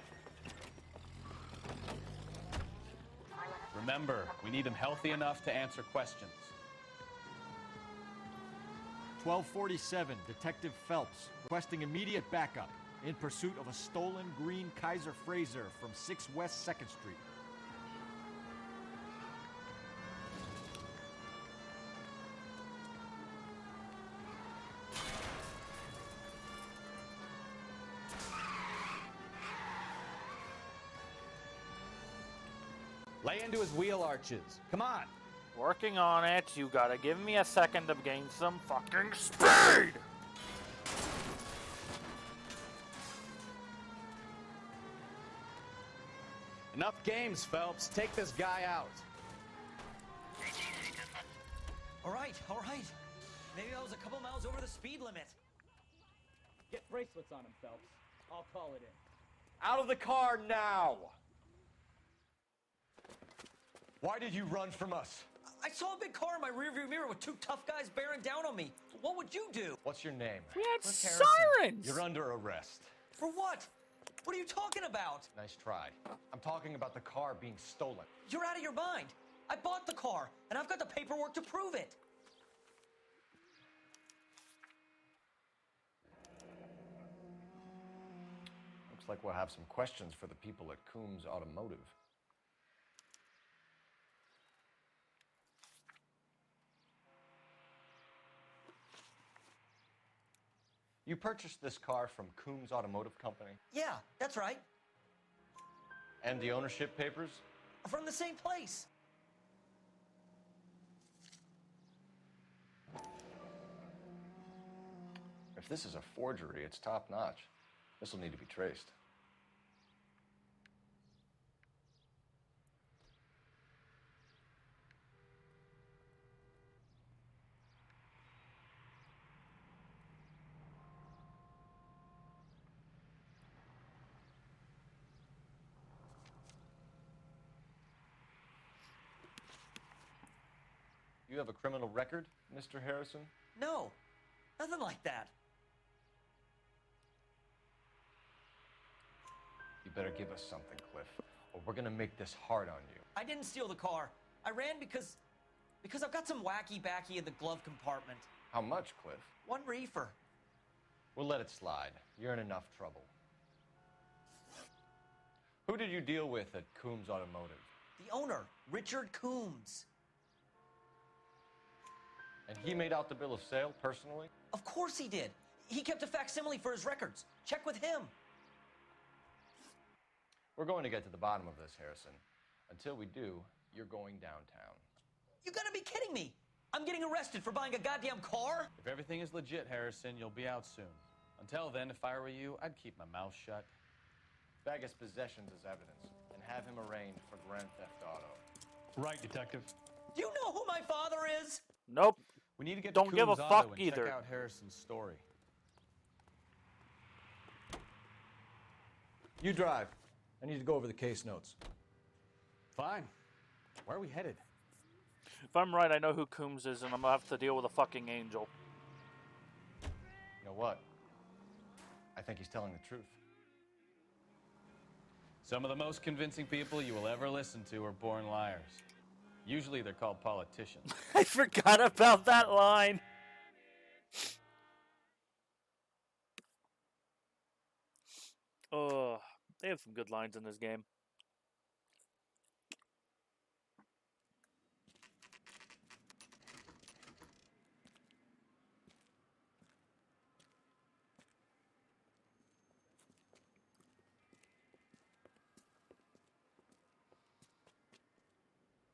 Remember, we need him healthy enough to answer questions. 1247, Detective Phelps, requesting immediate backup in pursuit of a stolen green Kaiser Frazer from 6 West 2nd Street. Lay into his wheel arches. Come on. Working on it. You gotta give me a second to gain some fucking speed! Enough games, Phelps. Take this guy out. All right. Maybe I was a couple miles over the speed limit. Get bracelets on him, Phelps. I'll call it in. Out of the car now! Why did you run from us? I saw a big car in my rearview mirror with two tough guys bearing down on me. What would you do? What's your name? We had Cliff Harrison. sirens! You're under arrest. For what? What are you talking about? Nice try. I'm talking about the car being stolen. You're out of your mind. I bought the car, and I've got the paperwork to prove it. Looks like we'll have some questions for the people at Coombs Automotive. You purchased this car from Coombs Automotive Company? Yeah, that's right. And the ownership papers? From the same place. If this is a forgery, it's top-notch. This will need to be traced. You have a criminal record, Mr. Harrison? No, nothing like that. You better give us something, Cliff, or we're gonna make this hard on you. I didn't steal the car. I ran because I've got some wacky backy in the glove compartment. How much, Cliff? 1 reefer. We'll let it slide. You're in enough trouble. Who did you deal with at Coombs Automotive? The owner, Richard Coombs. And he made out the bill of sale personally? Of course he did. He kept a facsimile for his records. Check with him. We're going to get to the bottom of this, Harrison. Until we do, you're going downtown. You gotta be kidding me. I'm getting arrested for buying a goddamn car? If everything is legit, Harrison, you'll be out soon. Until then, if I were you, I'd keep my mouth shut. Bag his possessions as evidence, and have him arraigned for Grand Theft Auto. Right, Detective. Do you know who my father is? Nope. We need to get Don't to give a Coombs fuck Auto and either. check out Harrison's story. You drive. I need to go over the case notes. Fine. Where are we headed? If I'm right, I know who Coombs is, and I'm gonna have to deal with a fucking angel. You know what? I think he's telling the truth. Some of the most convincing people you will ever listen to are born liars. Usually they're called politicians. I forgot about that line. Oh, they have some good lines in this game.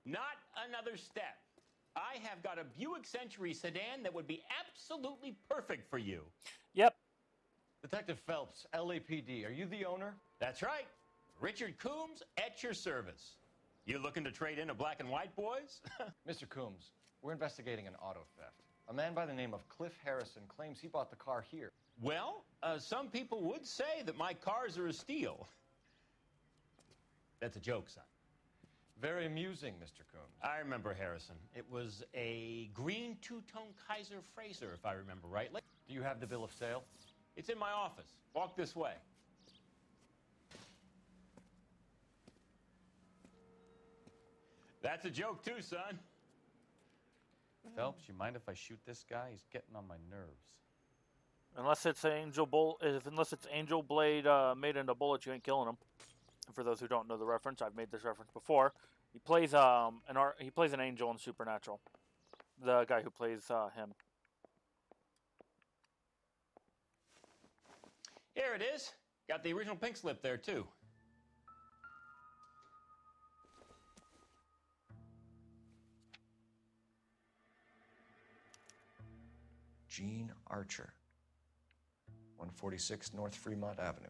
Not another step. I have got a Buick Century sedan that would be absolutely perfect for you. Yep. Detective Phelps, LAPD, are you the owner? That's right. Richard Coombs at your service. You looking to trade in a black and white, boys? Mr. Coombs, we're investigating an auto theft. A man by the name of Cliff Harrison claims he bought the car here. Well, some people would say that my cars are a steal. That's a joke, son. Very amusing, Mr. Coombs. I remember Harrison. It was a green two-tone Kaiser Frazer, if I remember rightly. Do you have the bill of sale? It's in my office. Walk this way. That's a joke too, son. Phelps, you mind if I shoot this guy? He's getting on my nerves. Unless it's unless it's Angel Blade made into bullets, you ain't killing him. And for those who don't know the reference, I've made this reference before. He plays an angel in Supernatural. The guy who plays him. Here it is. Got the original pink slip there too. Gene Archer, 146 North Fremont Avenue.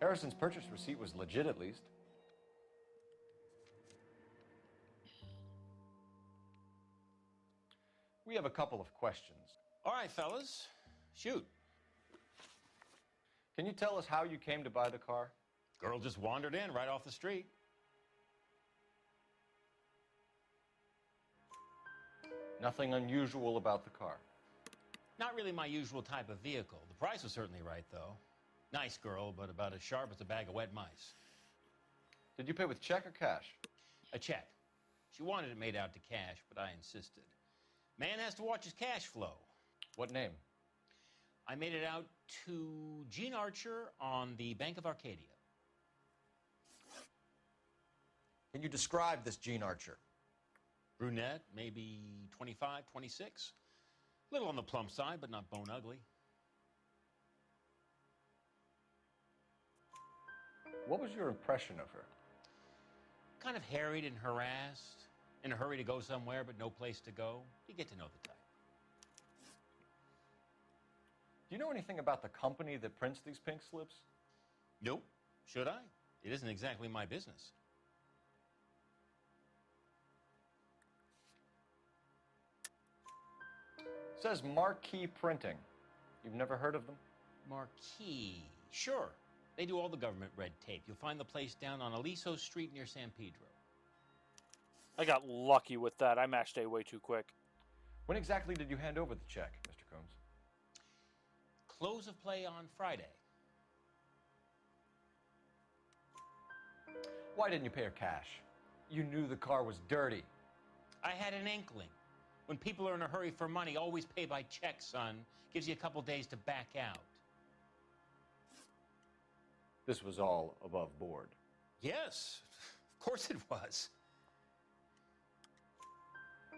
Harrison's purchase receipt was legit, at least. We have a couple of questions. All right, fellas. Shoot. Can you tell us how you came to buy the car? Girl just wandered in right off the street. Nothing unusual about the car. Not really my usual type of vehicle. The price was certainly right, though. Nice girl, but about as sharp as a bag of wet mice. Did you pay with check or cash? A check. She wanted it made out to cash, but I insisted. Man has to watch his cash flow. What name? I made it out to Gene Archer on the Bank of Arcadia. Can you describe this Gene Archer? Brunette, maybe 25, 26. Little on the plump side, but not bone ugly. What was your impression of her? Kind of harried and harassed, in a hurry to go somewhere but no place to go. You get to know the type. Do you know anything about the company that prints these pink slips? Nope. Should I? It isn't exactly my business. It says Marquee Printing. You've never heard of them? Marquee. Sure. They do all the government red tape. You'll find the place down on Aliso Street near San Pedro. I got lucky with that. I mashed A way too quick. When exactly did you hand over the check, Mr. Combs? Close of play on Friday. Why didn't you pay her cash? You knew the car was dirty. I had an inkling. When people are in a hurry for money, always pay by check, son. Gives you a couple days to back out. This was all above board. Yes, of course it was.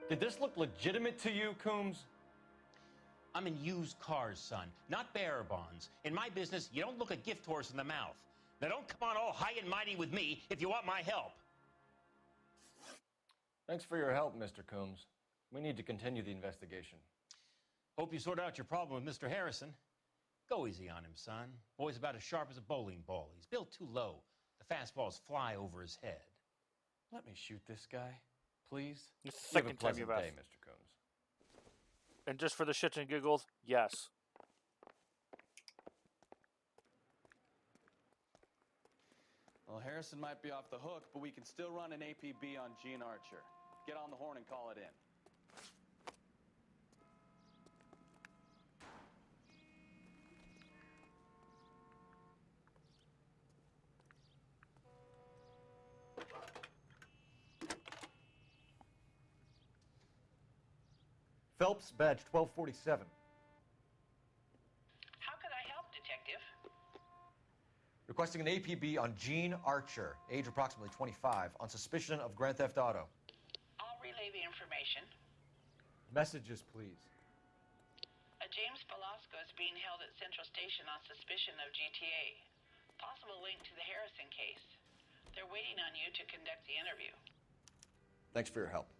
Did this look legitimate to you, Coombs? I'm in used cars, son, not bearer bonds. In my business, you don't look a gift horse in the mouth. Now don't come on all high and mighty with me if you want my help. Thanks for your help, Mr. Coombs. We need to continue the investigation. Hope you sort out your problem with Mr. Harrison. Go easy on him, son. Boy's about as sharp as a bowling ball. He's built too low. The fastballs fly over his head. Let me shoot this guy, please. It's the You have a second time you've pleasant asked. day, Mr. Coombs. And just for the shits and giggles, yes. Well, Harrison might be off the hook, but we can still run an APB on Gene Archer. Get on the horn and call it in. Phelps, badge 1247. How could I help, Detective? Requesting an APB on Gene Archer, age approximately 25, on suspicion of Grand Theft Auto. I'll relay the information. Messages, please. A James Velasco is being held at Central Station on suspicion of GTA. Possible link to the Harrison case. They're waiting on you to conduct the interview. Thanks for your help.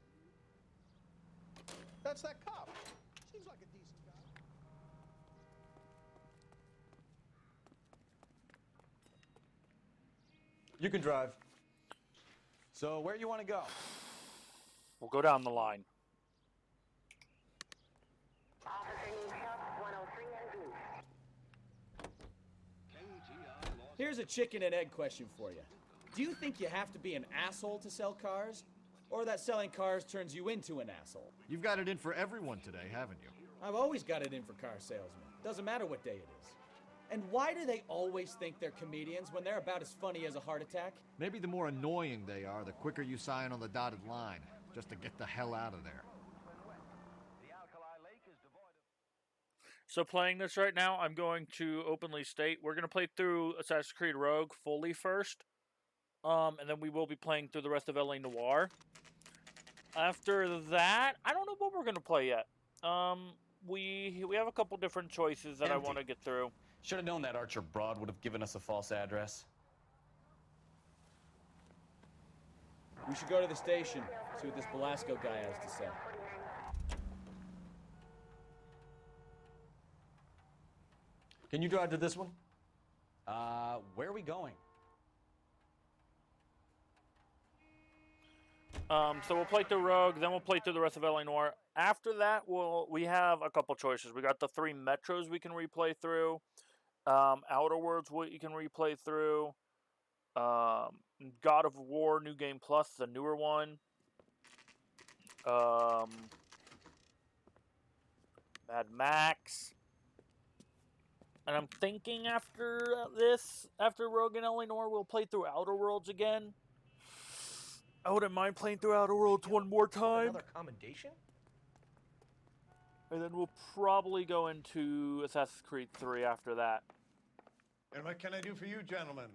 That's that cop. Seems like a decent guy. You can drive. So, where you want to go? We'll go down the line. Here's a chicken and egg question for you. Do you think you have to be an asshole to sell cars? Or that selling cars turns you into an asshole? You've got it in for everyone today, haven't you? I've always got it in for car salesmen. Doesn't matter what day it is. And why do they always think they're comedians when they're about as funny as a heart attack? Maybe the more annoying they are, the quicker you sign on the dotted line, just to get the hell out of there. So playing this right now, I'm going to openly state we're going to play through Assassin's Creed Rogue fully first. And then we will be playing through the rest of LA Noire. After that, I don't know what we're going to play yet. We have a couple different choices that I want to get through. Should have known that Archer Broad would have given us a false address. We should go to the station, see what this Velasco guy has to say. Can you drive to this one? Where are we going? So we'll play through Rogue, then we'll play through the rest of LA Noire. After that, we have a couple choices. We got the 3 Metros we can replay through. Outer Worlds you can replay through. God of War New Game Plus, the newer one. Mad Max. And I'm thinking after Rogue and LA Noire, we'll play through Outer Worlds again. I wouldn't mind playing through Outer Worlds one more time. Another commendation? And then we'll probably go into Assassin's Creed 3 after that. And what can I do for you, gentlemen?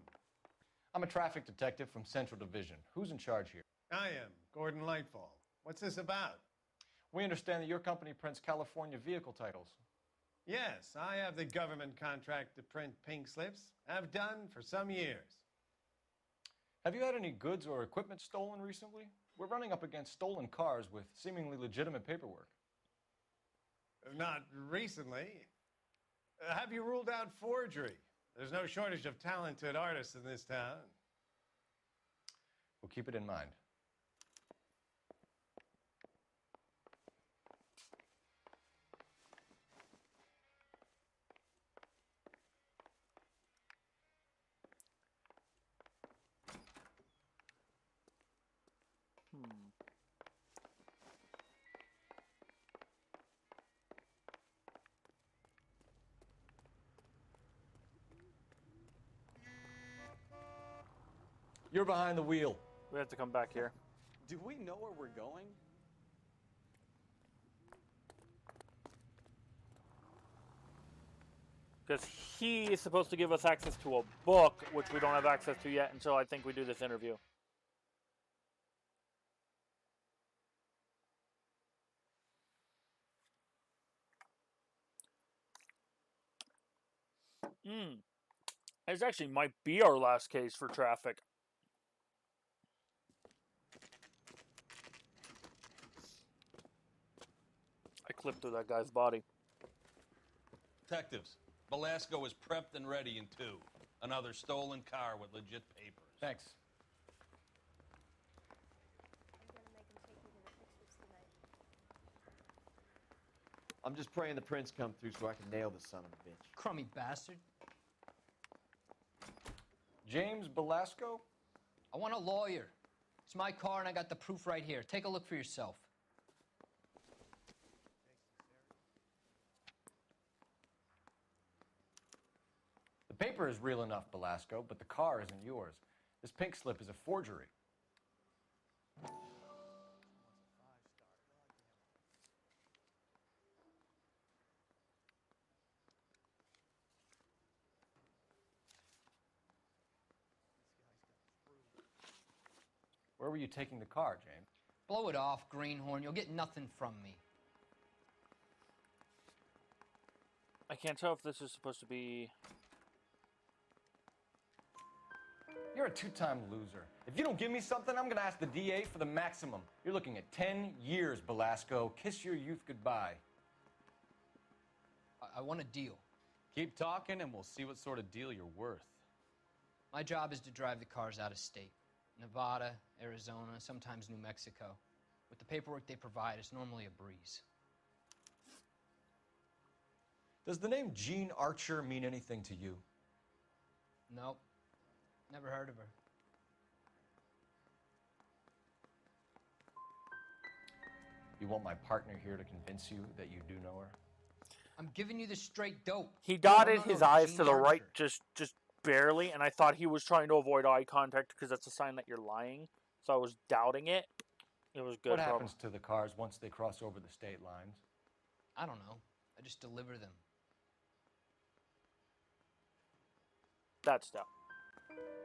I'm a traffic detective from Central Division. Who's in charge here? I am, Gordon Lightfall. What's this about? We understand that your company prints California vehicle titles. Yes, I have the government contract to print pink slips. I've done for some years. Have you had any goods or equipment stolen recently? We're running up against stolen cars with seemingly legitimate paperwork. Not recently. Have you ruled out forgery? There's no shortage of talented artists in this town. We'll keep it in mind. You're behind the wheel. We have to come back here. Do we know where we're going? Because he is supposed to give us access to a book, which we don't have access to yet until I think we do this interview. This actually might be our last case for traffic. I clipped through that guy's body. Detectives, Velasco is prepped and ready in 2. Another stolen car with legit papers. Thanks. I'm just praying the prints come through so I can nail this son of a bitch. Crummy bastard. James Velasco? I want a lawyer. It's my car and I got the proof right here. Take a look for yourself. The paper is real enough, Velasco, but the car isn't yours. This pink slip is a forgery. Where were you taking the car, James? Blow it off, greenhorn. You'll get nothing from me. I can't tell if this is supposed to be... You're a 2-time loser. If you don't give me something, I'm gonna ask the DA for the maximum. You're looking at 10 years, Velasco. Kiss your youth goodbye. I want a deal. Keep talking and we'll see what sort of deal you're worth. My job is to drive the cars out of state. Nevada, Arizona, sometimes New Mexico. With the paperwork they provide, it's normally a breeze. Does the name Gene Archer mean anything to you? Nope. Never heard of her. You want my partner here to convince you that you do know her? I'm giving you the straight dope. He dotted No, his no, eyes Gene to the right, Archer. just barely, and I thought he was trying to avoid eye contact because that's a sign that you're lying. So I was doubting it. It was good. What happens to the cars once they cross over the state lines? I don't know. I just deliver them. That's dumb.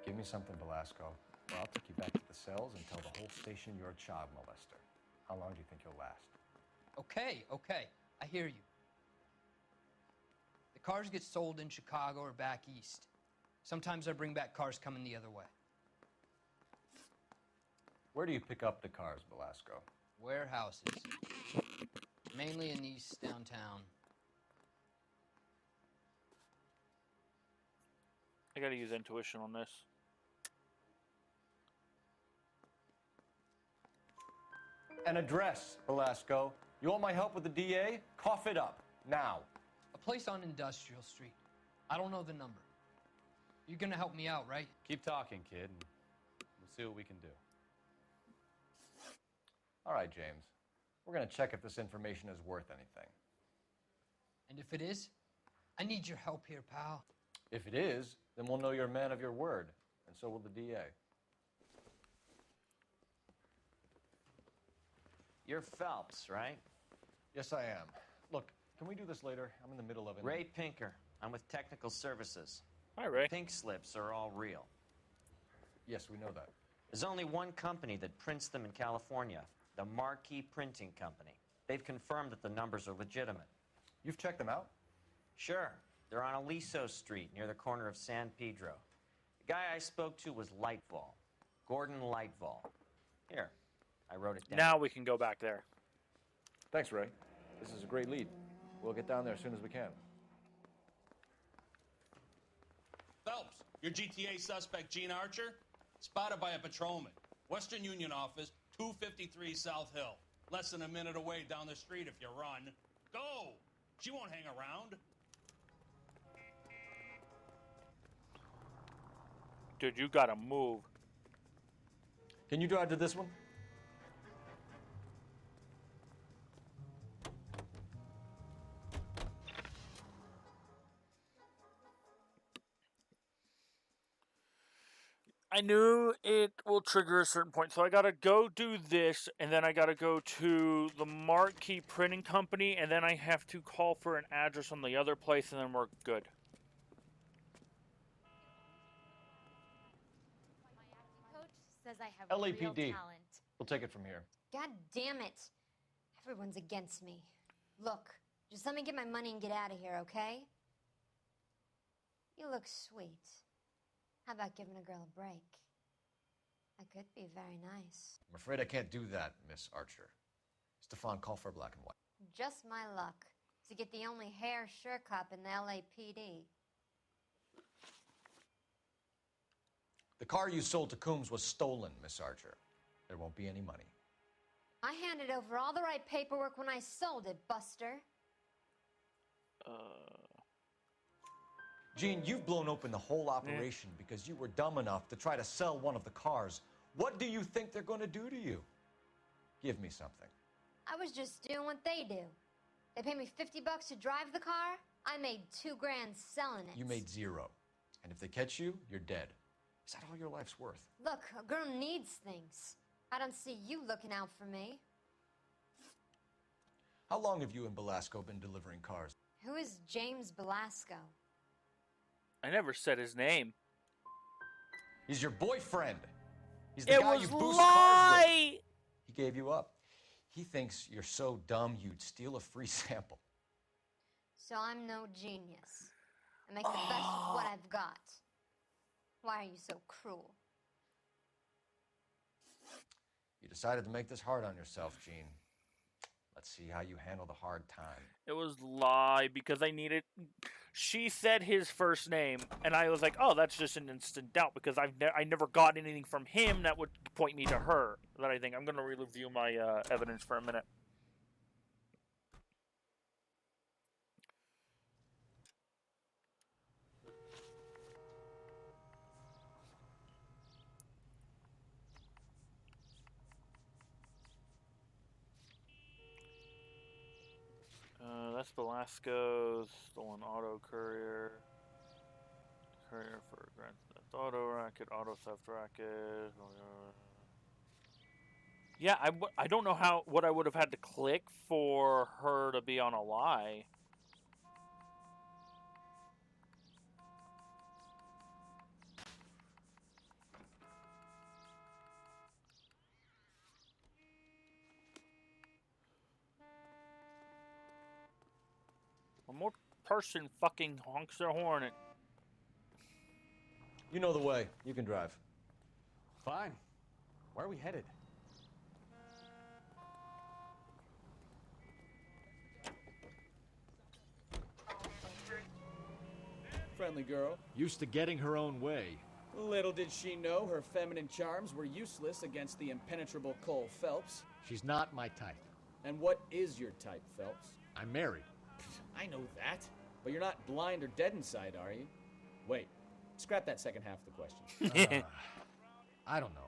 Give me something, Velasco, or I'll take you back to the cells and tell the whole station you're a child molester. How long do you think you'll last? Okay. I hear you. The cars get sold in Chicago or back east. Sometimes I bring back cars coming the other way. Where do you pick up the cars, Velasco? Warehouses. Mainly in East downtown. I gotta use intuition on this. An address, Velasco. You want my help with the DA? Cough it up, now. A place on Industrial Street. I don't know the number. You're gonna help me out, right? Keep talking, kid, and we'll see what we can do. All right, James. We're going to check if this information is worth anything. And if it is, I need your help here, pal. If it is, then we'll know you're a man of your word, and so will the DA. You're Phelps, right? Yes, I am. Look, can we do this later? I'm in the middle of it. Ray Pinker. I'm with Technical Services. Hi, Ray. Pink slips are all real. Yes, we know that. There's only one company that prints them in California, the Marquee Printing Company. They've confirmed that the numbers are legitimate. You've checked them out? Sure. They're on Aliso Street, near the corner of San Pedro. The guy I spoke to was Lightfall. Gordon Lightfall. Here, I wrote it down. Now we can go back there. Thanks, Ray. This is a great lead. We'll get down there as soon as we can. Phelps, your GTA suspect, Gene Archer, spotted by a patrolman. Western Union office, 253 South Hill. Less than a minute away down the street if you run. Go! She won't hang around. Dude, you gotta move. Can you drive to this one? I knew it will trigger a certain point, so I gotta go do this, and then I gotta go to the Marquee Printing Company, and then I have to call for an address on the other place, and then we're good. Coach says I have real LAPD. talent. We'll take it from here. God damn it. Everyone's against me. Look, just let me get my money and get out of here, okay? You look sweet. How about giving a girl a break? I could be very nice. I'm afraid I can't do that, Miss Archer. Stefan, call for black and white. Just my luck to get the only hair sure cop in the LAPD. The car you sold to Coombs was stolen, Miss Archer. There won't be any money. I handed over all the right paperwork when I sold it, Buster. Gene, you've blown open the whole operation because you were dumb enough to try to sell one of the cars. What do you think they're going to do to you? Give me something. I was just doing what they do. They paid me $50 to drive the car. I made $2 grand selling it. You made zero. And if they catch you, you're dead. Is that all your life's worth? Look, a girl needs things. I don't see you looking out for me. How long have you and Velasco been delivering cars? Who is James Velasco? I never said his name. He's your boyfriend. He's the It guy was you boost lie! cars with. He gave you up. He thinks you're so dumb you'd steal a free sample. So I'm no genius. I make the best of what I've got. Why are you so cruel? You decided to make this hard on yourself, Gene. Let's see how you handle the hard time. It was lie because I needed. She said his first name, and I was like, "Oh, that's just an instant doubt," because I never got anything from him that would point me to her. That I think I'm gonna review my evidence for a minute. James Velasco, stolen auto courier. Courier for Grand Theft Auto racket, auto theft racket. Yeah, I don't know what I would have had to click for her to be on a lie. One more person fucking honks their horn at... You know the way. You can drive. Fine. Where are we headed? Friendly girl. Used to getting her own way. Little did she know her feminine charms were useless against the impenetrable Cole Phelps. She's not my type. And what is your type, Phelps? I'm married. I know that. But you're not blind or dead inside, are you? Wait. Scrap that second half of the question. I don't know.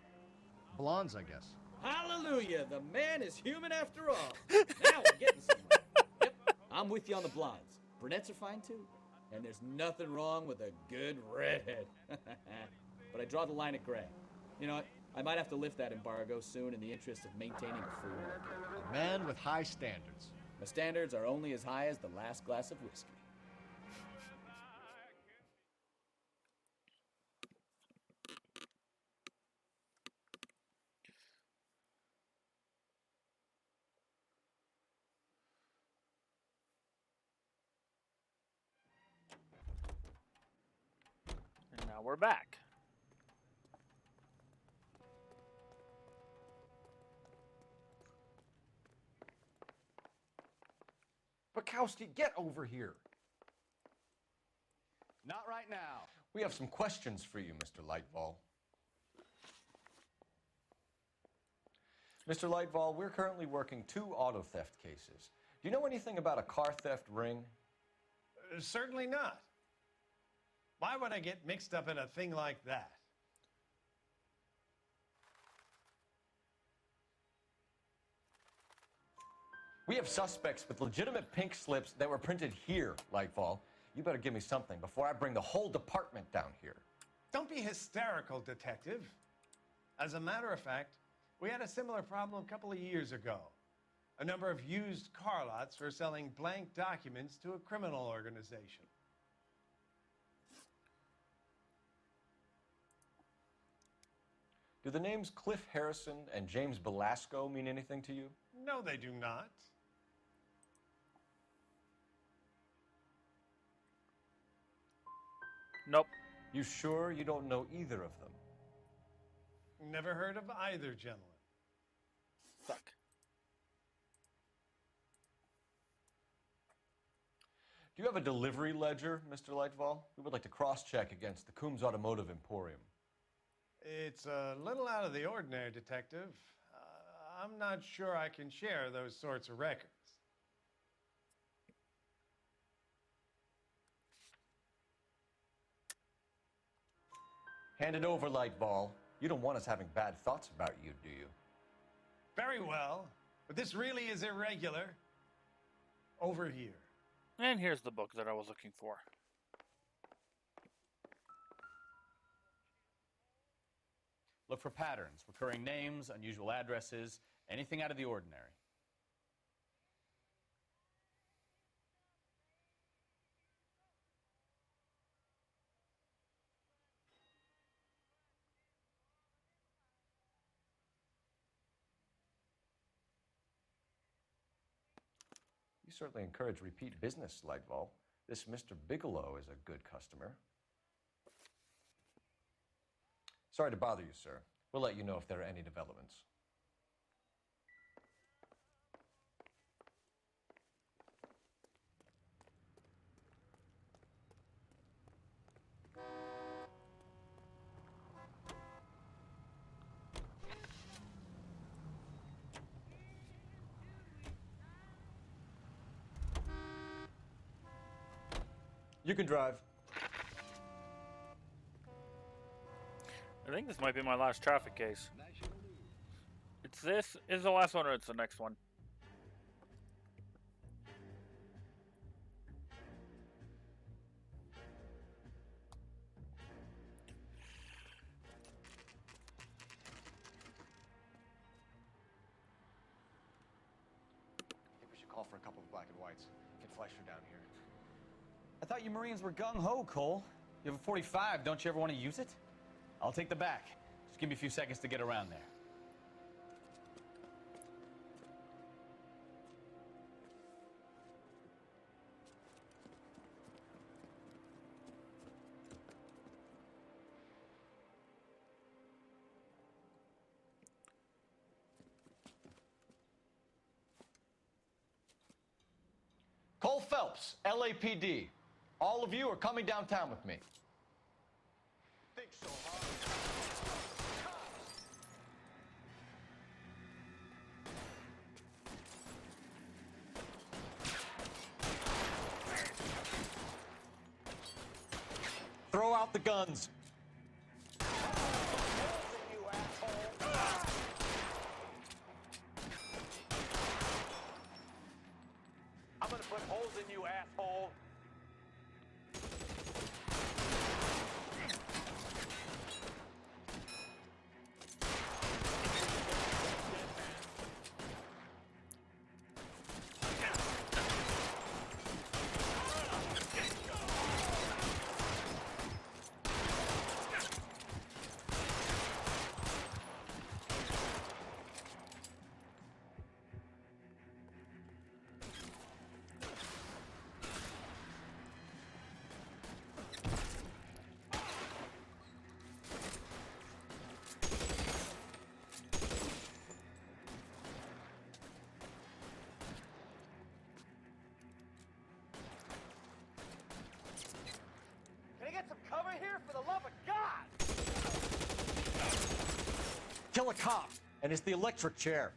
Blondes, I guess. Hallelujah! The man is human after all. Now we're getting somewhere. Yep, I'm with you on the blondes. Brunettes are fine too. And there's nothing wrong with a good redhead. But I draw the line at gray. You know what? I might have to lift that embargo soon in the interest of maintaining a free market. A man with high standards. My standards are only as high as the last glass of whiskey. And now we're back. Bukowski, get over here. Not right now. We have some questions for you, Mr. Lightfall. Mr. Lightfall, we're currently working 2 auto theft cases. Do you know anything about a car theft ring? Certainly not. Why would I get mixed up in a thing like that? We have suspects with legitimate pink slips that were printed here, Lightfall. You better give me something before I bring the whole department down here. Don't be hysterical, Detective. As a matter of fact, we had a similar problem a couple of years ago. A number of used car lots were selling blank documents to a criminal organization. Do the names Cliff Harrison and James Velasco mean anything to you? No, they do not. Nope. You sure you don't know either of them? Never heard of either gentleman. Fuck. Do you have a delivery ledger, Mr. Lightfall? We would like to cross-check against the Coombs Automotive Emporium. It's a little out of the ordinary, Detective. I'm not sure I can share those sorts of records. Hand it over, Lightball. You don't want us having bad thoughts about you, do you? Very well, but this really is irregular. Over here. And here's the book that I was looking for. Look for patterns, recurring names, unusual addresses, anything out of the ordinary. You certainly encourage repeat business, Lightball. This Mr. Bigelow is a good customer. Sorry to bother you, sir. We'll let you know if there are any developments. You can drive. I think this might be my last traffic case. It's this. Is the last one or it's the next one? Call for a couple of black and whites. Get Fleischer down here. I thought you Marines were gung-ho, Cole. You have a 45. Don't you ever want to use it? I'll take the back. Just give me a few seconds to get around there. Cole Phelps, LAPD. All of you are coming downtown with me. Think so, huh? Throw out the guns. I'm gonna put holes in you, asshole. Can I get some cover here, for the love of God? Kill a cop, and it's the electric chair.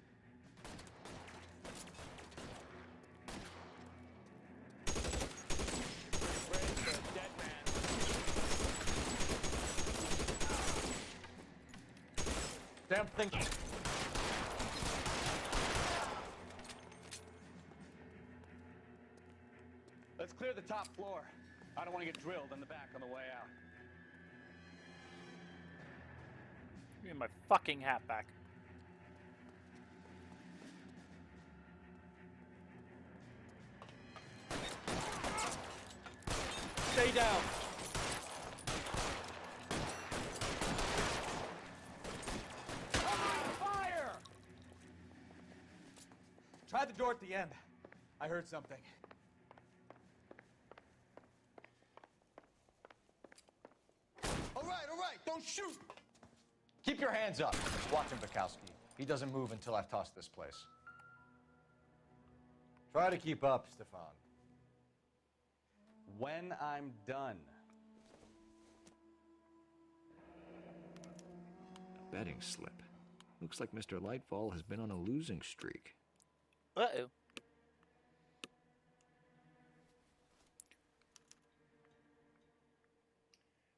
Damn thing. Let's clear the top floor. I don't want to get drilled in the back on the way out. Give me my fucking hat back. Stay down. Fire! Try the door at the end. I heard something. All right, don't shoot. Keep your hands up. Watch him, Bukowski. He doesn't move until I've tossed this place. Try to keep up, Stefan. When I'm done. Betting slip. Looks like Mr. Lightfall has been on a losing streak. Uh-oh.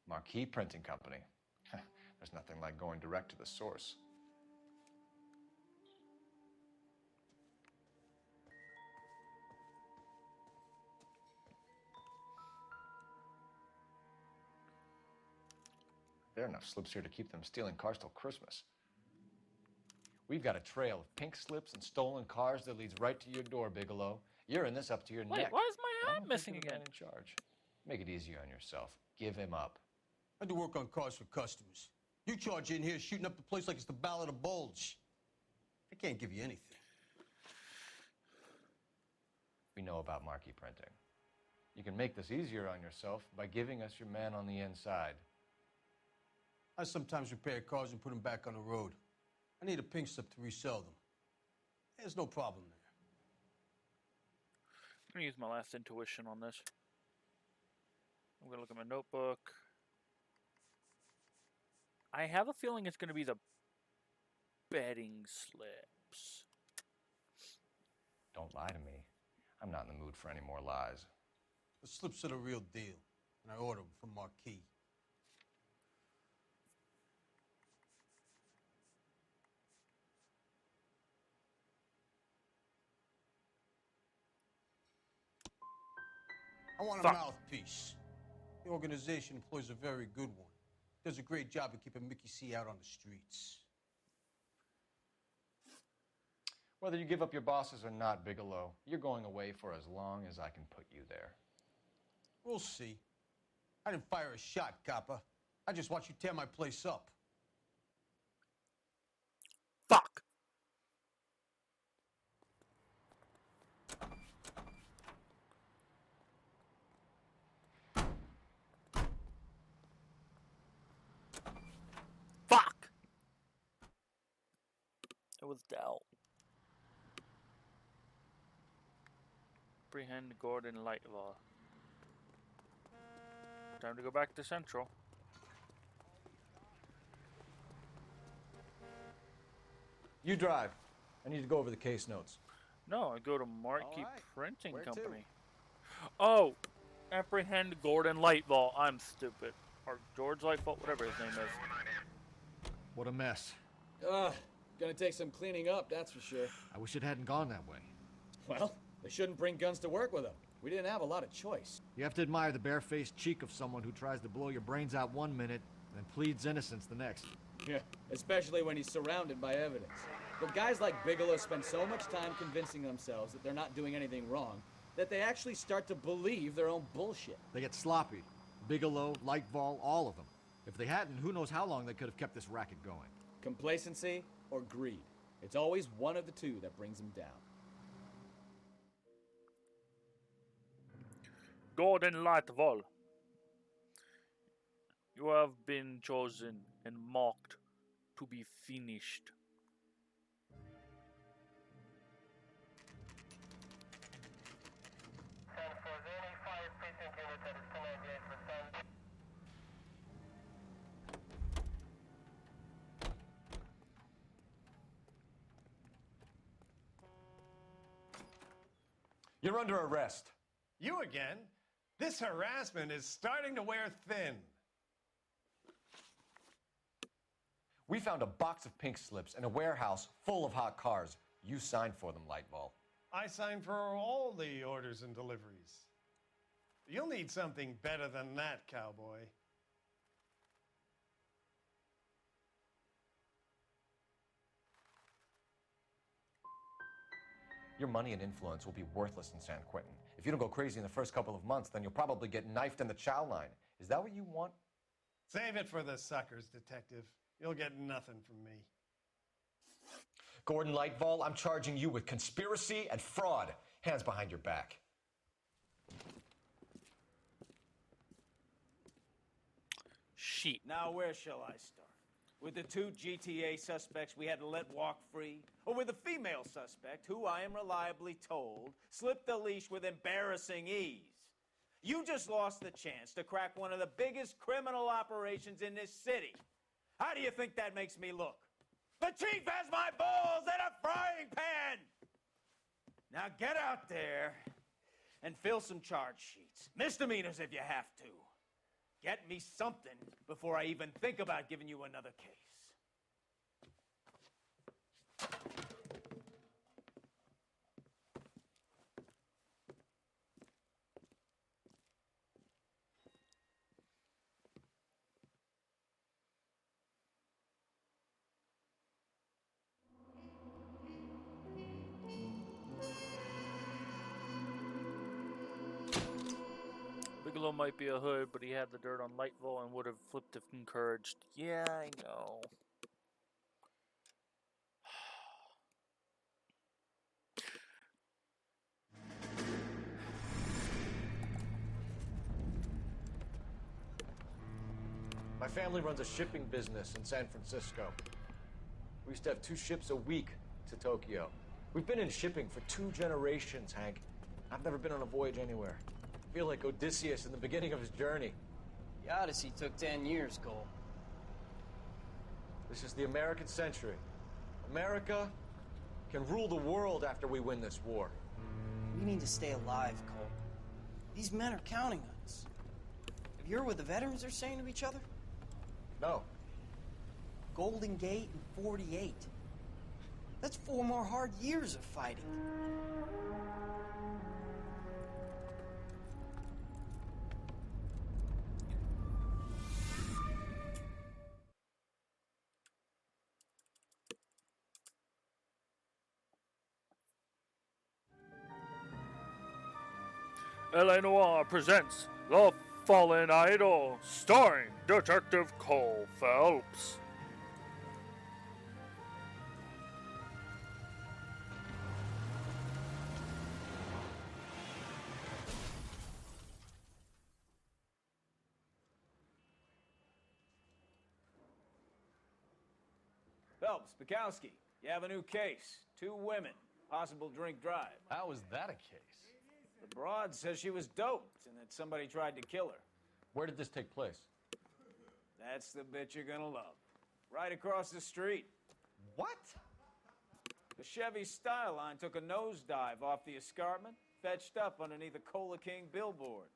Marquee Printing Company. There's nothing like going direct to the source. There are enough slips here to keep them stealing cars till Christmas. We've got a trail of pink slips and stolen cars that leads right to your door, Bigelow. You're in this up to your Wait, neck. why is my I eye don't missing think you're the again? man in charge. Make it easier on yourself. Give him up. I do work on cars for customers. You charge in here shooting up the place like it's the Ballad of Bulge. I can't give you anything. We know about marquee printing. You can make this easier on yourself by giving us your man on the inside. I sometimes repair cars and put them back on the road. I need a pink slip to resell them. There's no problem there. I'm going to use my last intuition on this. I'm going to look at my notebook. I have a feeling it's going to be the betting slips. Don't lie to me. I'm not in the mood for any more lies. The slips are the real deal, and I ordered them from Marquis. I want a mouthpiece. The organization employs a very good one. Does a great job of keeping Mickey C out on the streets. Whether you give up your bosses or not, Bigelow, you're going away for as long as I can put you there. We'll see. I didn't fire a shot, Copper. I just watched you tear my place up. Fuck! Fuck! It was Dell. Apprehend Gordon Lightlaw. Time to go back to Central. You drive. I need to go over the case notes. No, I go to Marquee Printing Where Company. Oh, apprehend Gordon Lightfall. I'm stupid. Or George Lightfall, whatever his name is. What a mess. Ugh, gonna take some cleaning up, that's for sure. I wish it hadn't gone that way. Well, they shouldn't bring guns to work with them. We didn't have a lot of choice. You have to admire the barefaced cheek of someone who tries to blow your brains out one minute and pleads innocence the next. Yeah, especially when he's surrounded by evidence. But guys like Bigelow spend so much time convincing themselves that they're not doing anything wrong that they actually start to believe their own bullshit. They get sloppy. Bigelow, Lightfall, all of them. If they hadn't, who knows how long they could have kept this racket going. Complacency or greed. It's always one of the two that brings them down. Gordon Lightfall. You have been chosen and marked to be finished. You're under arrest. You again? This harassment is starting to wear thin. We found a box of pink slips in a warehouse full of hot cars. You signed for them, Lightball. I signed for all the orders and deliveries. You'll need something better than that, cowboy. Your money and influence will be worthless in San Quentin. If you don't go crazy in the first couple of months, then you'll probably get knifed in the chow line. Is that what you want? Save it for the suckers, detective. You'll get nothing from me. Gordon Lightfall, I'm charging you with conspiracy and fraud. Hands behind your back. Sheep. Now, where shall I start? With the two GTA suspects we had to let walk free? Or with the female suspect, who I am reliably told slipped the leash with embarrassing ease? You just lost the chance to crack one of the biggest criminal operations in this city. How do you think that makes me look? The chief has my balls in a frying pan! Now get out there and fill some charge sheets. Misdemeanors if you have to. Get me something before I even think about giving you another case. Bigelow might be a hood, but he had the dirt on Lightfall and would have flipped if encouraged. Yeah, I know. My family runs a shipping business in San Francisco. We used to have 2 ships a week to Tokyo. We've been in shipping for 2 generations, Hank. I've never been on a voyage anywhere. I feel like Odysseus in the beginning of his journey. The Odyssey took 10 years, Cole. This is the American century. America can rule the world after we win this war. We need to stay alive, Cole. These men are counting on us. Have you heard what the veterans are saying to each other? No. Golden Gate and 48. That's 4 more hard years of fighting. LA Noire presents The Fallen Idol, starring Detective Cole Phelps. Phelps, Bukowski, you have a new case. 2 women, possible drink drive. How was that a case? The broad says she was doped and that somebody tried to kill her. Where did this take place? That's the bit you're gonna love. Right across the street. What? The Chevy Style Line took a nosedive off the escarpment, fetched up underneath a Cola King billboard.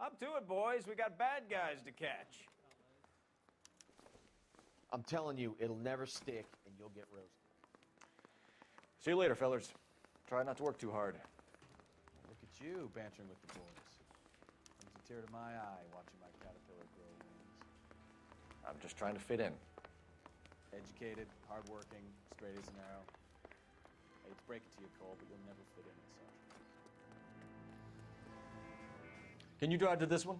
Up to it, boys. We got bad guys to catch. I'm telling you, it'll never stick, and you'll get roasted. See you later, fellers. Try not to work too hard. Look at you bantering with the boys. Brings a tear to my eye watching my caterpillar grow wings. I'm just trying to fit in. Educated, hardworking, straight as an arrow. I hate to break it to you, Cole, but you'll never fit in at Sergeant. Can you drive to this one?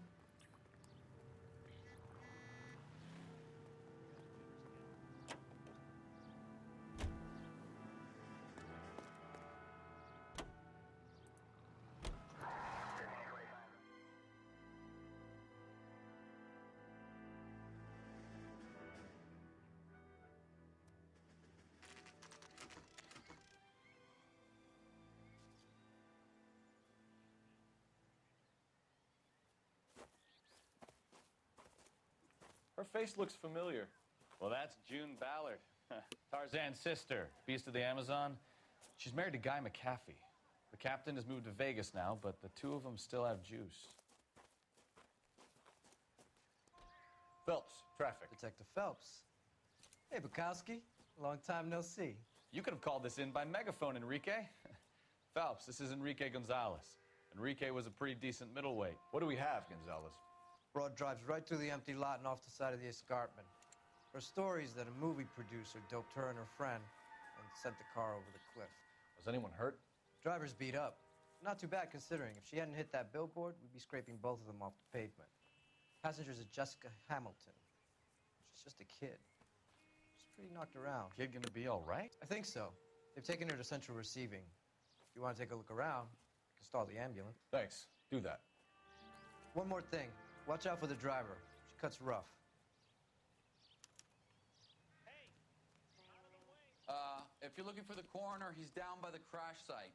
Her face looks familiar. Well, that's June Ballard, Tarzan's sister, Beast of the Amazon. She's married to Guy McAfee. The captain has moved to Vegas now, but the 2 of them still have juice. Phelps, traffic. Detective Phelps. Hey, Bukowski. Long time no see. You could have called this in by megaphone, Enrique. Phelps, this is Enrique Gonzalez. Enrique was a pretty decent middleweight. What do we have, Gonzalez? Broad drives right through the empty lot and off the side of the escarpment. Her story is that a movie producer doped her and her friend and sent the car over the cliff. Was anyone hurt? Driver's beat up. Not too bad considering. If she hadn't hit that billboard, we'd be scraping both of them off the pavement. Passenger's is Jessica Hamilton. She's just a kid. She's pretty knocked around. Kid gonna be all right? I think so. They've taken her to central receiving. If you want to take a look around, you can stall the ambulance. Thanks. Do that. One more thing. Watch out for the driver. She cuts rough. If you're looking for the coroner, he's down by the crash site.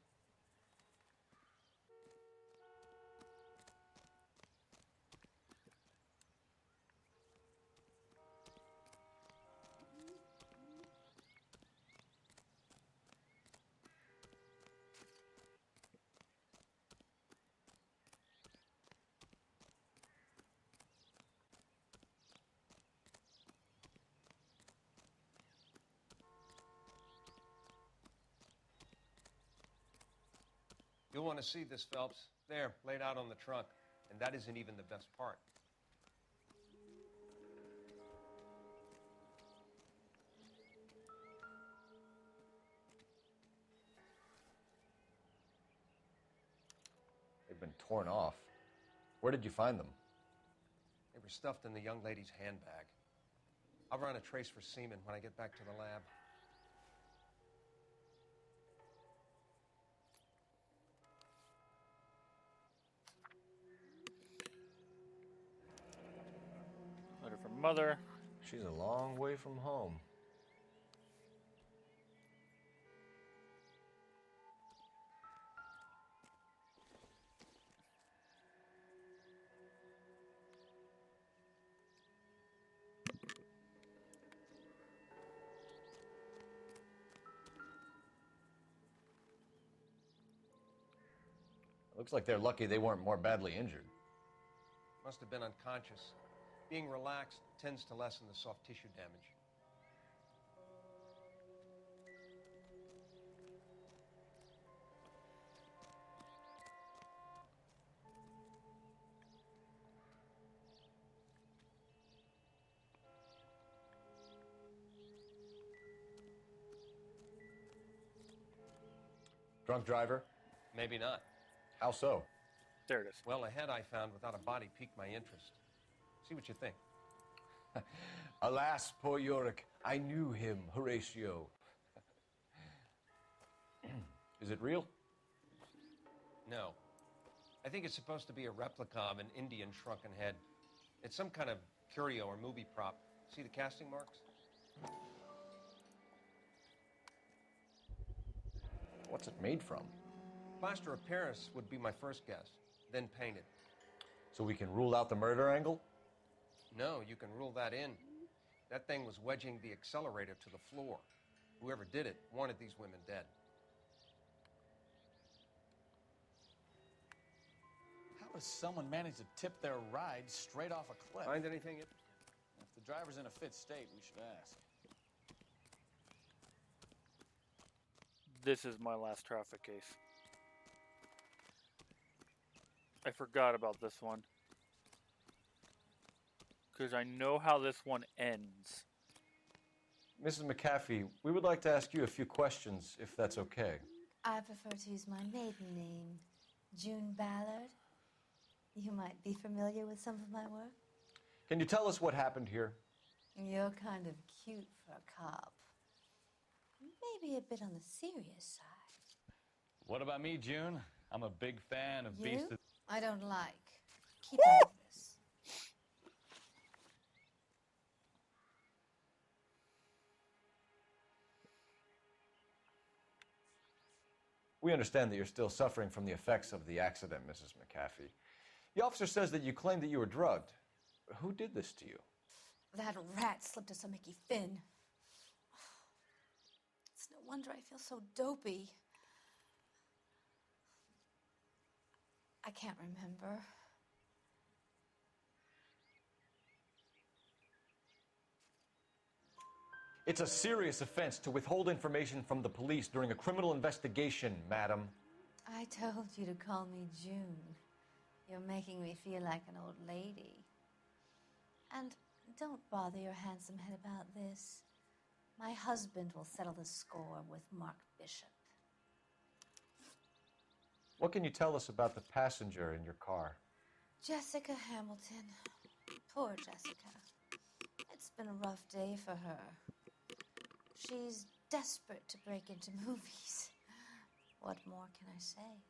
You'll want to see this, Phelps. There, laid out on the trunk. And that isn't even the best part. They've been torn off. Where did you find them? They were stuffed in the young lady's handbag. I'll run a trace for semen when I get back to the lab. Letter from mother. She's a long way from home. Looks like they're lucky they weren't more badly injured. Must have been unconscious. Being relaxed tends to lessen the soft tissue damage. Drunk driver? Maybe not. How so? There it is. Well, a head I found without a body piqued my interest. See what you think. Alas, poor Yorick. I knew him, Horatio. Is it real? No. I think it's supposed to be a replica of an Indian shrunken head. It's some kind of curio or movie prop. See the casting marks? What's it made from? Plaster of Paris would be my first guess, then painted. So we can rule out the murder angle? No, you can rule that in. That thing was wedging the accelerator to the floor. Whoever did it wanted these women dead. How does someone manage to tip their ride straight off a cliff? Find anything interesting? If the driver's in a fit state, we should ask. This is my last traffic case. I forgot about this one. Because I know how this one ends. Mrs. McAfee, we would like to ask you a few questions, if that's okay. I prefer to use my maiden name, June Ballard. You might be familiar with some of my work. Can you tell us what happened here? You're kind of cute for a cop. Maybe a bit on the serious side. What about me, June? I'm a big fan of Beast of... I don't like. Keep out of this. We understand that you're still suffering from the effects of the accident, Mrs. McAfee. The officer says that you claimed that you were drugged. Who did this to you? That rat slipped us a Mickey Finn. It's no wonder I feel so dopey. I can't remember. It's a serious offense to withhold information from the police during a criminal investigation, madam. I told you to call me June. You're making me feel like an old lady. And don't bother your handsome head about this. My husband will settle the score with Mark Bishop. What can you tell us about the passenger in your car? Jessica Hamilton. Poor Jessica. It's been a rough day for her. She's desperate to break into movies. What more can I say?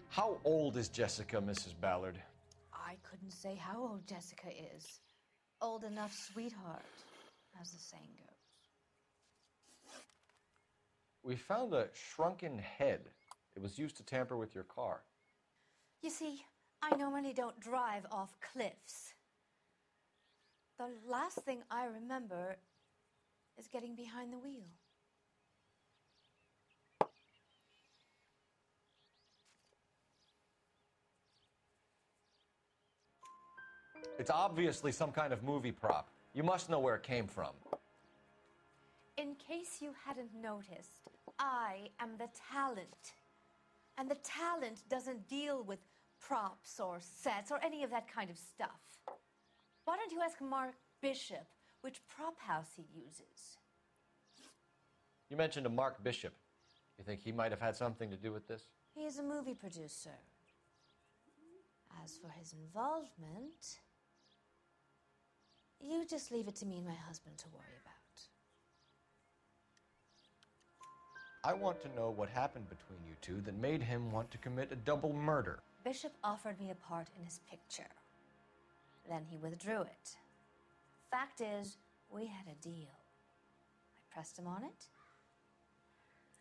How old is Jessica, Mrs. Ballard? I couldn't say how old Jessica is. Old enough, sweetheart, as the saying goes. We found a shrunken head. It was used to tamper with your car. You see, I normally don't drive off cliffs. The last thing I remember is getting behind the wheel. It's obviously some kind of movie prop. You must know where it came from. In case you hadn't noticed, I am the talent. And the talent doesn't deal with props or sets or any of that kind of stuff. Why don't you ask Mark Bishop which prop house he uses? You mentioned a Mark Bishop. You think he might have had something to do with this? He is a movie producer. As for his involvement, you just leave it to me and my husband to worry about. I want to know what happened between you two that made him want to commit a double murder. Bishop offered me a part in his picture. Then he withdrew it. Fact is, we had a deal. I pressed him on it,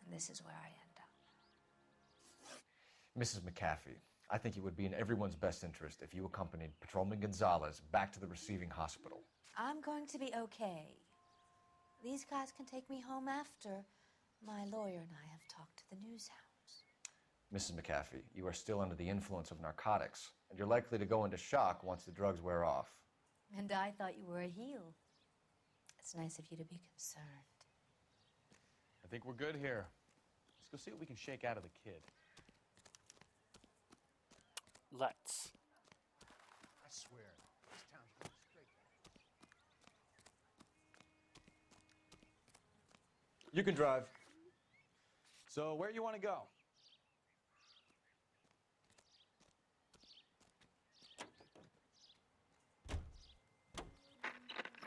and this is where I end up. Mrs. McAfee, I think it would be in everyone's best interest if you accompanied Patrolman Gonzalez back to the receiving hospital. I'm going to be okay. These guys can take me home after. My lawyer and I have talked to the news house. Mrs. McAfee, you are still under the influence of narcotics, and you're likely to go into shock once the drugs wear off. And I thought you were a heel. It's nice of you to be concerned. I think we're good here. Let's go see what we can shake out of the kid. Let's. I swear, this town's going straight. You can drive. So, where you want to go?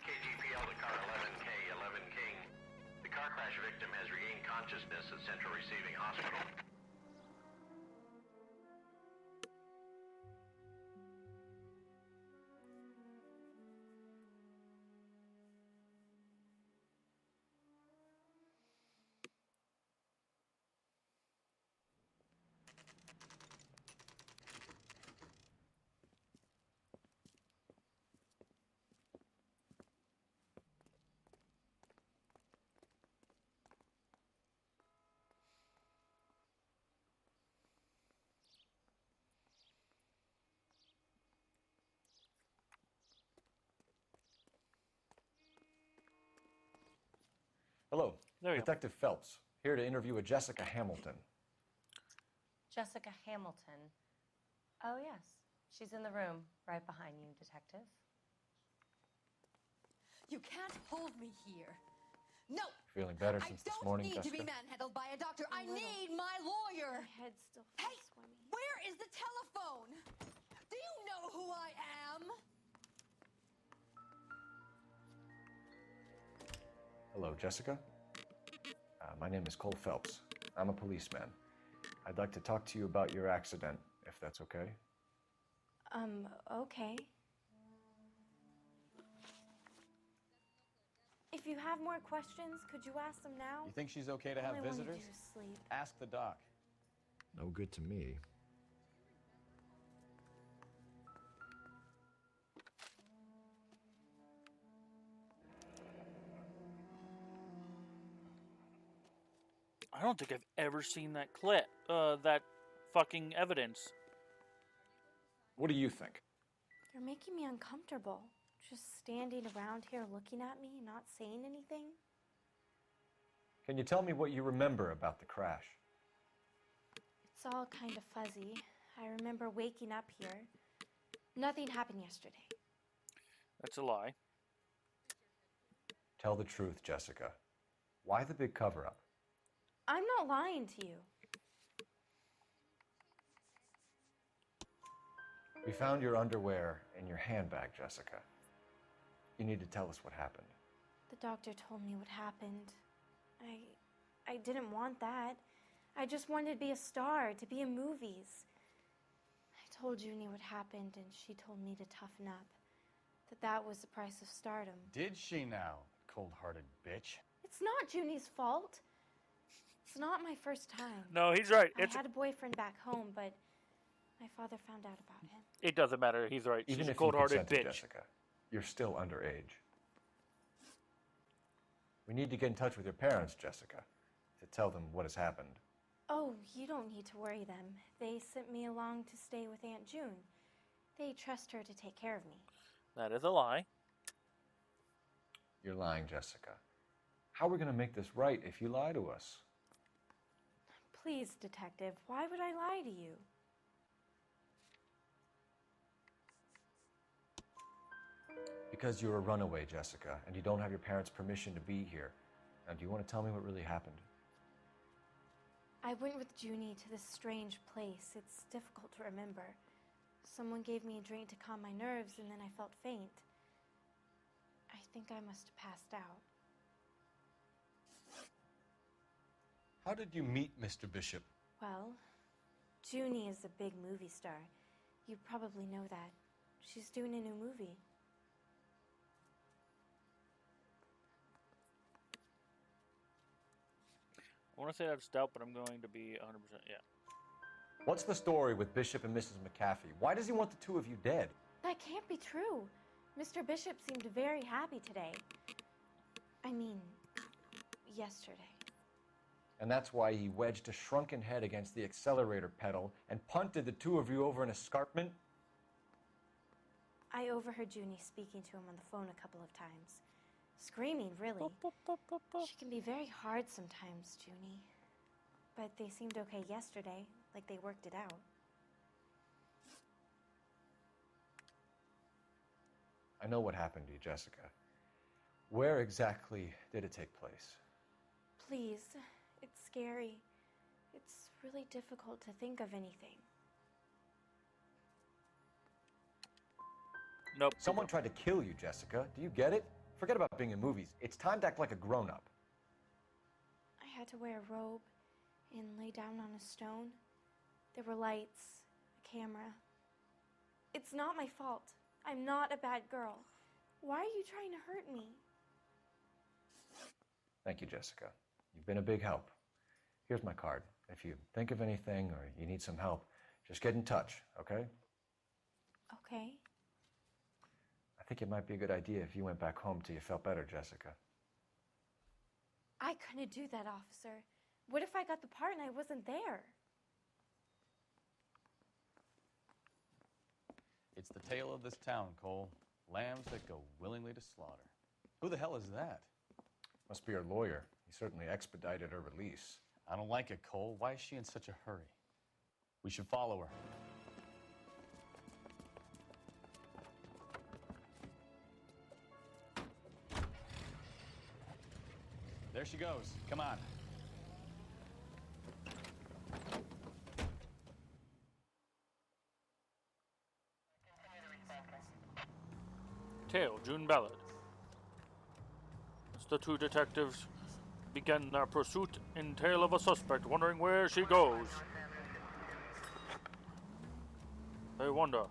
KGPL to car 11K, 11 King. The car crash victim has regained consciousness at Central Receiving Hospital. Hello, There you go. Detective Phelps, here to interview a Jessica Hamilton. Jessica Hamilton. Oh, yes. She's in the room right behind you, Detective. You can't hold me here. No! Feeling better since this morning, I don't need Jessica? to be manhandled by a doctor. I need my lawyer. My head still Hey, feels swimming. where is the telephone? Do you know who I am? Hello, Jessica. My name is Cole Phelps. I'm a policeman. I'd like to talk to you about your accident, if that's okay. Okay. If you have more questions, could you ask them now? You think she's okay to have All I wanna visitors? do is sleep. Ask the doc. No good to me. I don't think I've ever seen that clip. That fucking evidence. What do you think? You're making me uncomfortable. Just standing around here looking at me, not saying anything. Can you tell me what you remember about the crash? It's all kind of fuzzy. I remember waking up here. Nothing happened yesterday. That's a lie. Tell the truth, Jessica. Why the big cover-up? I'm not lying to you. We found your underwear in your handbag, Jessica. You need to tell us what happened. The doctor told me what happened. I didn't want that. I just wanted to be a star, to be in movies. I told Junie what happened, and she told me to toughen up. That was the price of stardom. Did she now, cold-hearted bitch? It's not Junie's fault. It's not my first time. No, he's right. I had a boyfriend back home, but my father found out about him. It doesn't matter. He's right. Even She's a if you cold-hearted consented, bitch. Jessica, you're still underage. We need to get in touch with your parents, Jessica, to tell them what has happened. Oh, you don't need to worry them. They sent me along to stay with Aunt June. They trust her to take care of me. That is a lie. You're lying, Jessica. How are we going to make this right if you lie to us? Please, Detective, why would I lie to you? Because you're a runaway, Jessica, and you don't have your parents' permission to be here. Now, do you want to tell me what really happened? I went with Junie to this strange place. It's difficult to remember. Someone gave me a drink to calm my nerves, and then I felt faint. I think I must have passed out. How did you meet Mr. Bishop? Well, Junie is a big movie star. You probably know that. She's doing a new movie. I want to say that's doubt, but I'm going to be 100% yeah. What's the story with Bishop and Mrs. McAfee? Why does he want the two of you dead? That can't be true. Mr. Bishop seemed very happy today. I mean, yesterday. And that's why he wedged a shrunken head against the accelerator pedal and punted the two of you over an escarpment? I overheard Junie speaking to him on the phone a couple of times. Screaming, really. She can be very hard sometimes, Junie. But they seemed okay yesterday, like they worked it out. I know what happened to you, Jessica. Where exactly did it take place? Please, it's scary. It's really difficult to think of anything. Nope. Someone tried to kill you, Jessica. Do you get it? Forget about being in movies. It's time to act like a grown-up. I had to wear a robe and lay down on a stone. There were lights, a camera. It's not my fault. I'm not a bad girl. Why are you trying to hurt me? Thank you, Jessica. You've been a big help. Here's my card. If you think of anything or you need some help, just get in touch, okay? Okay. I think it might be a good idea if you went back home till you felt better, Jessica. I couldn't do that, officer. What if I got the part and I wasn't there? It's the tale of this town, Cole. Lambs that go willingly to slaughter. Who the hell is that? Must be her lawyer. He certainly expedited her release. I don't like it, Cole. Why is she in such a hurry? We should follow her. There she goes. Come on. Tale, June Ballard. As the two detectives begin their pursuit in tail of a suspect, wondering where she goes. They wonder,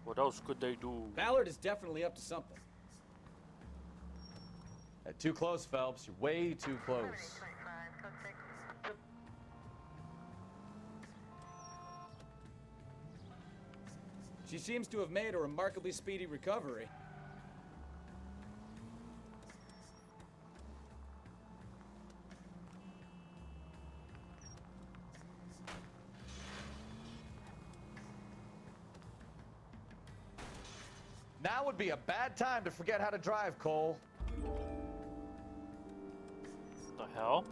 what else could they do? Ballard is definitely up to something. Too close, Phelps. You're way too close. She seems to have made a remarkably speedy recovery. Now would be a bad time to forget how to drive, Cole. The hell?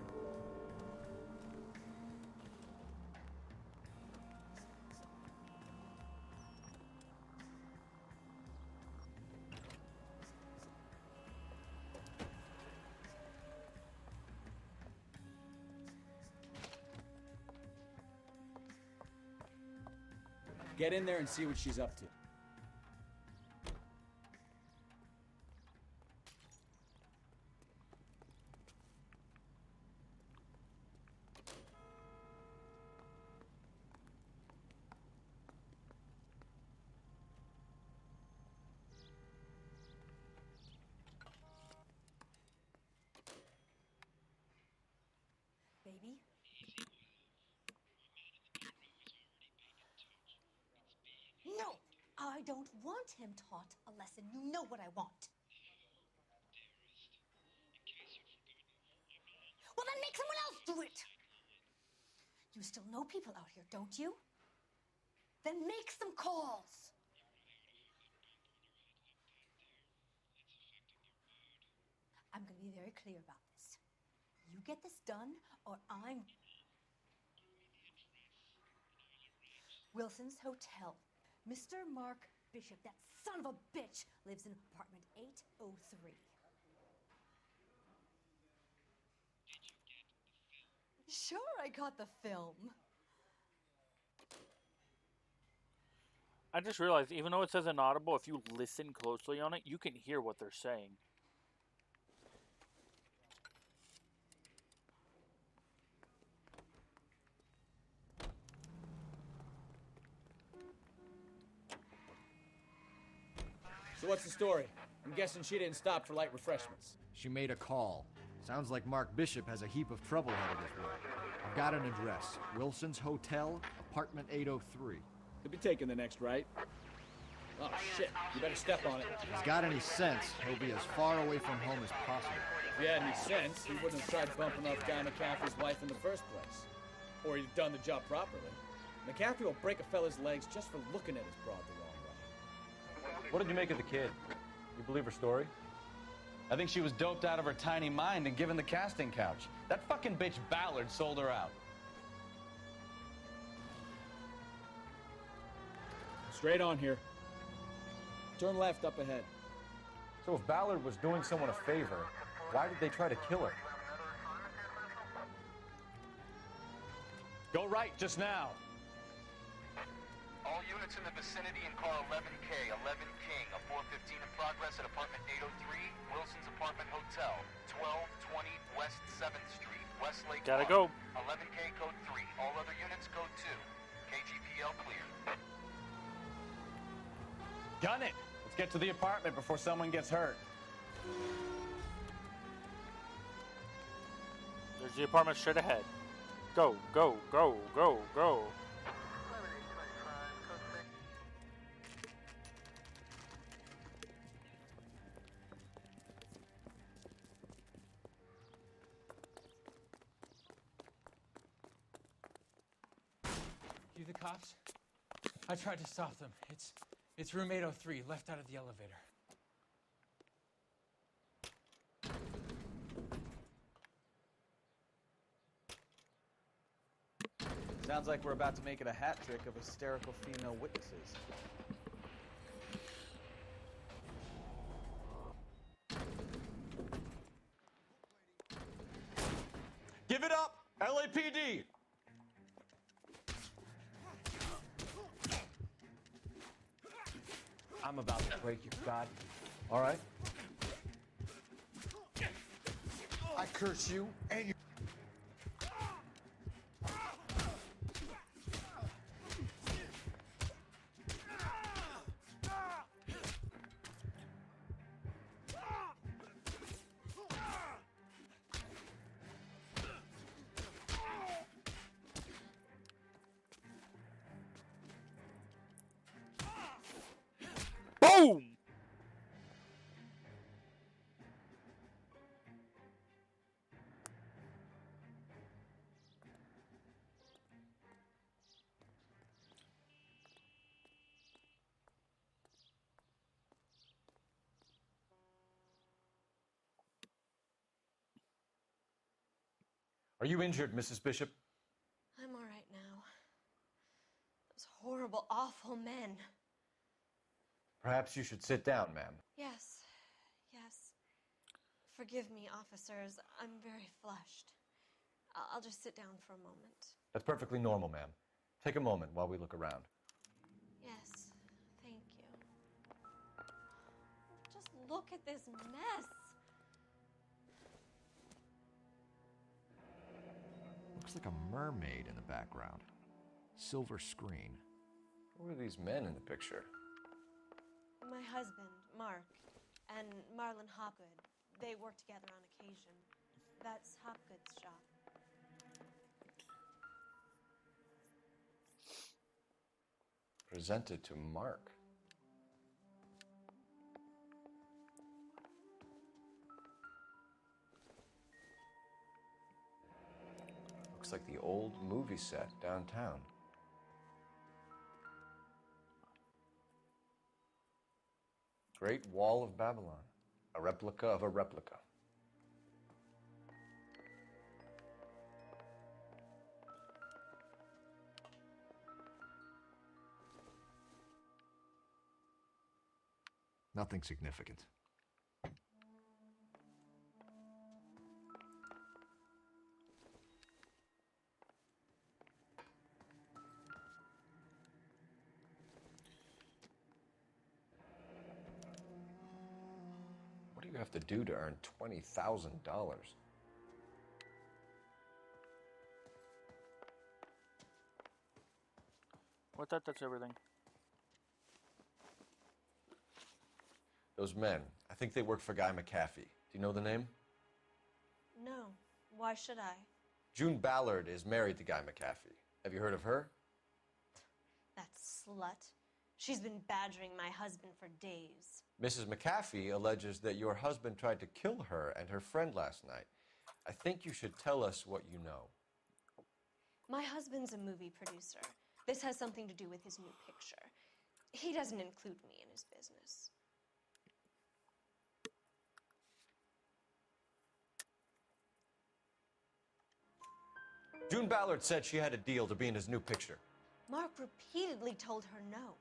Get in there and see what she's up to. Baby? No! I don't want him taught a lesson. You know what I want. Well, then make someone else do it! You still know people out here, don't you? Then make some calls! I'm gonna be very clear about this. You get this done, or I'm... Wilson's Hotel. Mr. Mark Bishop, that son of a bitch, lives in apartment 803. Sure, I got the film. I just realized, even though it says inaudible, if you listen closely on it, you can hear what they're saying. So what's the story? I'm guessing she didn't stop for light refreshments. She made a call. Sounds like Mark Bishop has a heap of trouble headed his way. I've got an address. Wilson's Hotel, apartment 803. Could be taking the next right. Oh, shit. You better step on it. If he's got any sense, he'll be as far away from home as possible. If he had any sense, he wouldn't have tried bumping off Guy McCaffrey's wife in the first place. Or he'd have done the job properly. McCaffrey will break a fella's legs just for looking at his broad the wrong way. What did you make of the kid? You believe her story? I think she was doped out of her tiny mind and given the casting couch. That fucking bitch Ballard sold her out. Straight on here. Turn left up ahead. So if Ballard was doing someone a favor, why did they try to kill her? Go right just now. All units in the vicinity in car 11K, 11 King, a 415 in progress at apartment 803, Wilson's Apartment Hotel, 1220 West 7th Street, Westlake Gotta Park. go. 11K code 3. All other units code 2. KGPL clear. Gun it. Let's get to the apartment before someone gets hurt. There's the apartment straight ahead. Go, go, go, go, go. You the cops? I tried to stop them. It's room 803, left out of the elevator. Sounds like we're about to make it a hat trick of hysterical female witnesses. Give it up, LAPD! I'm about to break your god. All right. I curse you and you. Boom! Are you injured, Mrs. Bishop? I'm all right now. Those horrible, awful men. Perhaps you should sit down, ma'am. Yes, yes. Forgive me, officers. I'm very flushed. I'll just sit down for a moment. That's perfectly normal, ma'am. Take a moment while we look around. Yes, thank you. Just look at this mess. Looks like a mermaid in the background. Silver screen. Who are these men in the picture? My husband, Mark, and Marlon Hopgood. They work together on occasion. That's Hopgood's shop. Presented to Mark. Looks like the old movie set downtown. Great Wall of Babylon, a replica of a replica. Nothing significant. What do you have to do to earn $20,000? What that? That's everything. Those men, I think they work for Guy McAfee. Do you know the name? No. Why should I? June Ballard is married to Guy McAfee. Have you heard of her? That slut. She's been badgering my husband for days. Mrs. McAfee alleges that your husband tried to kill her and her friend last night. I think you should tell us what you know. My husband's a movie producer. This has something to do with his new picture. He doesn't include me in his business. June Ballard said she had a deal to be in his new picture. Mark repeatedly told her no.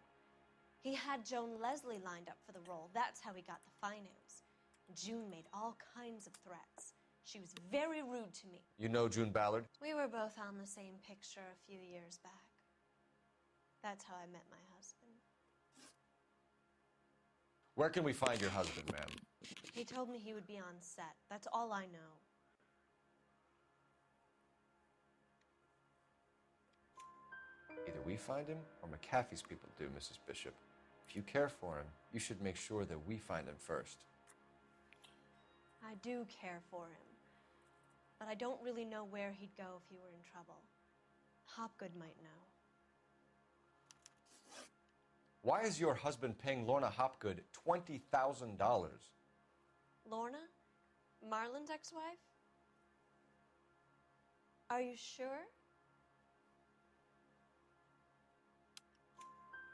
He had Joan Leslie lined up for the role. That's how he got the finance. June made all kinds of threats. She was very rude to me. You know June Ballard? We were both on the same picture a few years back. That's how I met my husband. Where can we find your husband, ma'am? He told me he would be on set. That's all I know. Either we find him or McAfee's people do, Mrs. Bishop. If you care for him, you should make sure that we find him first. I do care for him. But I don't really know where he'd go if he were in trouble. Hopgood might know. Why is your husband paying Lorna Hopgood $20,000? Lorna? Marlon's ex-wife? Are you sure?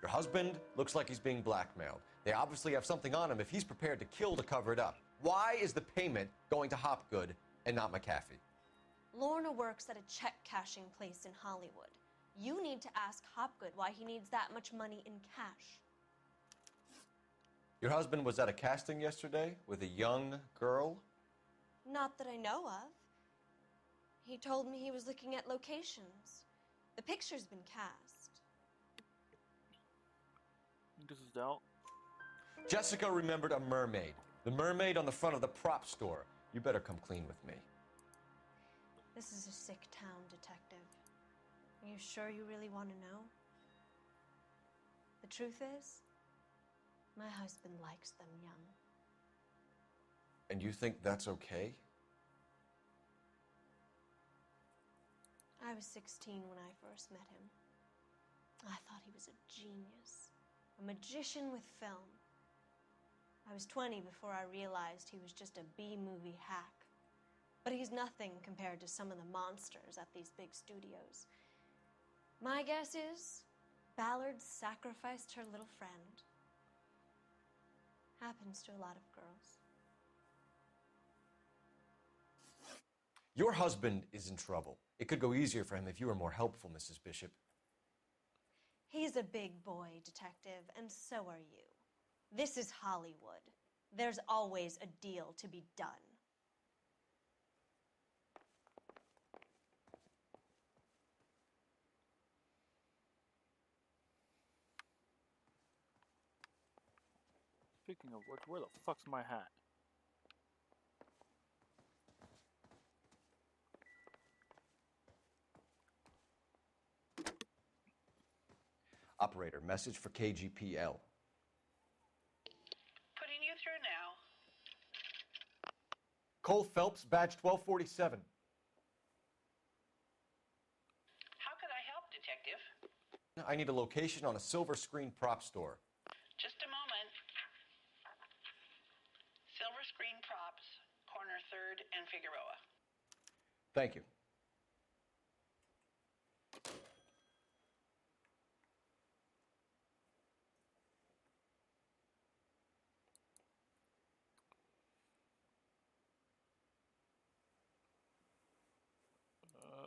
Your husband looks like he's being blackmailed. They obviously have something on him if he's prepared to kill to cover it up. Why is the payment going to Hopgood and not McAfee? Lorna works at a check-cashing place in Hollywood. You need to ask Hopgood why he needs that much money in cash. Your husband was at a casting yesterday with a young girl? Not that I know of. He told me he was looking at locations. The picture's been cast. This is doubt. Jessica remembered a mermaid. The mermaid on the front of the prop store. You better come clean with me. This is a sick town, Detective. Are you sure you really want to know? The truth is, my husband likes them young. And you think that's okay? I was 16 when I first met him. I thought he was a genius, a magician with film. I was 20 before I realized he was just a B-movie hack. But he's nothing compared to some of the monsters at these big studios. My guess is Ballard sacrificed her little friend. Happens to a lot of girls. Your husband is in trouble. It could go easier for him if you were more helpful, Mrs. Bishop. He's a big boy, Detective, and so are you. This is Hollywood. There's always a deal to be done. Speaking of which, where the fuck's my hat? Operator, message for KGPL. Putting you through now. Cole Phelps, badge 1247. How could I help, Detective? I need a location on a silver screen prop store. Just a moment. Silver Screen Props, corner 3rd and Figueroa. Thank you.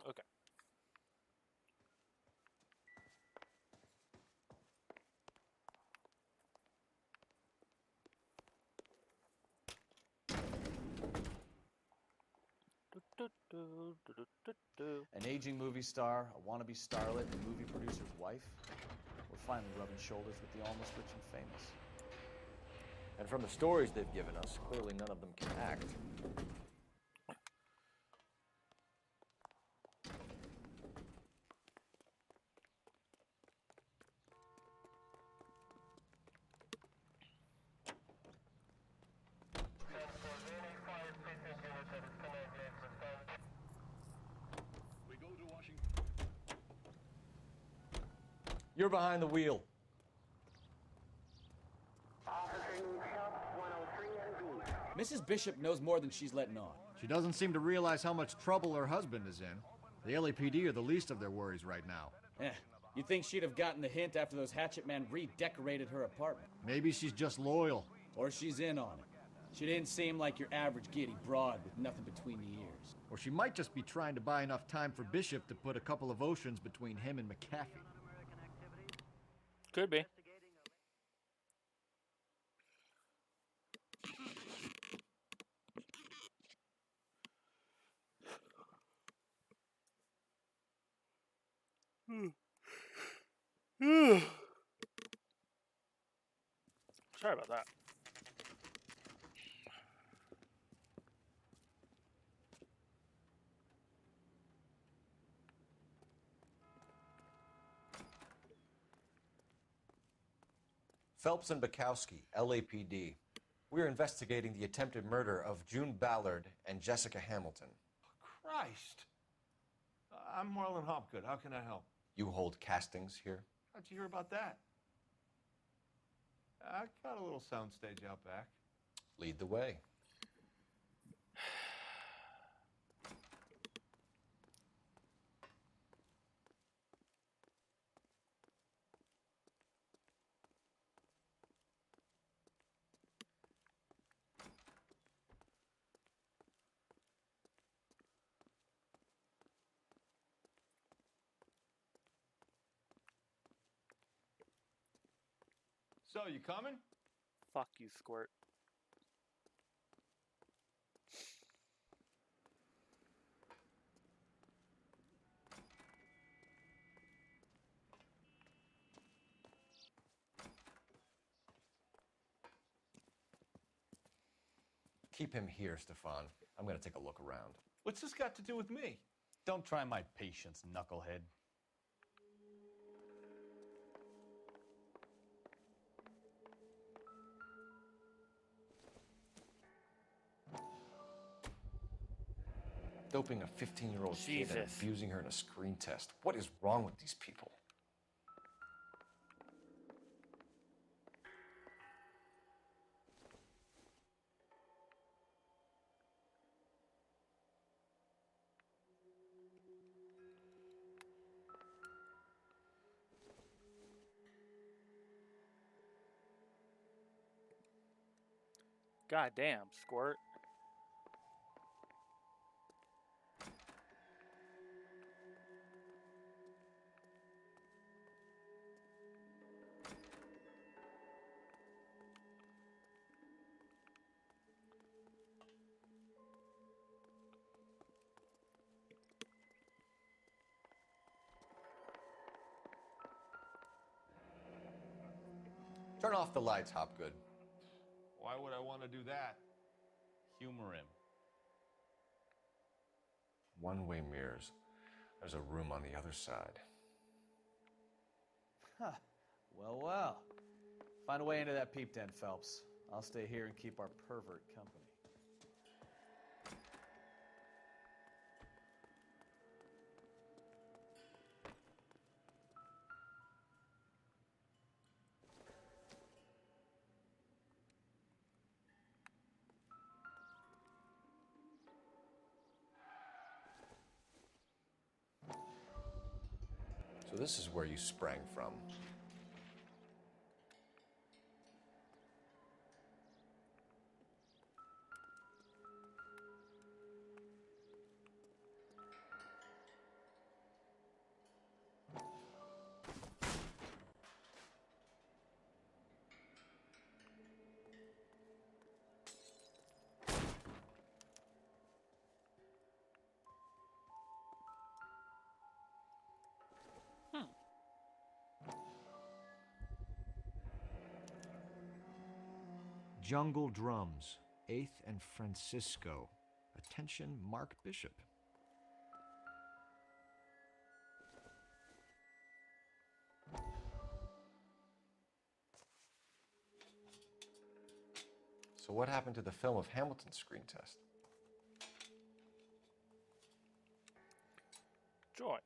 Okay. An aging movie star, a wannabe starlet, and movie producer's wife. We're finally rubbing shoulders with the almost rich and famous. And from the stories they've given us, clearly none of them can act. You're behind the wheel. Mrs. Bishop knows more than she's letting on. She doesn't seem to realize how much trouble her husband is in. The LAPD are the least of their worries right now. You'd think she'd have gotten the hint after those hatchet men redecorated her apartment. Maybe she's just loyal. Or she's in on it. She didn't seem like your average giddy broad with nothing between the ears. Or she might just be trying to buy enough time for Bishop to put a couple of oceans between him and McAfee. Could be. Sorry about that. Phelps and Bukowski, LAPD. We're investigating the attempted murder of June Ballard and Jessica Hamilton. Christ. I'm Marlon Hopgood. How can I help? You hold castings here? How'd you hear about that? I got a little soundstage out back. Lead the way. So, you coming? Fuck you, Squirt. Keep him here, Stefan. I'm gonna take a look around. What's this got to do with me? Don't try my patience, knucklehead. Doping a 15-year-old kid and Jesus. abusing her in a screen test. What is wrong with these people? God damn, Squirt. Turn off the lights, Hopgood. Why would I want to do that? Humor him. One-way mirrors. There's a room on the other side. Huh. Well, well. Find a way into that peep den, Phelps. I'll stay here and keep our pervert company. So this is where you sprang from. Jungle Drums, 8th and Francisco. Attention, Mark Bishop. So what happened to the film of Hamilton's screen test? Joy.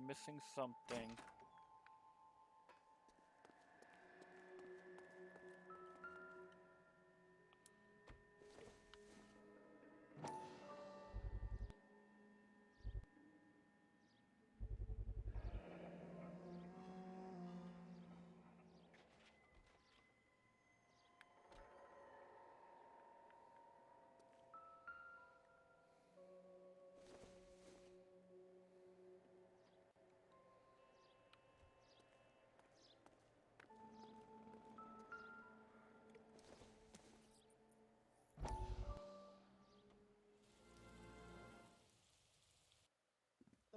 Missing something.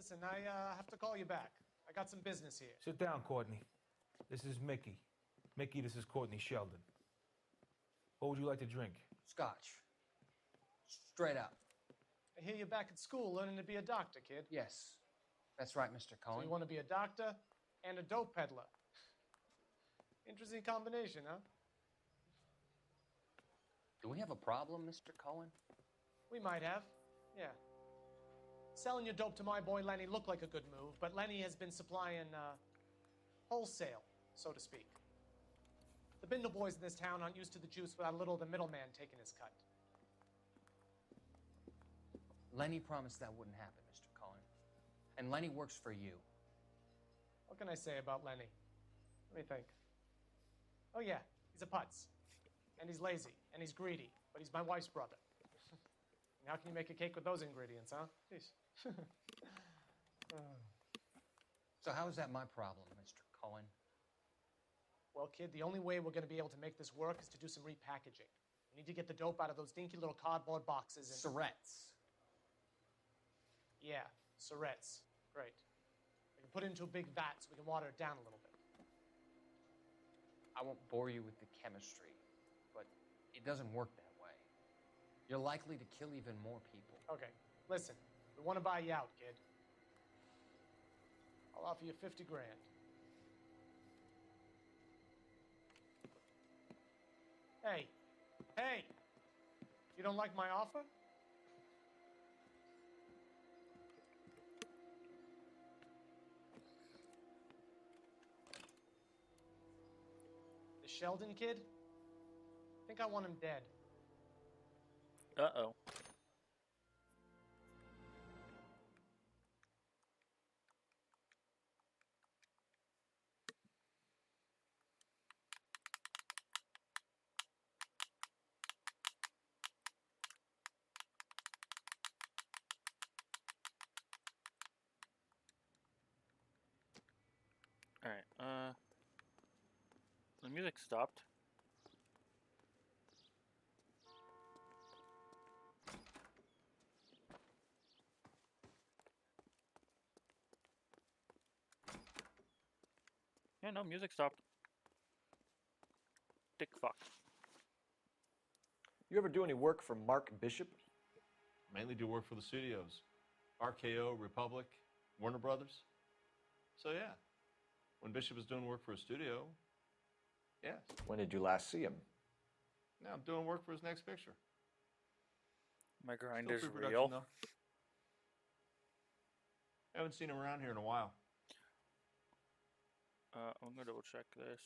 listen, I have to call you back. I got some business here. Sit down, Courtney. This is Mickey. Mickey, this is Courtney Sheldon. What would you like to drink? Scotch. Straight up. I hear you're back at school learning to be a doctor, kid. Yes. That's right, Mr. So Cohen. you want to be a doctor and a dope peddler. Interesting combination, huh? Do we have a problem, Mr. Cohen? We might have, yeah. Selling your dope to my boy Lenny looked like a good move, but Lenny has been supplying wholesale, so to speak. The Bindle boys in this town aren't used to the juice without a little of the middleman taking his cut. Lenny promised that wouldn't happen, Mr. Cohen. And Lenny works for you. What can I say about Lenny? Let me think. Oh yeah, he's a putz. And he's lazy, and he's greedy, but he's my wife's brother. And how can you make a cake with those ingredients, huh? Jeez. So how is that my problem, Mr. Cohen? Well, kid, the only way we're going to be able to make this work is to do some repackaging. We need to get the dope out of those dinky little cardboard boxes and... Surrettes. Yeah, surrettes. Great. We can put it into a big vat so we can water it down a little bit. I won't bore you with the chemistry, but it doesn't work that way. You're likely to kill even more people. Okay, listen. We want to buy you out, kid. I'll offer you 50 grand. Hey, hey! You don't like my offer? The Sheldon kid? I think I want him dead. Uh-oh. Alright, the music stopped. Yeah, no, music stopped. Dick fuck. You ever do any work for Mark Bishop? Mainly do work for the studios. RKO, Republic, Warner Brothers. So yeah, when Bishop was doing work for a studio, yes. When did you last see him? Now I'm doing work for his next picture. My grind Still is pre-production, real. though. Haven't seen him around here in a while. I'm gonna double check this.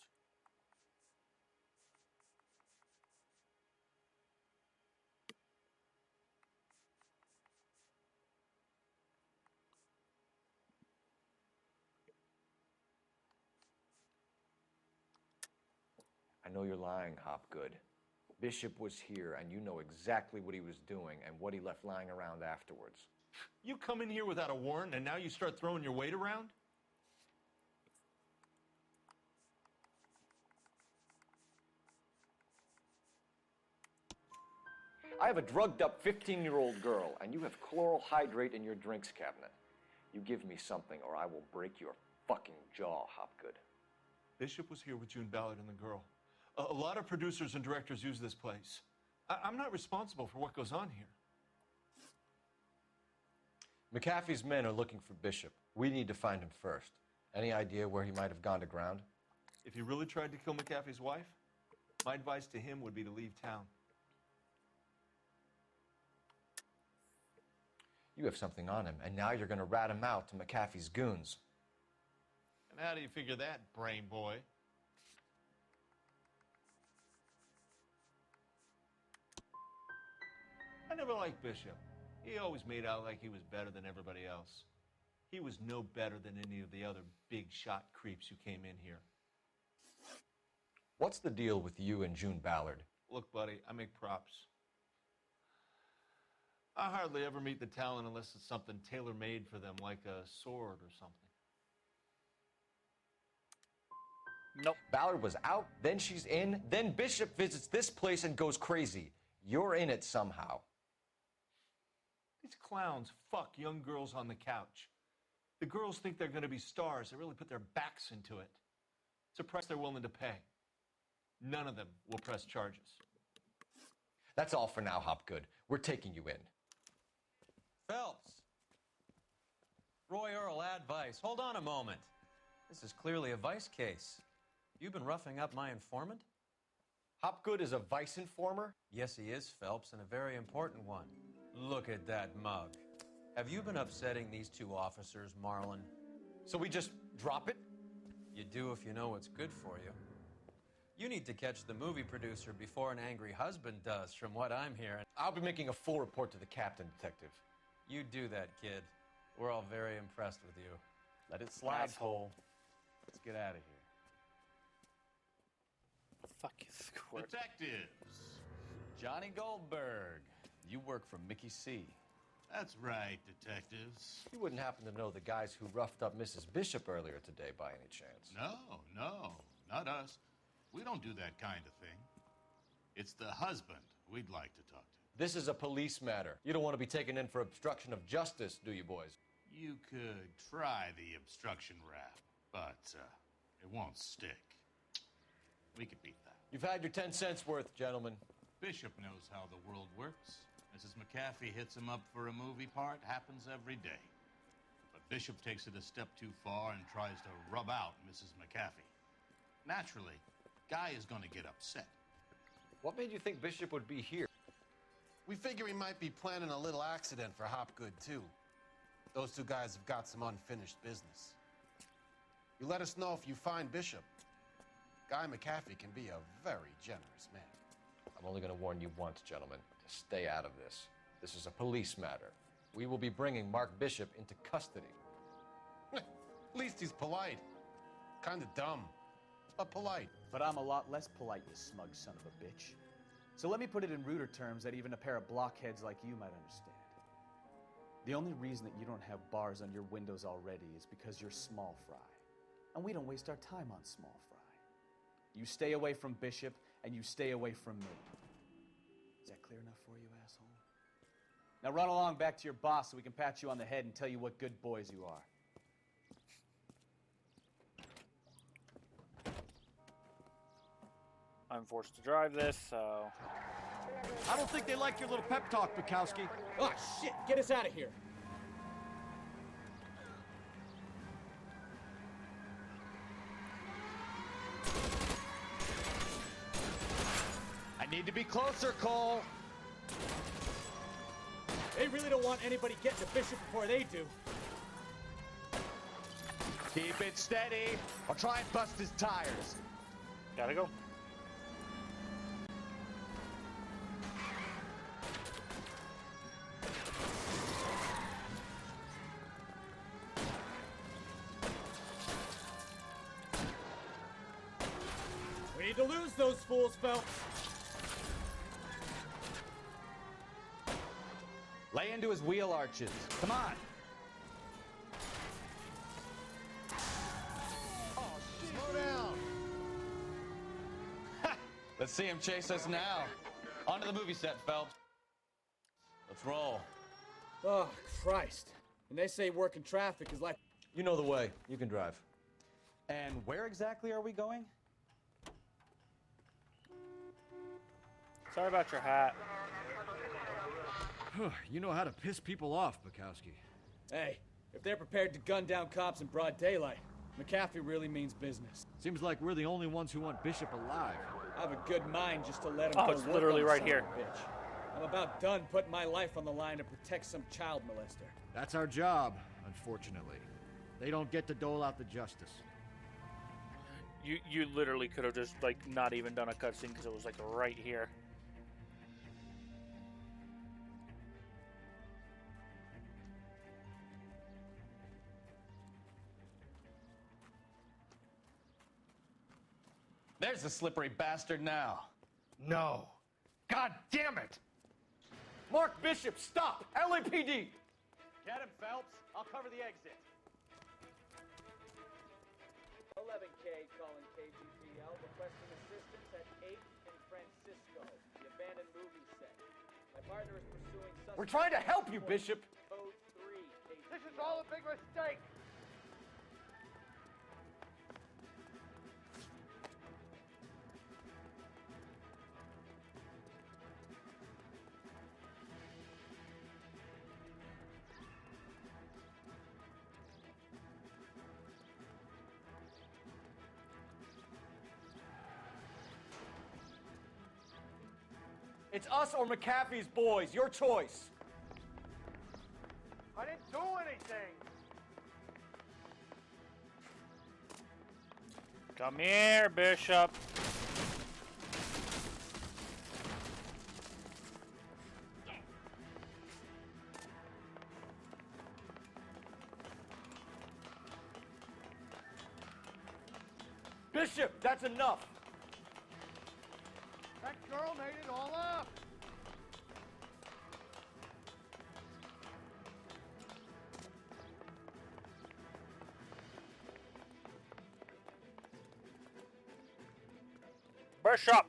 I know you're lying, Hopgood. Bishop was here, and you know exactly what he was doing and what he left lying around afterwards. You come in here without a warrant, and now you start throwing your weight around? I have a drugged-up 15-year-old girl, and you have chloral hydrate in your drinks cabinet. You give me something, or I will break your fucking jaw, Hopgood. Bishop was here with June Ballard and the girl. A lot of producers and directors use this place. I'm not responsible for what goes on here. McAfee's men are looking for Bishop. We need to find him first. Any idea where he might have gone to ground? If he really tried to kill McAfee's wife, my advice to him would be to leave town. You have something on him, and now you're going to rat him out to McAfee's goons. And how do you figure that, brain boy? I never liked Bishop. He always made out like he was better than everybody else. He was no better than any of the other big shot creeps who came in here. What's the deal with you and June Ballard? Look, buddy, I make props. I hardly ever meet the talent unless it's something tailor-made for them, like a sword or something. Nope. Ballard was out, then she's in, then Bishop visits this place and goes crazy. You're in it somehow. These clowns fuck young girls on the couch. The girls think they're going to be stars. They really put their backs into it. It's a price they're willing to pay. None of them will press charges. That's all for now, Hopgood. We're taking you in. Phelps. Roy Earl, advice. Hold on a moment. This is clearly a vice case. You've been roughing up my informant? Hopgood is a vice informer? Yes, he is, Phelps, and a very important one. Look at that mug. Have you been upsetting these two officers, Marlin? So we just drop it? You do if you know what's good for you. You need to catch the movie producer before an angry husband does, from what I'm hearing. I'll be making a full report to the captain, Detective. You do that, kid. We're all very impressed with you. Let it slide, Cole. Let's get out of here. Fuck you, Squirt. Detectives. Johnny Goldberg. You work for Mickey C. That's right, detectives. You wouldn't happen to know the guys who roughed up Mrs. Bishop earlier today by any chance? No, not us. We don't do that kind of thing. It's the husband we'd like to talk to. This is a police matter. You don't want to be taken in for obstruction of justice, do you, boys? You could try the obstruction rap, but it won't stick. We could beat that. You've had your 10 cents worth, gentlemen. Bishop knows how the world works. Mrs. McAfee hits him up for a movie part. Happens every day. But Bishop takes it a step too far and tries to rub out Mrs. McAfee. Naturally, Guy is going to get upset. What made you think Bishop would be here? We figure he might be planning a little accident for Hopgood, too. Those two guys have got some unfinished business. You let us know if you find Bishop. Guy McAfee can be a very generous man. I'm only going to warn you once, gentlemen, to stay out of this. This is a police matter. We will be bringing Mark Bishop into custody. At least he's polite. Kind of dumb, but polite. But I'm a lot less polite, you smug son of a bitch. So let me put it in ruder terms that even a pair of blockheads like you might understand. The only reason that you don't have bars on your windows already is because you're small fry. And we don't waste our time on small fry. You stay away from Bishop, and you stay away from me. Is that clear enough for you, asshole? Now run along back to your boss so we can pat you on the head and tell you what good boys you are. I'm forced to drive this, so... I don't think they like your little pep talk, Bukowski. Oh, shit! Get us out of here! I need to be closer, Cole! They really don't want anybody getting to Bishop before they do. Keep it steady. I'll try and bust his tires. Gotta go. We need to lose those fools, Phelps. Lay into his wheel arches. Come on. Oh, slow down. Let's see him chase us now. Onto the movie set, Phelps. Let's roll. Oh, Christ. And they say working traffic is like... You know the way. You can drive. And where exactly are we going? Sorry about your hat. You know how to piss people off, Bukowski. Hey, if they're prepared to gun down cops in broad daylight, McAfee really means business. Seems like we're the only ones who want Bishop alive. I have a good mind just to let him Oh, go it's work literally on right some here. Bitch. I'm about done putting my life on the line to protect some child molester. That's our job, unfortunately. They don't get to dole out the justice. You literally could have just, like, not even done a cutscene because it was, like, right here. There's the slippery bastard now. No. God damn it! Mark Bishop, stop! LAPD! Get him, Phelps. I'll cover the exit. 11K calling KGPL, requesting assistance at 8th and Francisco, the abandoned movie set. My partner is pursuing suspect. We're trying to help you, Bishop! Code 3, KGPL. This is all a big mistake. It's us or McAfee's boys. Your choice. I didn't do anything. Come here, Bishop. Bishop, that's enough. That girl made it all up. Bishop.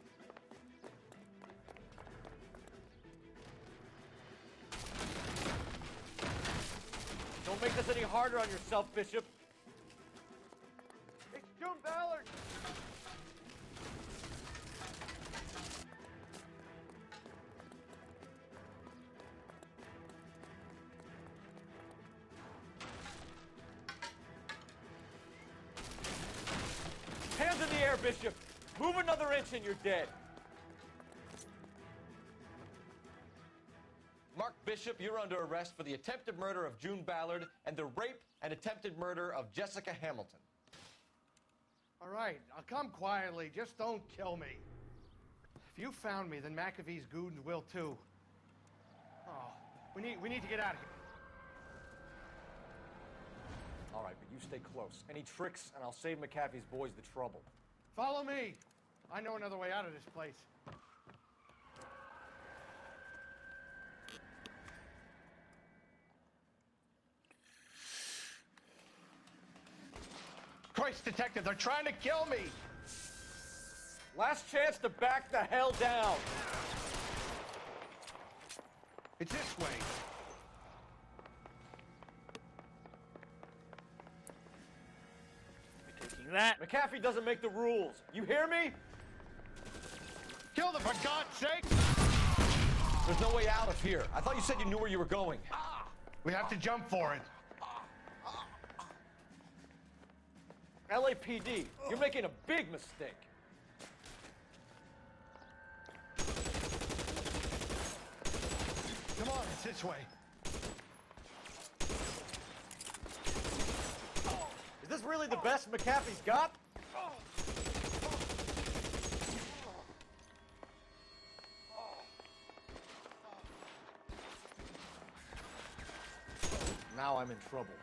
Don't make this any harder on yourself, Bishop. It's June Ballard. Hands in the air, Bishop. Move another inch and you're dead. Mark Bishop, you're under arrest for the attempted murder of June Ballard and the rape and attempted murder of Jessica Hamilton. All right, I'll come quietly. Just don't kill me. If you found me, then McAfee's goons will too. Oh, we need to get out of here. All right, but you stay close. Any tricks, and I'll save McAfee's boys the trouble. Follow me. I know another way out of this place. Christ, Detective, they're trying to kill me! Last chance to back the hell down. It's this way. Taking that. McAfee doesn't make the rules. You hear me? Kill them, for God's sake! There's no way out of here. I thought you said you knew where you were going. We have to jump for it. LAPD, you're making a big mistake. Come on, it's this way. Is this really the best McAfee's got? Now I'm in trouble.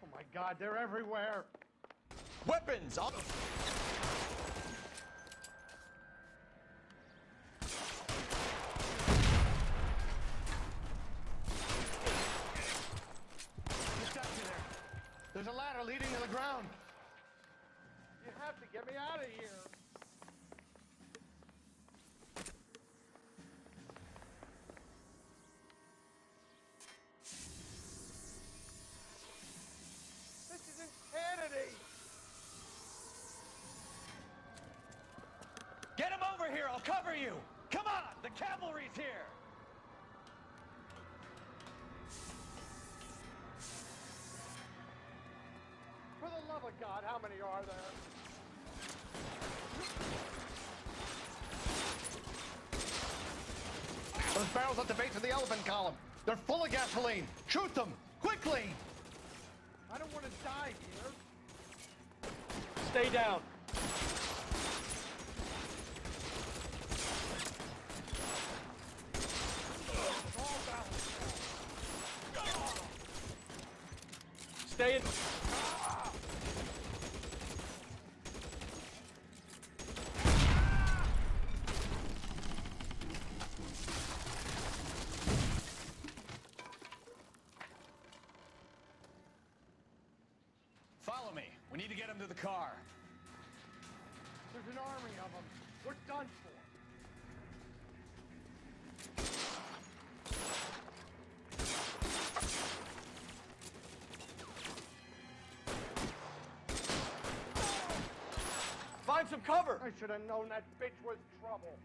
Oh my God, they're everywhere. Weapons! On. There's a ladder leading to the ground. You have to get me out of here. This is insanity. Get him over here! I'll cover you! Come on! The cavalry's here! For the love of God, how many are there? Those barrels at the base of the elephant column. They're full of gasoline. Shoot them! Quickly! I don't want to die here. Stay down. Stay in. Follow me. We need to get him to the car. There's an army of them. We're done for. Find some cover. I should have known that bitch was trouble.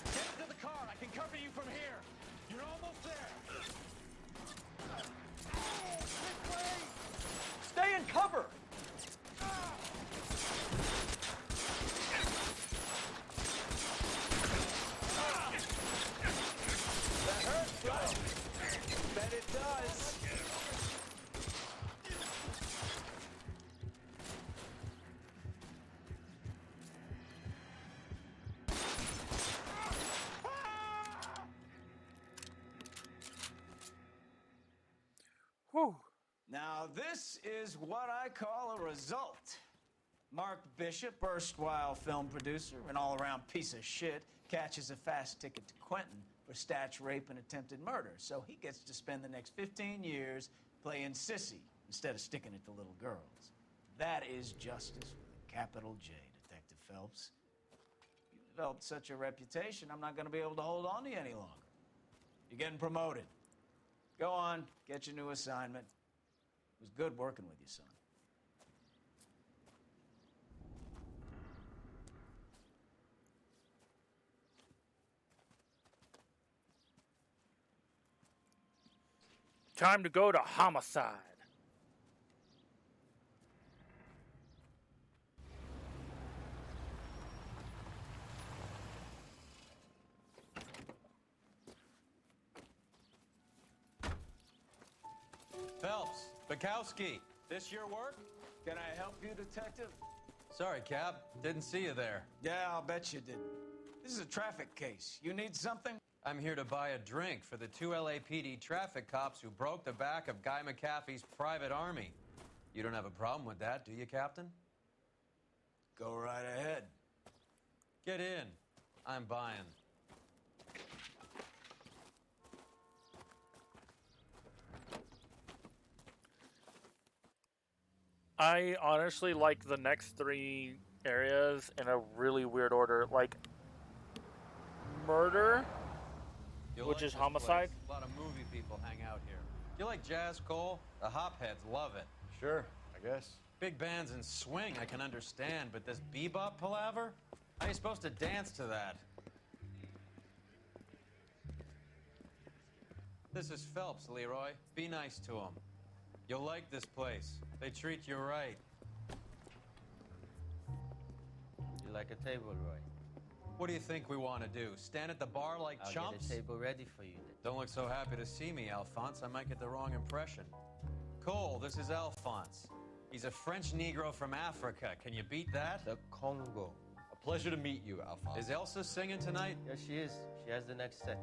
Get into the car. I can cover you from here. You're almost there. This way! Whew. Now, this is what I call a result. Mark Bishop, erstwhile film producer and all-around piece of shit, catches a fast ticket to Quentin for snatch, rape, and attempted murder. So he gets to spend the next 15 years playing sissy instead of sticking it to little girls. That is justice with a capital J, Detective Phelps. You developed such a reputation, I'm not going to be able to hold on to you any longer. You're getting promoted. Go on, get your new assignment. It was good working with you, son. Time to go to homicide. Phelps, Bukowski. This your work? Can I help you, Detective? Sorry, Cap. Didn't see you there. Yeah, I'll bet you didn't. This is a traffic case. You need something? I'm here to buy a drink for the 2 LAPD traffic cops who broke the back of Guy McAfee's private army. You don't have a problem with that, do you, Captain? Go right ahead. Get in. I'm buying. I honestly like the next 3 areas in a really weird order. Like, murder, which is homicide. A lot of movie people hang out here. You like jazz, Cole? The hopheads love it. Sure, I guess. Big bands and swing I can understand, but this bebop palaver? How are you supposed to dance to that? This is Phelps, Leroy. Be nice to him. You'll like this place. They treat you right. You like a table, Roy? What do you think we want to do? Stand at the bar like I'll chumps? get a table ready for you then. Don't look so happy to see me, Alphonse. I might get the wrong impression. Cole, this is Alphonse. He's a French Negro from Africa. Can you beat that? The Congo. A pleasure to meet you, Alphonse. Is Elsa singing tonight? Yes, she is. She has the next set.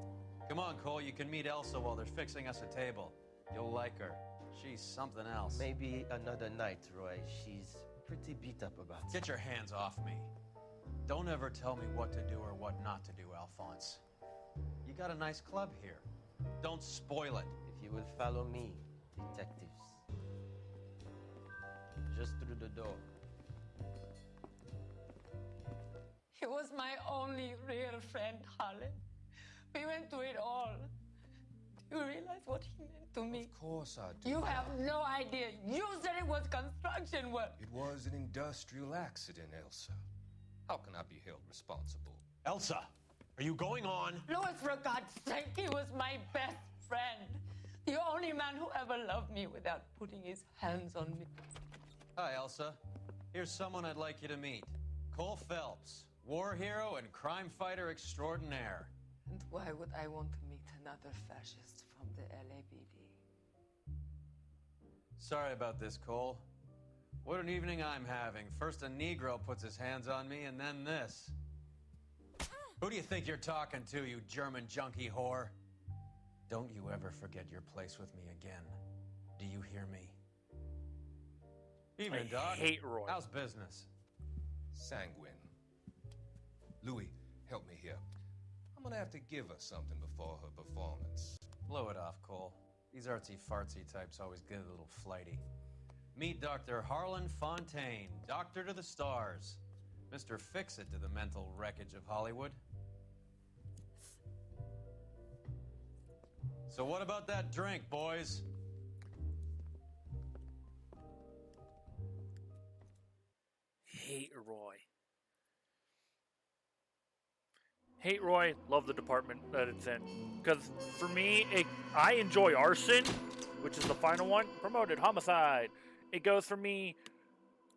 Come on, Cole. You can meet Elsa while they're fixing us a table. You'll like her. She's something else. Maybe another night, Roy. She's pretty beat up about it. Get your hands off me. Don't ever tell me what to do or what not to do, Alphonse. You got a nice club here. Don't spoil it. If you will follow me, detectives. Just through the door. He was my only real friend, Harlan. We went through it all. Do you realize what he meant to me? Of course I do. You have no idea. You said it was construction work. It was an industrial accident, Elsa. How can I be held responsible? Elsa, are you going on? Louis, for God's sake, he was my best friend. The only man who ever loved me without putting his hands on me. Hi, Elsa. Here's someone I'd like you to meet. Cole Phelps, war hero and crime fighter extraordinaire. And why would I want to meet another fascist from the LAPD? Sorry about this, Cole. What an evening I'm having. First a Negro puts his hands on me, and then this. Who do you think you're talking to, you German junkie whore? Don't you ever forget your place with me again. Do you hear me? Evening, Doc. hate Roy. How's business? Sanguine. Louis, help me here. I'm gonna have to give her something before her performance. Blow it off, Cole. These artsy-fartsy types always get a little flighty. Meet Dr. Harlan Fontaine, doctor to the stars. Mr. Fix-It to the mental wreckage of Hollywood. So what about that drink, boys? Hate Roy. Hate Roy, love the department that it's in. Because for me, I enjoy arson, which is the final one. Promoted, homicide. It goes for me,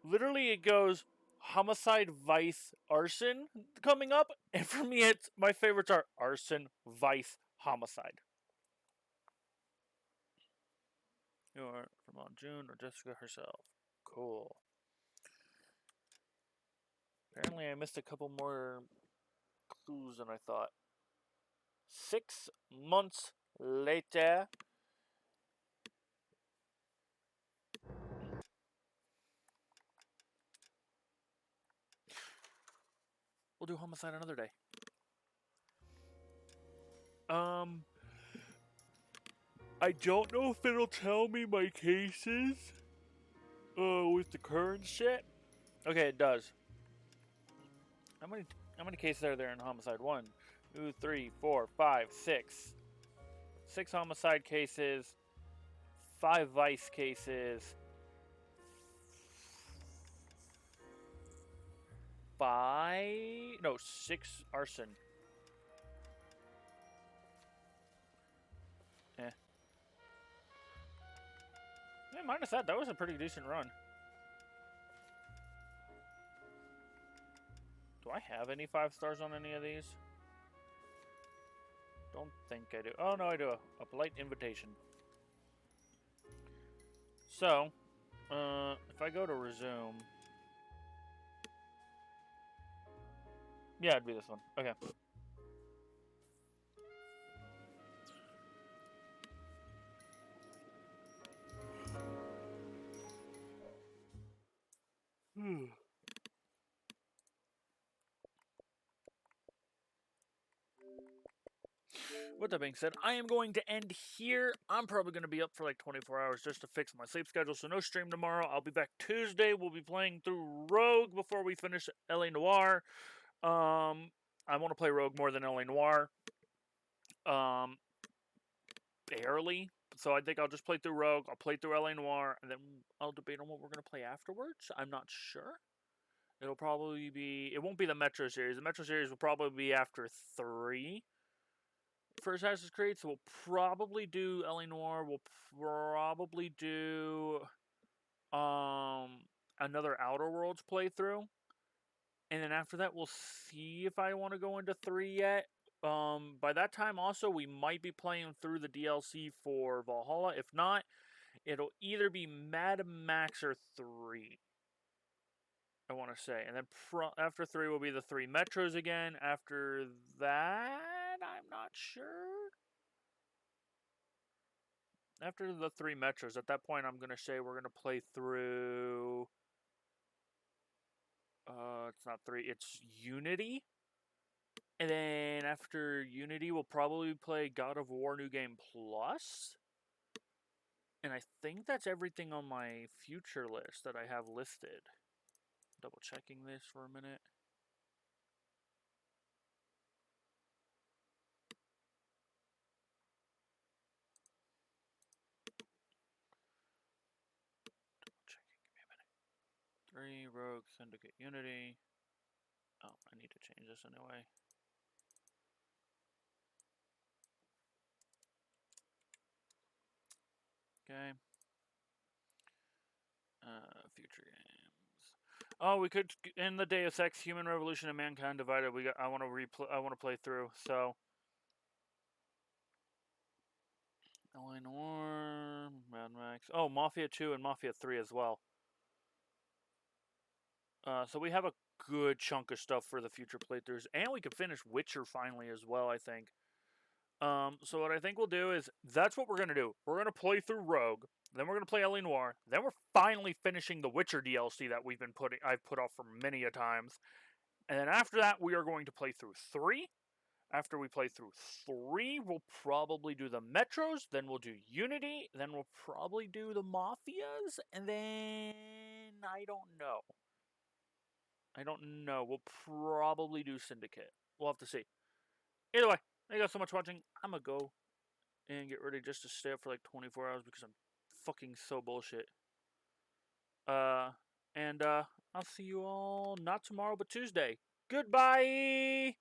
literally it goes homicide, vice, arson coming up. And for me, it's my favorites are arson, vice, homicide. You are from Aunt June or Jessica herself. Cool. Apparently I missed a couple more clues than I thought. 6 months later. we'll do homicide another day. I don't know if it'll tell me my cases with the current shit. Okay, it does. How many cases are there in homicide? 1, 2, 3, 4, 5, 6. 6 homicide cases, 5 vice cases, 6 arson. Yeah, minus that was a pretty decent run. Do I have any 5 stars on any of these? Don't think I do. Oh, no, I do. A polite invitation. So, if I go to resume... Yeah, it'd be this one. Okay. With that being said, I am going to end here. I'm probably going to be up for like 24 hours just to fix my sleep schedule, so no stream tomorrow. I'll be back Tuesday. We'll be playing through Rogue before we finish LA Noire. I want to play Rogue more than LA Noire. Barely. So I think I'll just play through Rogue. I'll play through LA Noire, and then I'll debate on what we're going to play afterwards. I'm not sure. It'll probably be... It won't be the Metro series. The Metro series will probably be after 3. For Assassin's Creed, so we'll probably do LA Noire. We'll probably do another Outer Worlds playthrough, and then after that, we'll see if I want to go into 3 yet. By that time, also we might be playing through the DLC for Valhalla. If not, it'll either be Mad Max or 3. I want to say, and then after 3 will be the 3 Metros again. After that, I'm not sure. After the 3 Metros, at that point, I'm going to say we're going to play through... it's not 3, it's Unity. And then after Unity, we'll probably play God of War New Game Plus. And I think that's everything on my future list that I have listed. Double checking this for a minute. Double checking, give me a minute. 3, Rogue, Syndicate, Unity. Oh, I need to change this anyway. Okay. Future games. Oh, we could in the Deus Ex Human Revolution and Mankind Divided. I want to play through. So, LA Noire, Mad Max. Oh, Mafia 2 and Mafia 3 as well. So we have a good chunk of stuff for the future playthroughs, and we could finish Witcher finally as well, I think. So what I think we'll do is, that's what we're going to do. We're going to play through Rogue, then we're going to play LA Noire, then we're finally finishing the Witcher DLC that I've put off for many a times. And then after that, we are going to play through 3. After we play through 3, we'll probably do the Metros, then we'll do Unity, then we'll probably do the Mafias, and then I don't know. We'll probably do Syndicate. We'll have to see. Either way, thank you guys so much for watching. I'm going to go and get ready just to stay up for like 24 hours because I'm fucking so bullshit. I'll see you all not tomorrow, but Tuesday. Goodbye!